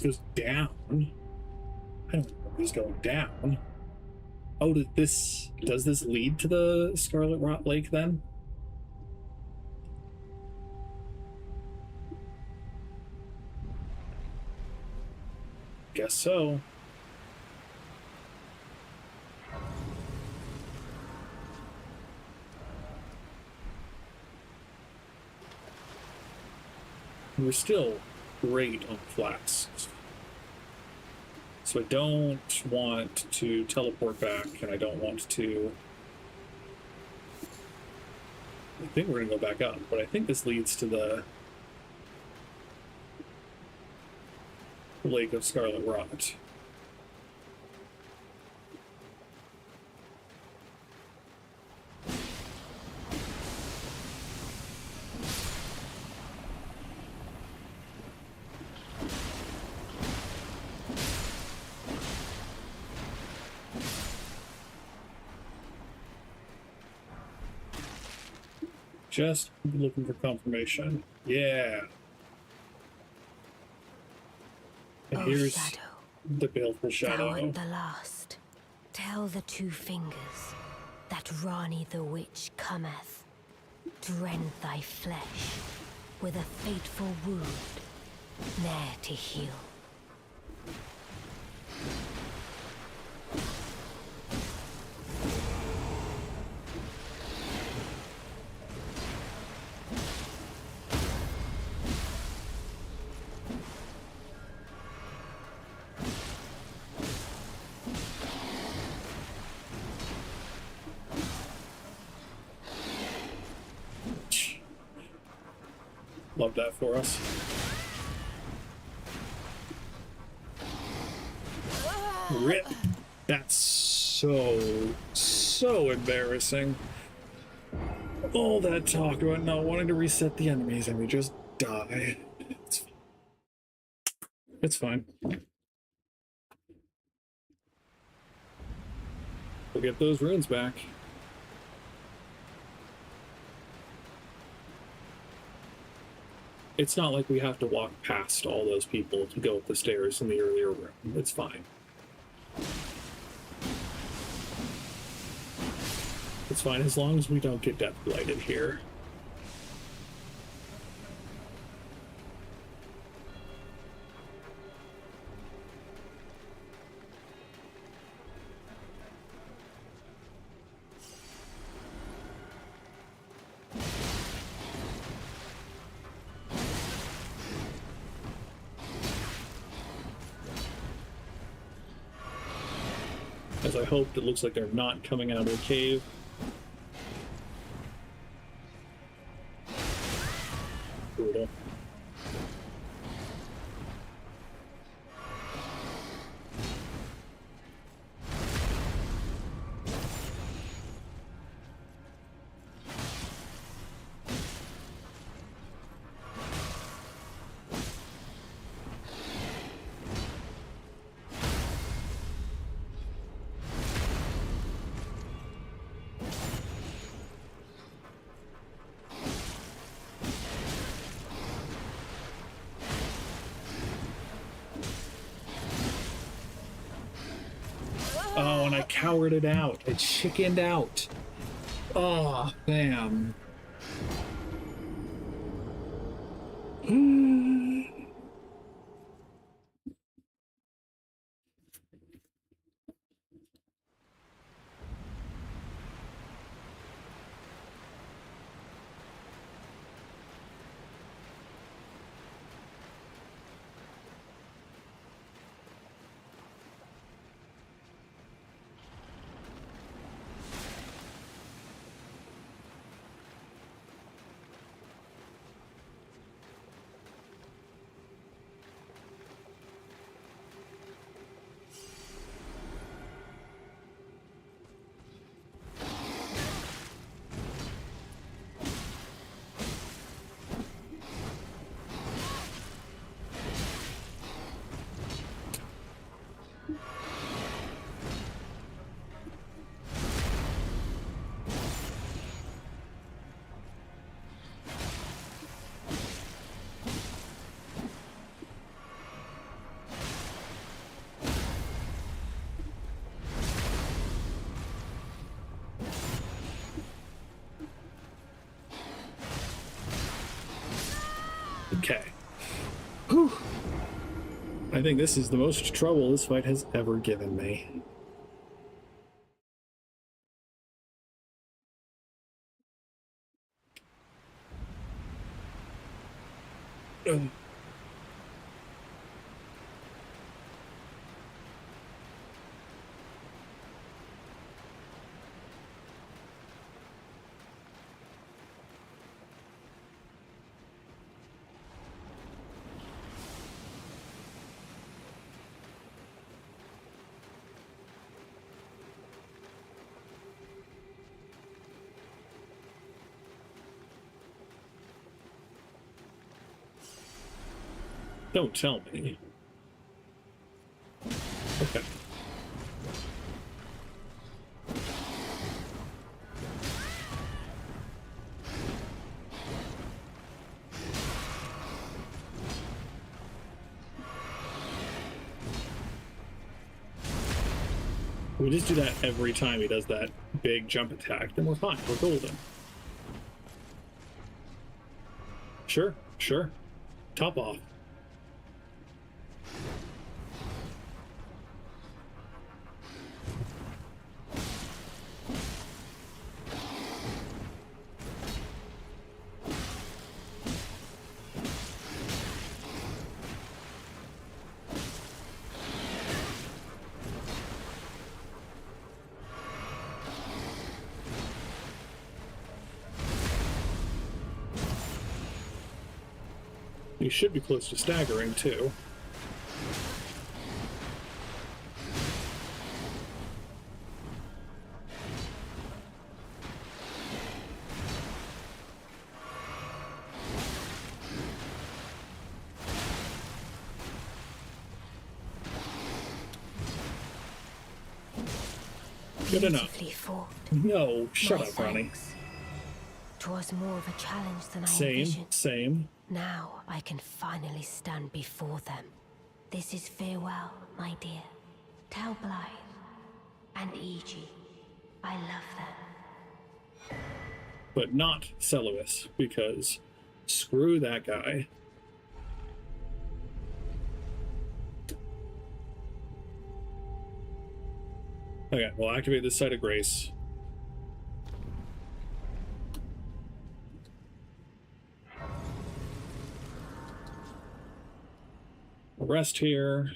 goes down. I don't know if this going down. Oh, does this lead to the Scarlet Rot Lake then? Guess so. We're still great on flasks. So I don't want to teleport back, and I don't want to... I think we're going to go back up, but I think this leads to the Lake of Scarlet Rot. Just looking for confirmation. Yeah. And Oh, here's Shadow, the baleful thou shadow. art the last. Tell the two fingers that Ranni the witch cometh to rend thy flesh with a fateful wound, ne'er to heal. Love that for us. Rip. That's so embarrassing. All that talk about not wanting to reset the enemies and we just die. It's fine. We'll get those runes back. It's not like we have to walk past all those people to go up the stairs in the earlier room. It's fine. It's fine as long as we don't get death blighted here. As I hoped, it looks like they're not coming out of the cave. Brutal. Oh, and I cowered it out. I chickened out. Oh, damn. Okay. Whew. I think this is the most trouble this fight has ever given me. Ugh. Don't tell me. Okay. We just do that every time he does that big jump attack, then we're fine. We're golden. Sure, sure. Top off. You should be close to staggering, too. Good enough. Fought. No, shut up, Ranni. 'Twas more of a challenge than I Same, envisioned. same. Now I can finally stand before them. This is farewell, my dear. Tell Blythe and Iji I love them. But not Celois, because screw that guy. Okay, we'll activate this site of grace. Rest here.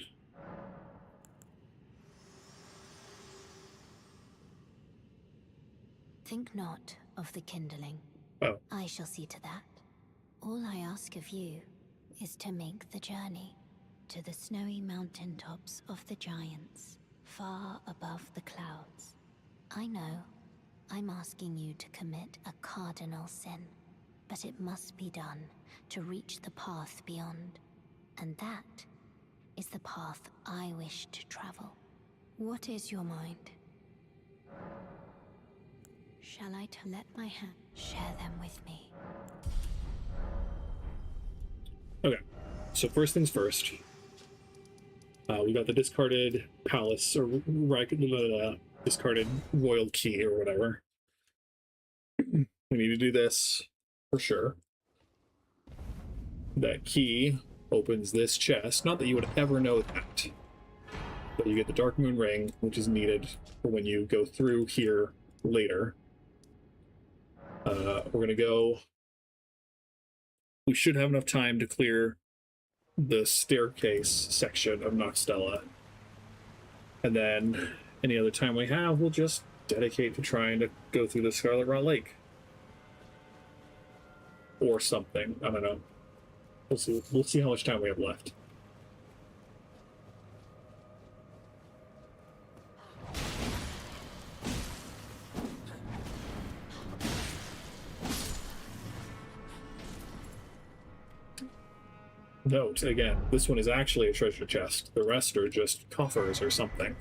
Think not of the kindling. Oh. I shall see to that. All I ask of you is to make the journey to the snowy mountaintops of the giants, far above the clouds. I know I'm asking you to commit a cardinal sin, but it must be done to reach the path beyond. And that is the path I wish to travel. What is your mind? Shall I let my hand share them with me? Okay, so first things first. We got the discarded palace, or discarded royal key, or whatever. We need to do this for sure. That key opens this chest. Not that you would ever know that. But you get the Dark Moon Ring, which is needed for when you go through here later. We're going to go... We should have enough time to clear the staircase section of Noxtella. And then any other time we have, we'll just dedicate to trying to go through the Scarlet Raw Lake. Or something. I don't know. We'll see. We'll see how much time we have left. Note, again, this one is actually a treasure chest. The rest are just coffers or something.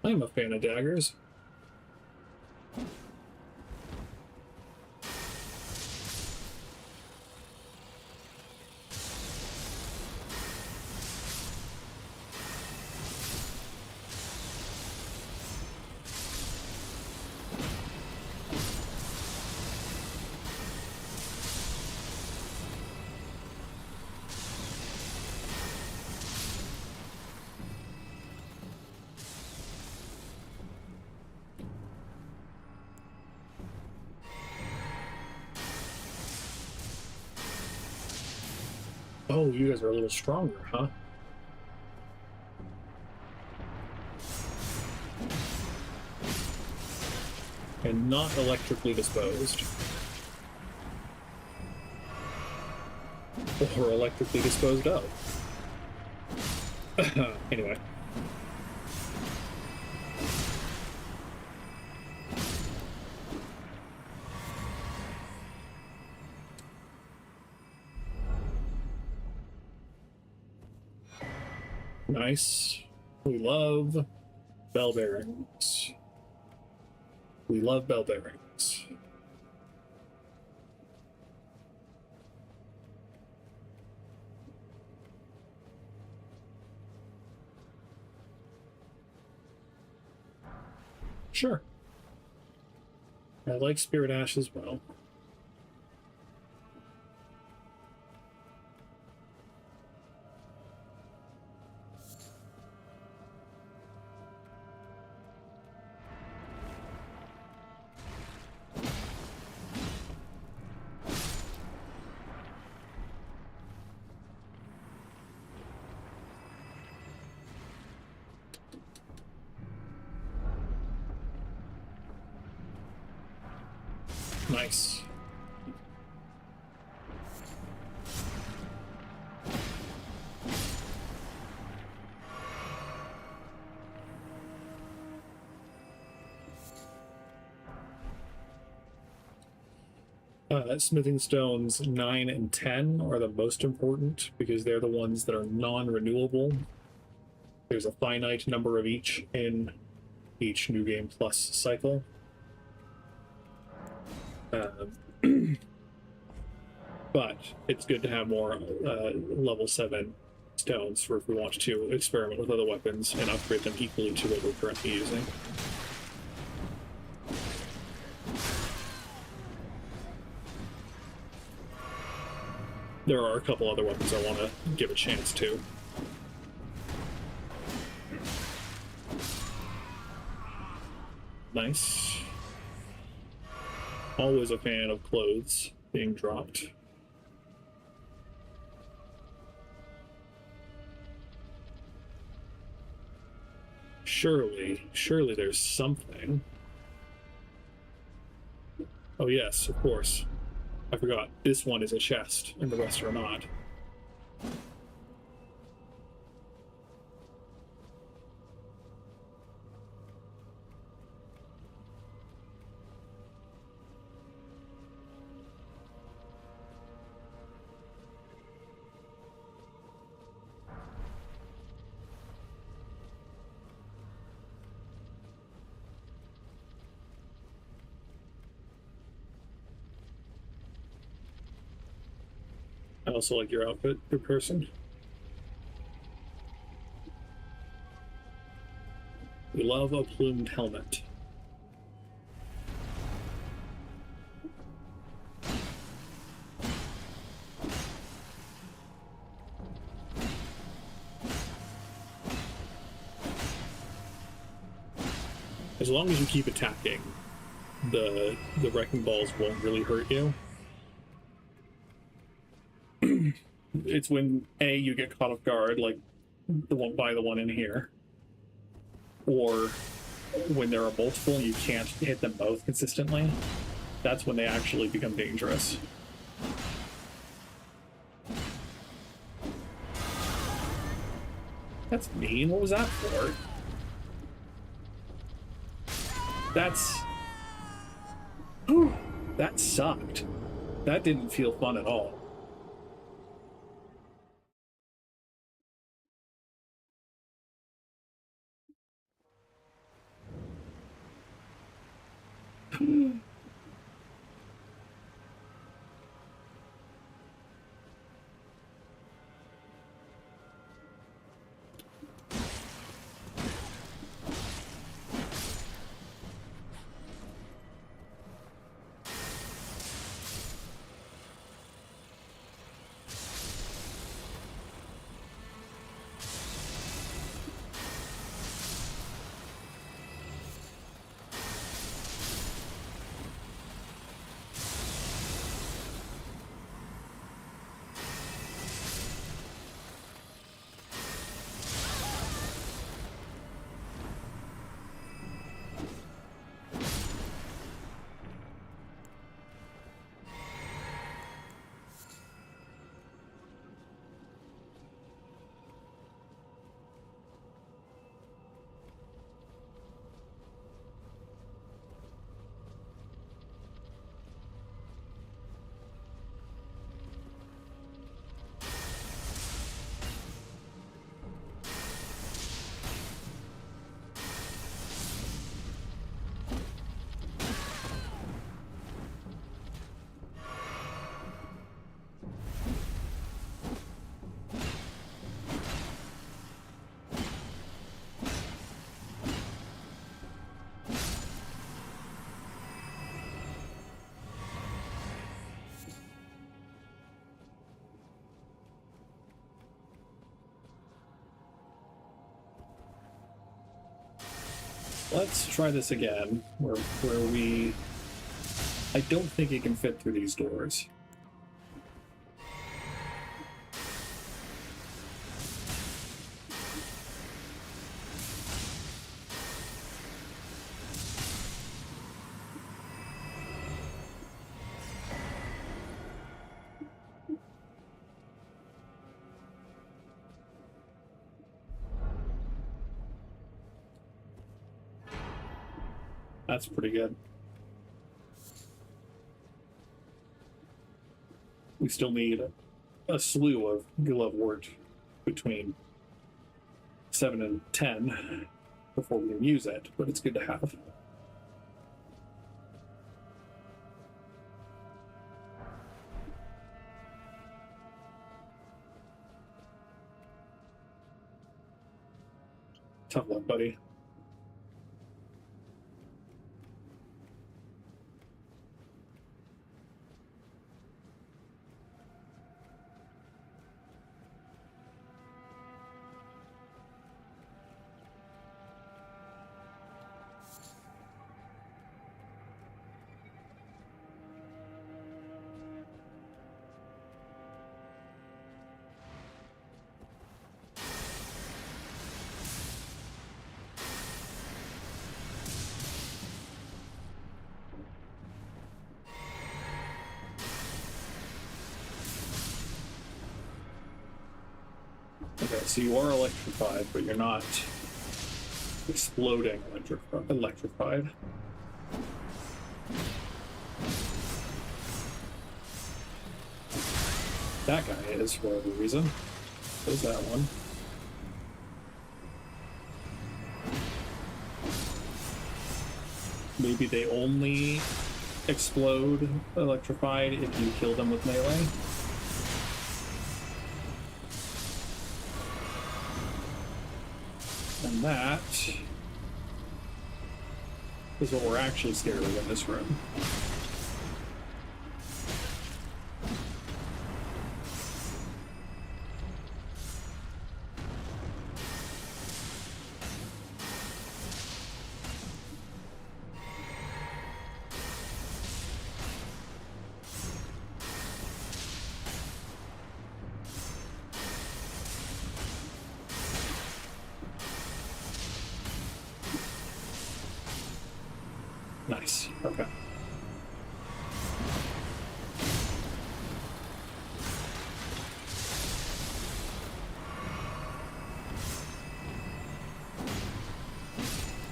I'm a fan of daggers. Oh, you guys are a little stronger, huh? And not electrically disposed. Or electrically disposed of. Anyway. Nice. We love bell bearings. We love bell bearings. Sure. I like Spirit Ash as well. Nice. Smithing stones 9 and 10 are the most important because they're the ones that are non-renewable. There's a finite number of each in each New Game Plus cycle. But it's good to have more level 7 stones for if we want to experiment with other weapons and upgrade them equally to what we're currently using. There are a couple other weapons I want to give a chance to. Nice. Always a fan of clothes being dropped. Surely there's something. Oh yes, of course. I forgot. This one is a chest, and the rest are not. I also like your outfit, good person. We love a plumed helmet. As long as you keep attacking, the wrecking balls won't really hurt you. It's when you get caught off guard, like the one in here, or when there are multiple and you can't hit them both consistently. That's when they actually become dangerous. That's mean. What was that for? That sucked. That didn't feel fun at all. Let's try this again, where we... I don't think it can fit through these doors. That's pretty good. We still need a slew of glove work between 7 and 10 before we can use it, but it's good to have. Tough luck, buddy. Okay, so you are electrified, but you're not exploding electrified. That guy is, for whatever reason. There's that one. Maybe they only explode electrified if you kill them with melee. And that is what we're actually scared of in this room. Nice. Okay.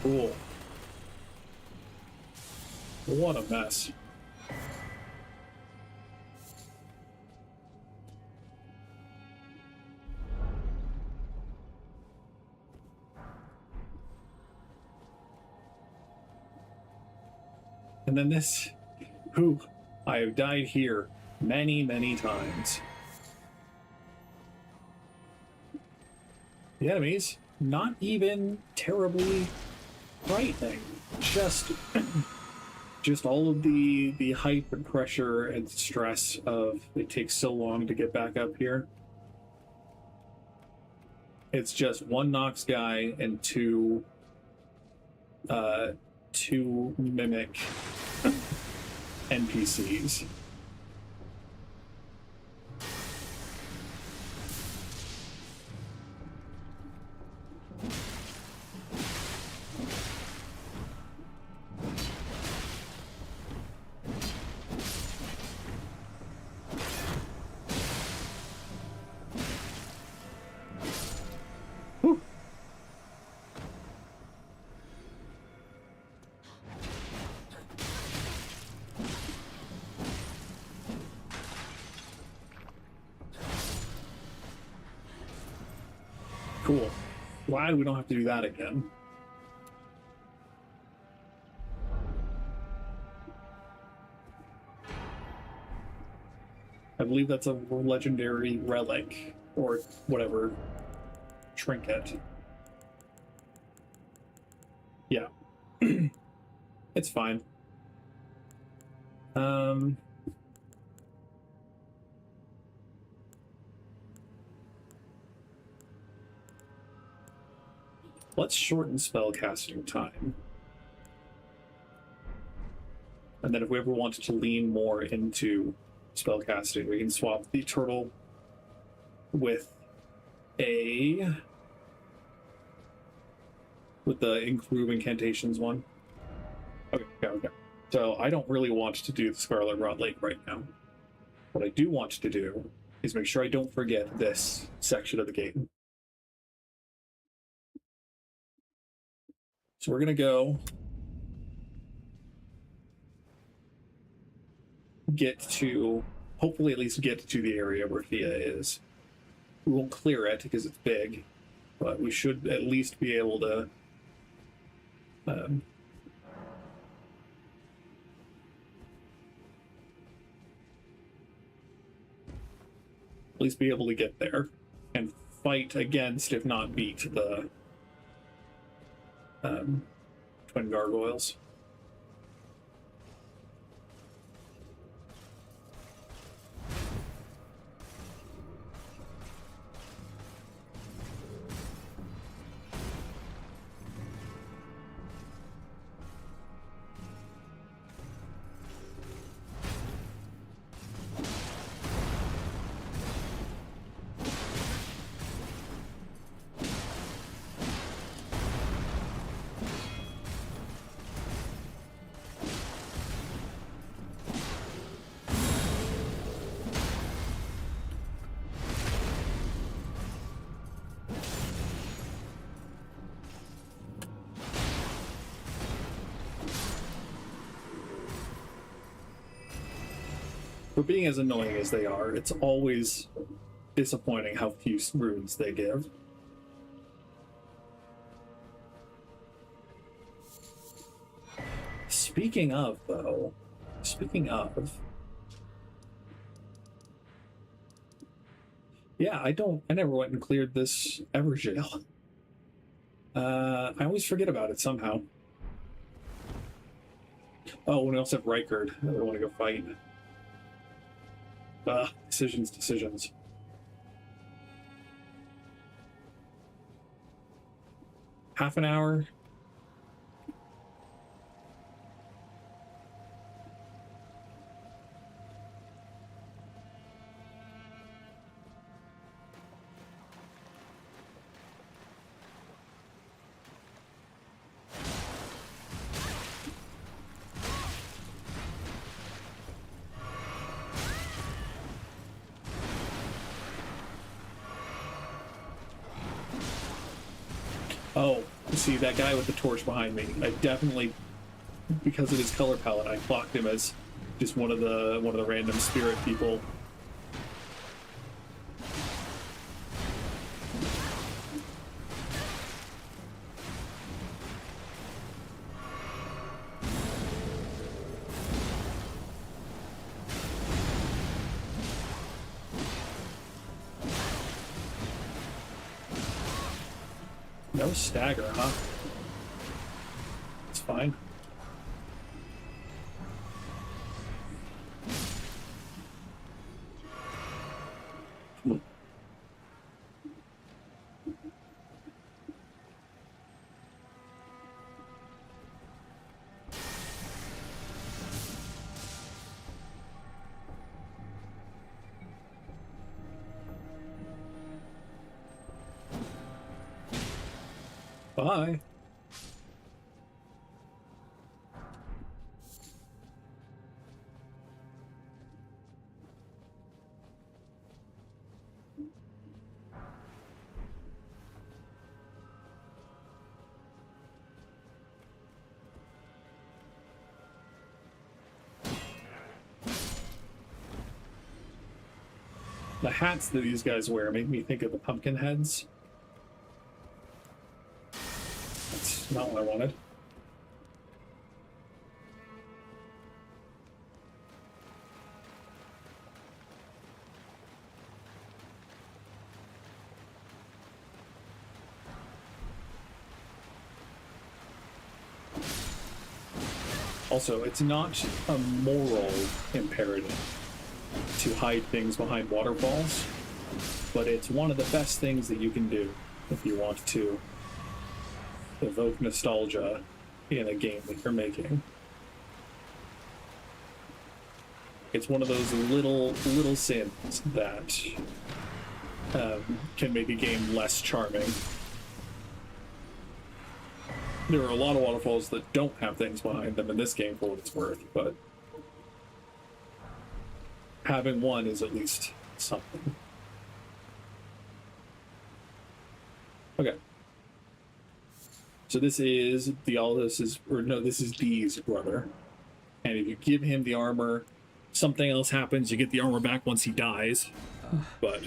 Cool. What a mess. And then this, I have died here many, many times. The enemies, not even terribly frightening. Just all of the hype and pressure and stress of it takes so long to get back up here. It's just one Nox guy and two mimic NPCs. Whew. Cool. Glad we don't have to do that again. I believe that's a legendary relic, or whatever, trinket. Yeah. It's fine. Let's shorten spell casting time. And then if we ever wanted to lean more into spellcasting, we can swap the turtle with the improve incantations one. Okay. So I don't really want to do the Scarlet Rot Lake right now. What I do want to do is make sure I don't forget this section of the game. So we're gonna go hopefully at least get to the area where Thea is. We won't clear it because it's big, but we should at least be able to at least be able to get there and fight against, if not beat, the twin gargoyles. For being as annoying as they are, it's always disappointing how few runes they give. Speaking of, yeah, I never went and cleared this Everjail. I always forget about it somehow. Oh, we also have Rykard that we want to go fight. Decisions. Half an hour. Oh, see that guy with the torch behind me. I definitely, because of his color palette, I clocked him as just one of the random spirit people. No stagger, huh? It's fine. Bye. The hats that these guys wear make me think of the pumpkin heads. That's not what I wanted. Also, it's not a moral imperative to hide things behind waterfalls, but it's one of the best things that you can do if you want to evoke nostalgia in a game that you're making. It's one of those little sins that can make a game less charming. There are a lot of waterfalls that don't have things behind them in this game for what it's worth, but having one is at least something. Okay. So this is this is Dee's brother. And if you give him the armor, something else happens, you get the armor back once he dies. But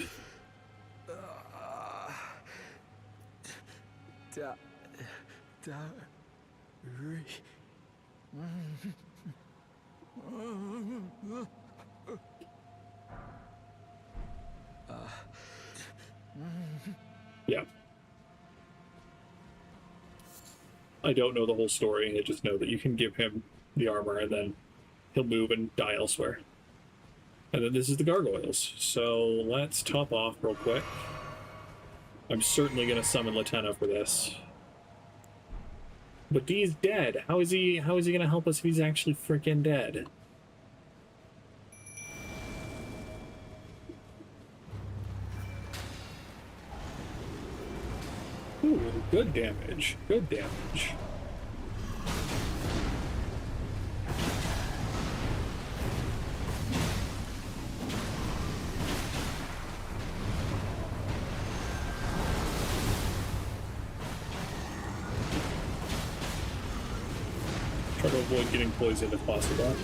yeah. I don't know the whole story. I just know that you can give him the armor and then he'll move and die elsewhere. And then this is the gargoyles. So let's top off real quick. I'm certainly going to summon Latenna for this. But Dee's dead. How is he going to help us if he's actually freaking dead? Ooh, good damage. Good damage. Try to avoid getting poisoned if possible.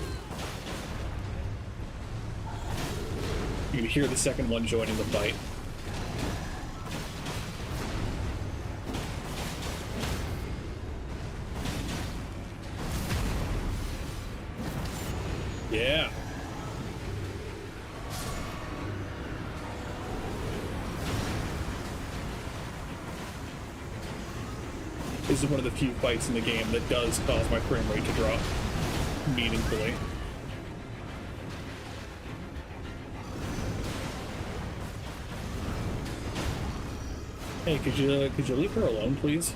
You can hear the second one joining the fight. Yeah. This is one of the few fights in the game that does cause my frame rate to drop meaningfully. Hey, could you leave her alone, please?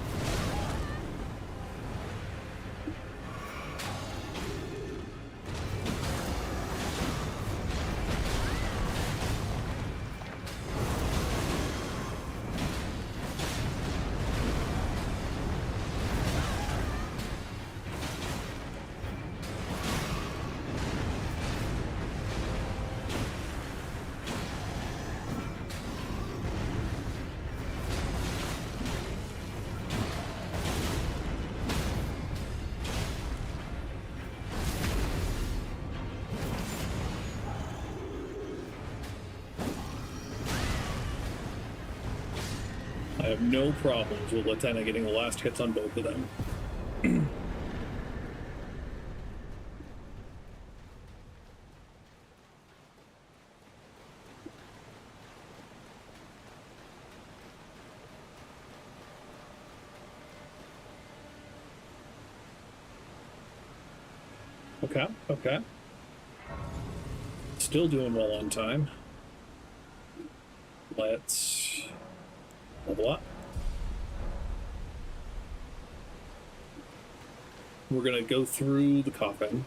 I have no problems with Latenna getting the last hits on both of them. Okay, okay. Still doing well on time. Let's level up. We're gonna go through the coffin.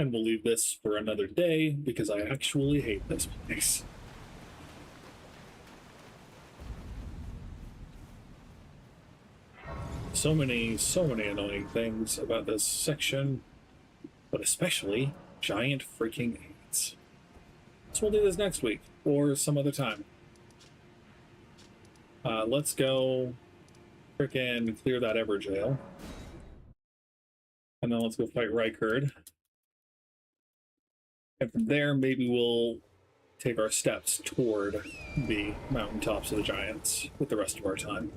And we'll leave this for another day because I actually hate this place. So many annoying things about this section, but especially giant freaking ants. So we'll do this next week or some other time. Let's go freaking clear that Ever jail. And then let's go fight Rykard. And from there, maybe we'll take our steps toward the mountaintops of the giants with the rest of our time.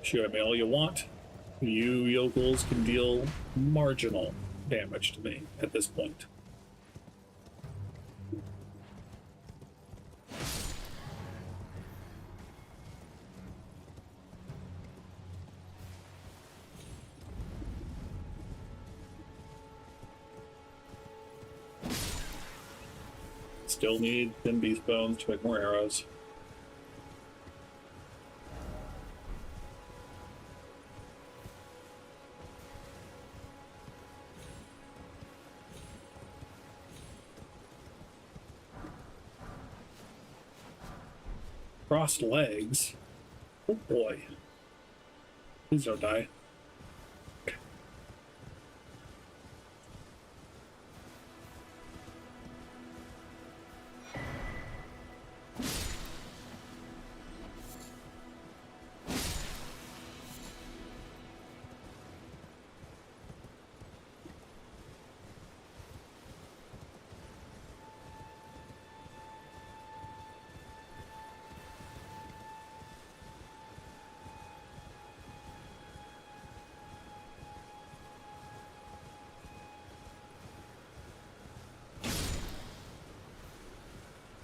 Shoot at me all you want. You yokels can deal marginal damage to me at this point. Still need thin beast bones to make more arrows. Crossed legs? Oh boy. Please don't die.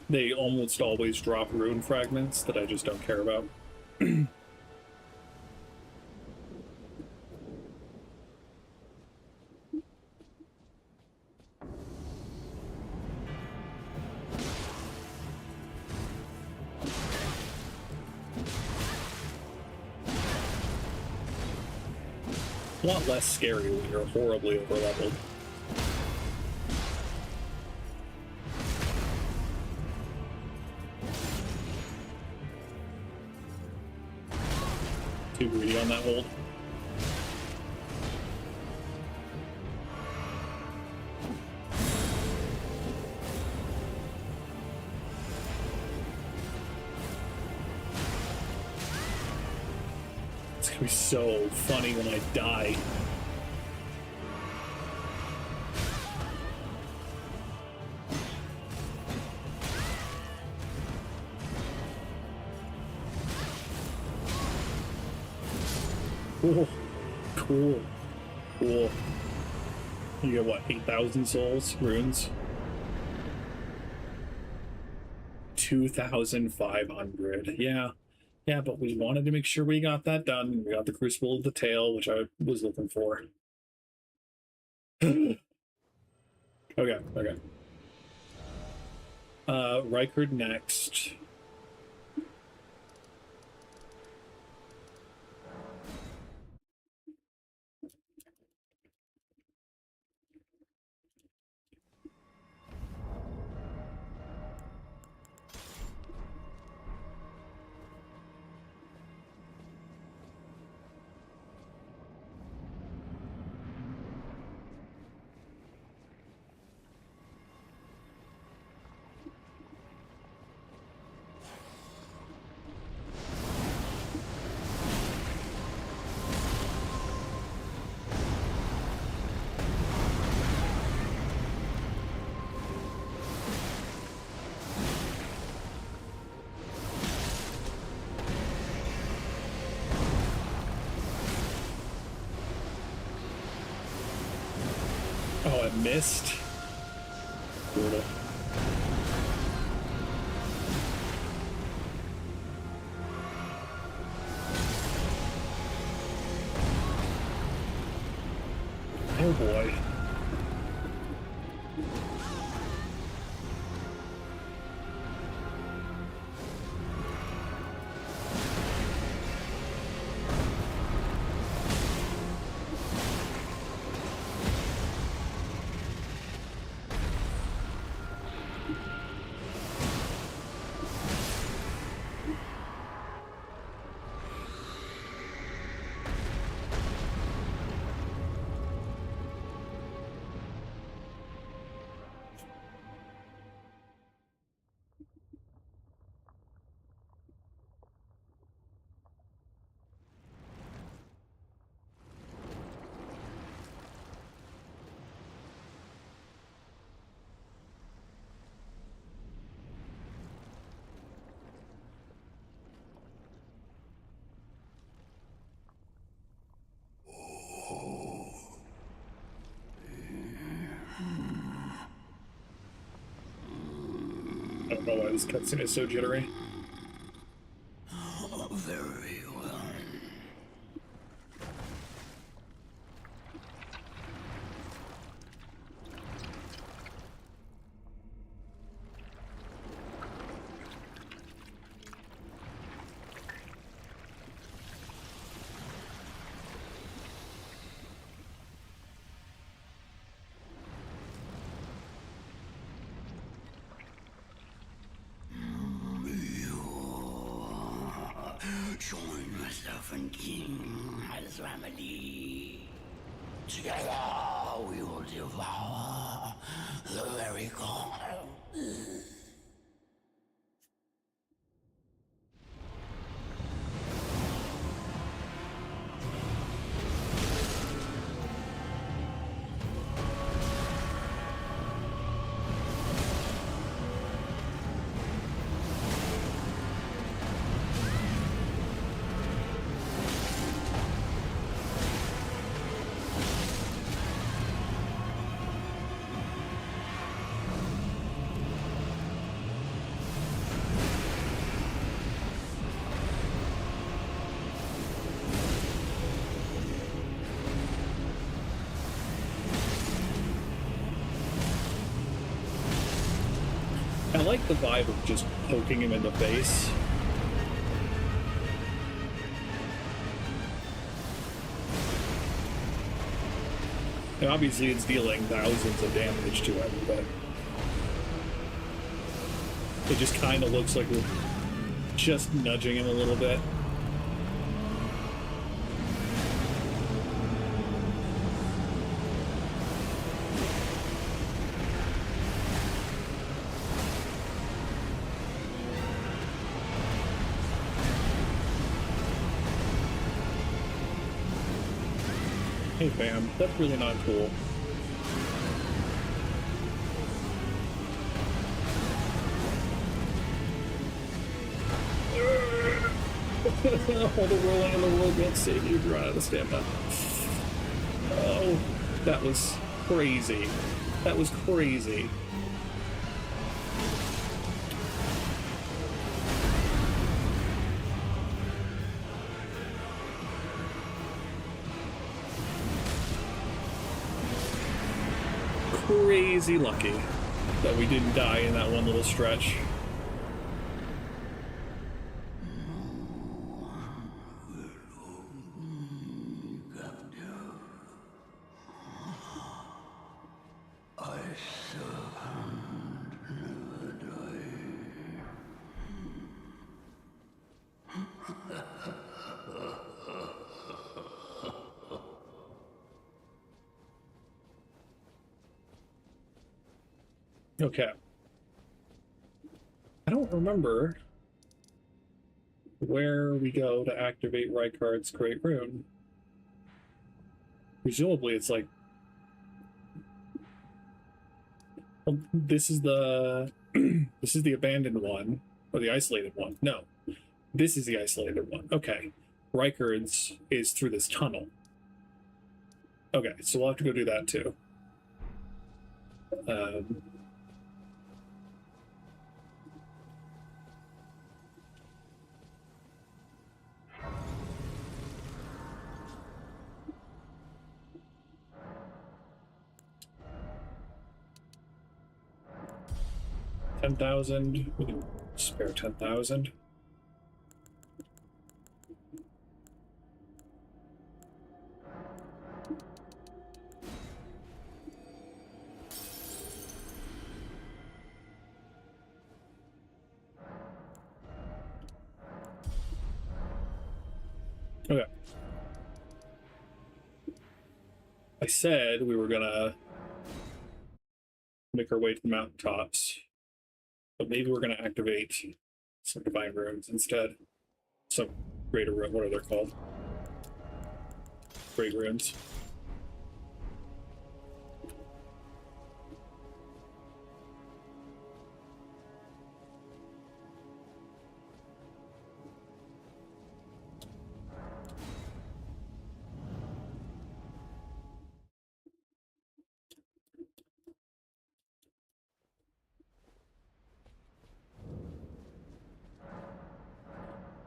They almost always drop rune fragments that I just don't care about. A lot less scary when you're horribly overleveled. Too greedy on that hold. It's gonna be so funny when I die. Cool. Cool. Cool. You get what, 8,000 souls? Runes? 2,500. Yeah. Yeah, but we wanted to make sure we got that done. We got the Crucible of the Tail, which I was looking for. Okay, okay. Rykard next. Oh, I missed. Brutal. Oh boy. I don't know why this cutscene is so jittery. Very well. Join myself and King as remedy. Together we will devour the very god. I like the vibe of just poking him in the face. And obviously it's dealing thousands of damage to him, but it just kind of looks like we're just nudging him a little bit. Hey fam, that's really not cool. All the rolling in the world won't save you if you run out of stamina. Oh, that was crazy. That was crazy. Crazy lucky that we didn't die in that one little stretch. Okay. I don't remember where we go to activate Rykard's Great Rune. Presumably it's like... Well, this is the... this is the abandoned one. Or the isolated one. No. This is the isolated one. Okay. Rykard's is through this tunnel. Okay, so we'll have to go do that too. 10,000. We can spare 10,000. Okay. I said we were gonna make our way to the mountaintops, but maybe we're gonna activate some divine runes instead. Some greater rune, what are they called? Great runes.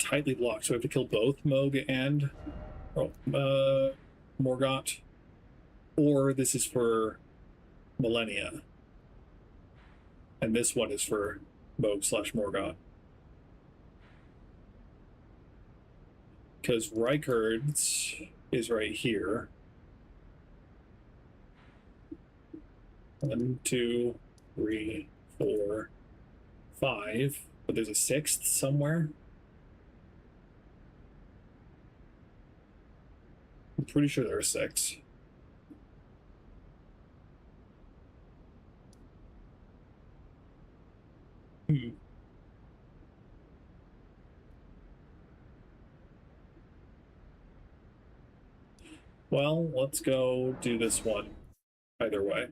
tightly locked, so we have to kill both Moog and Morgott. Or this is for Millennia. And this one is for Moog/Morgott. Because Rykard's is right here. 1, 2, 3, 4, 5. But there's a 6th somewhere. I'm pretty sure there are 6. Well, let's go do this one either way.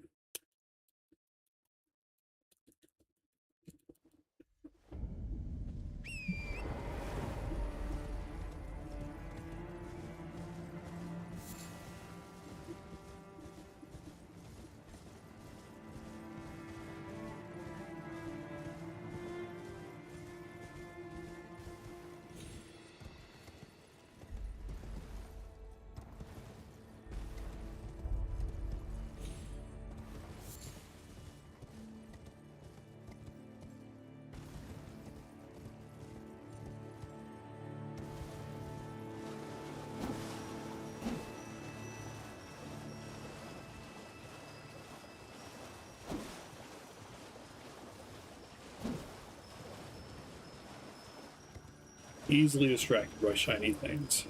Easily distracted by shiny things.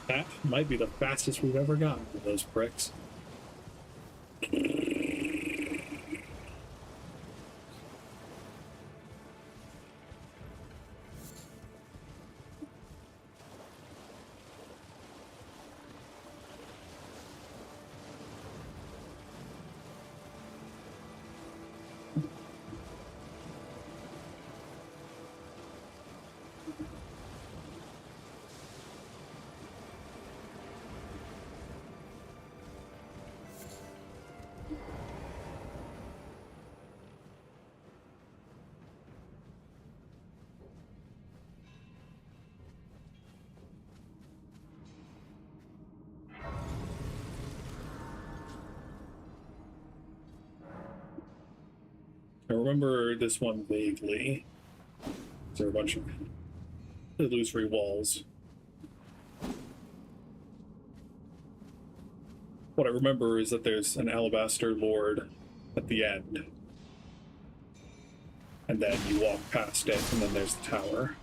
That might be the fastest we've ever gotten with those pricks. I remember this one vaguely. There are a bunch of illusory walls. What I remember is that there's an alabaster lord at the end. And then you walk past it, and then there's the tower.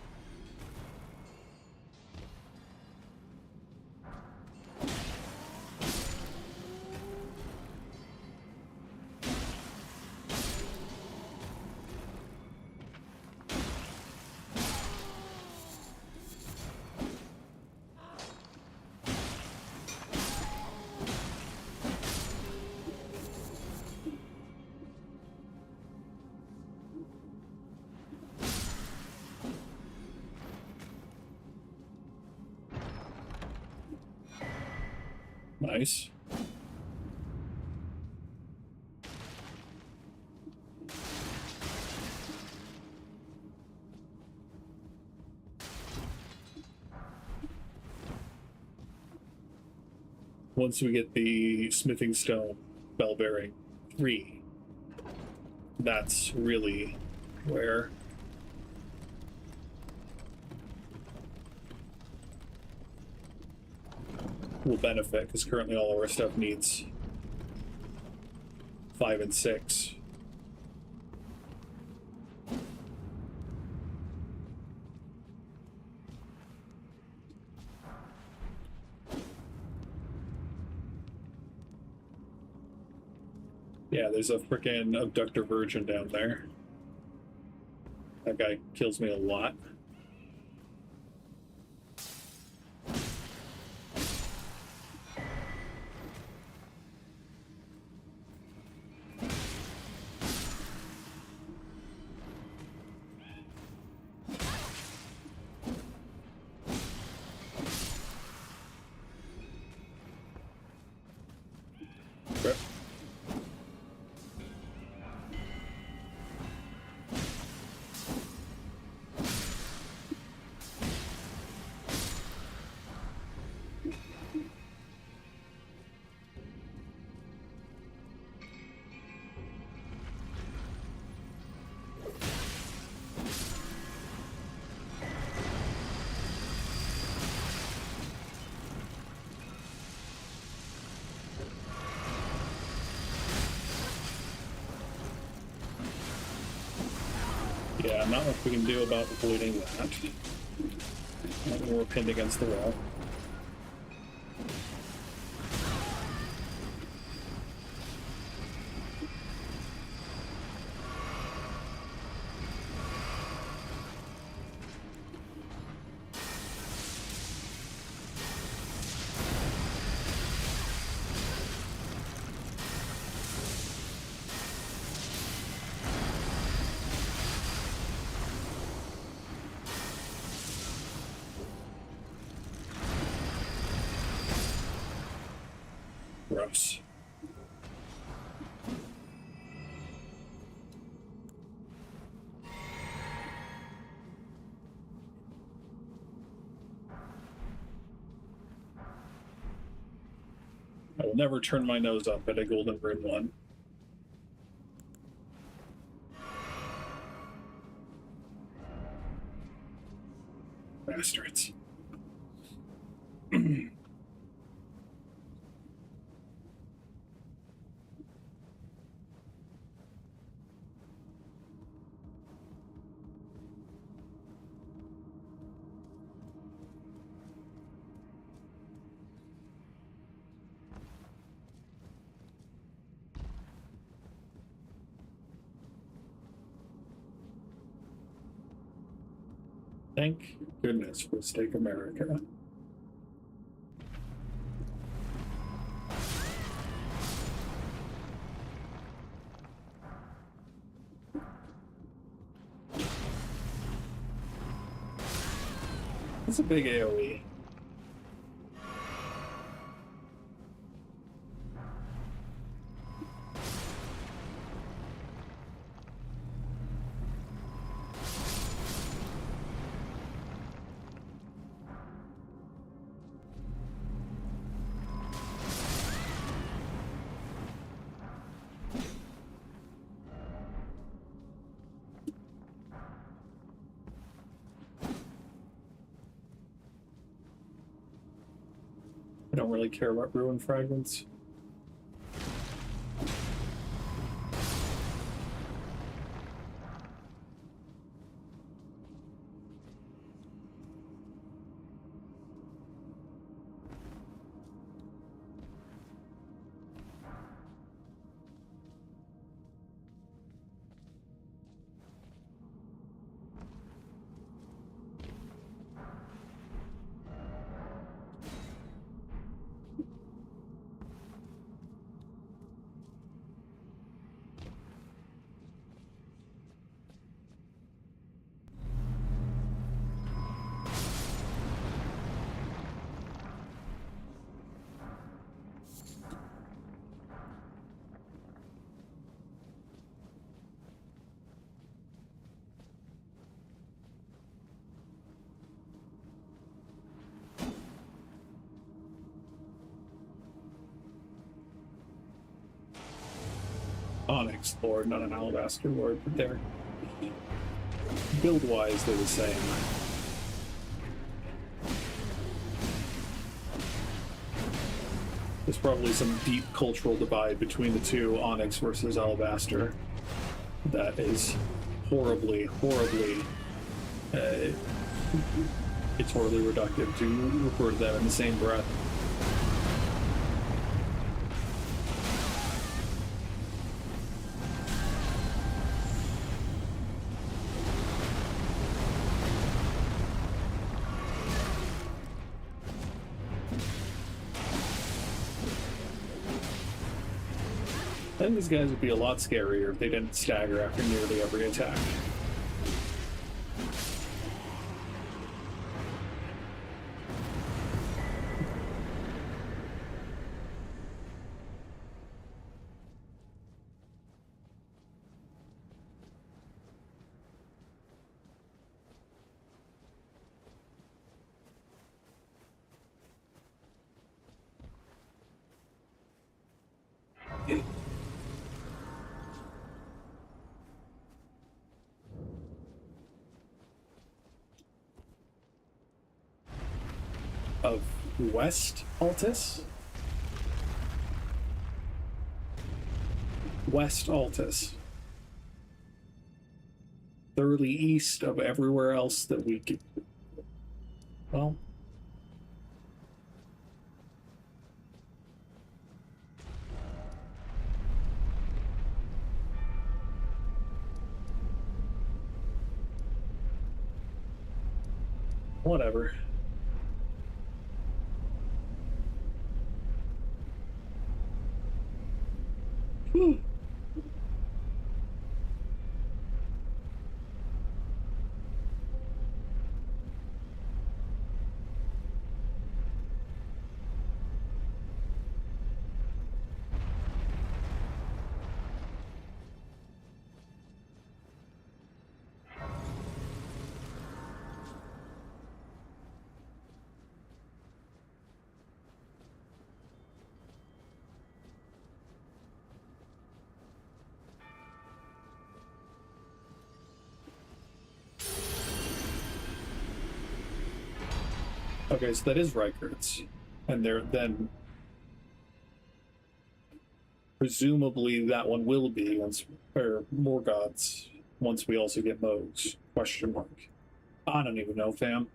Nice. Once we get the smithing stone bell bearing 3, that's really where will benefit, because currently all of our stuff needs 5 and 6. Yeah, there's a frickin' abductor virgin down there. That guy kills me a lot. not much we can do about avoiding that. We're pinned against the wall. Gross. I will never turn my nose up at a Golden Rune 1. Bastards. Thank goodness for Steak America. That's a big AoE. I don't really care about ruin fragments. Onyx Lord, not an Alabaster Lord, but they're build-wise they're the same. There's probably some deep cultural divide between the two, Onyx versus Alabaster, that is horribly it's horribly reductive to refer to them in the same breath. I think these guys would be a lot scarier if they didn't stagger after nearly every attack. Of West Altus? West Altus. thoroughly east of everywhere else that we could. Well, whatever. Whew. Okay, so that is Reichert's. And they're then presumably that one will be once, or Morgoth's once we also get Moog's, question mark. I don't even know, fam.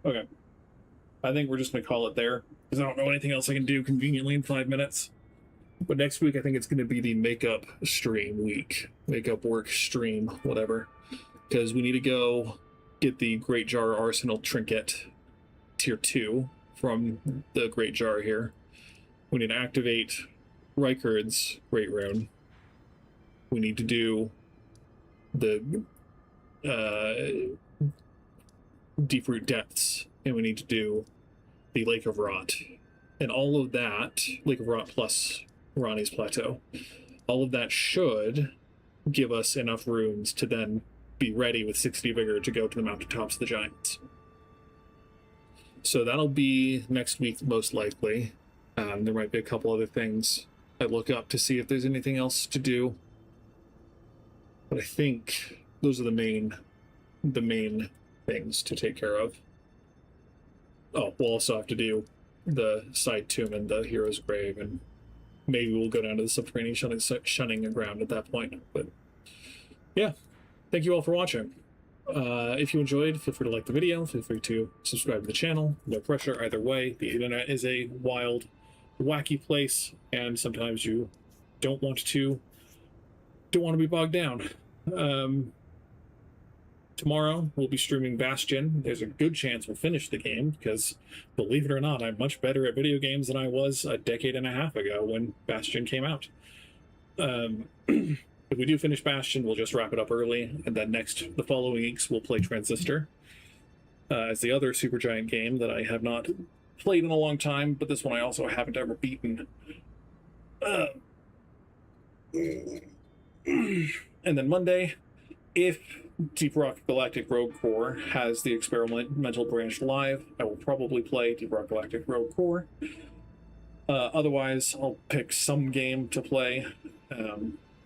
Okay. I think we're just gonna call it there, because I don't know anything else I can do conveniently in 5 minutes. But next week I think it's gonna be the makeup stream week. Makeup work stream, whatever. Because we need to go get the Great Jar Arsenal trinket tier 2 from the Great Jar here. We need to activate Reichard's Great Rune. We need to do the Deep Root Depths, and we need to do the Lake of Rot. And all of that, Lake of Rot plus Ranni's Plateau, all of that should give us enough runes to then be ready with 60 vigor to go to the mountaintops of the giants. So that'll be next week, most likely. There might be a couple other things I look up to see if there's anything else to do. But I think those are the main things to take care of. Oh, we'll also have to do the side tomb and the hero's grave, and maybe we'll go down to the subterranean shunning the ground at that point. But yeah, thank you all for watching. If you enjoyed, feel free to like the video, feel free to subscribe to the channel. No pressure either way. The internet is a wild, wacky place, and sometimes you don't want to be bogged down. Tomorrow we'll be streaming Bastion. There's a good chance we'll finish the game, because believe it or not, I'm much better at video games than I was a decade and a half ago when Bastion came out. If we do finish Bastion, we'll just wrap it up early, and then the following weeks, we'll play Transistor as the other Supergiant game that I have not played in a long time, but this one I also haven't ever beaten. And then Monday, if Deep Rock Galactic Rogue Core has the experimental branch live, I will probably play Deep Rock Galactic Rogue Core. Otherwise, I'll pick some game to play.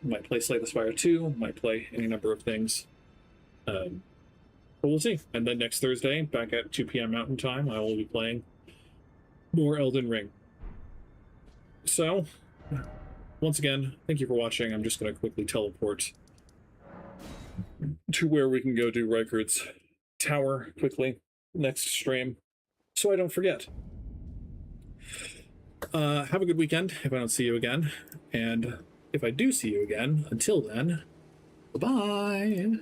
Might play Slay the Spire 2, might play any number of things. But we'll see. And then next Thursday, back at 2 p.m. Mountain Time, I will be playing more Elden Ring. So, once again, thank you for watching. I'm just going to quickly teleport to where we can go do Reichard's Tower quickly next stream, so I don't forget. Have a good weekend if I don't see you again, and if I do see you again, until then, bye-bye!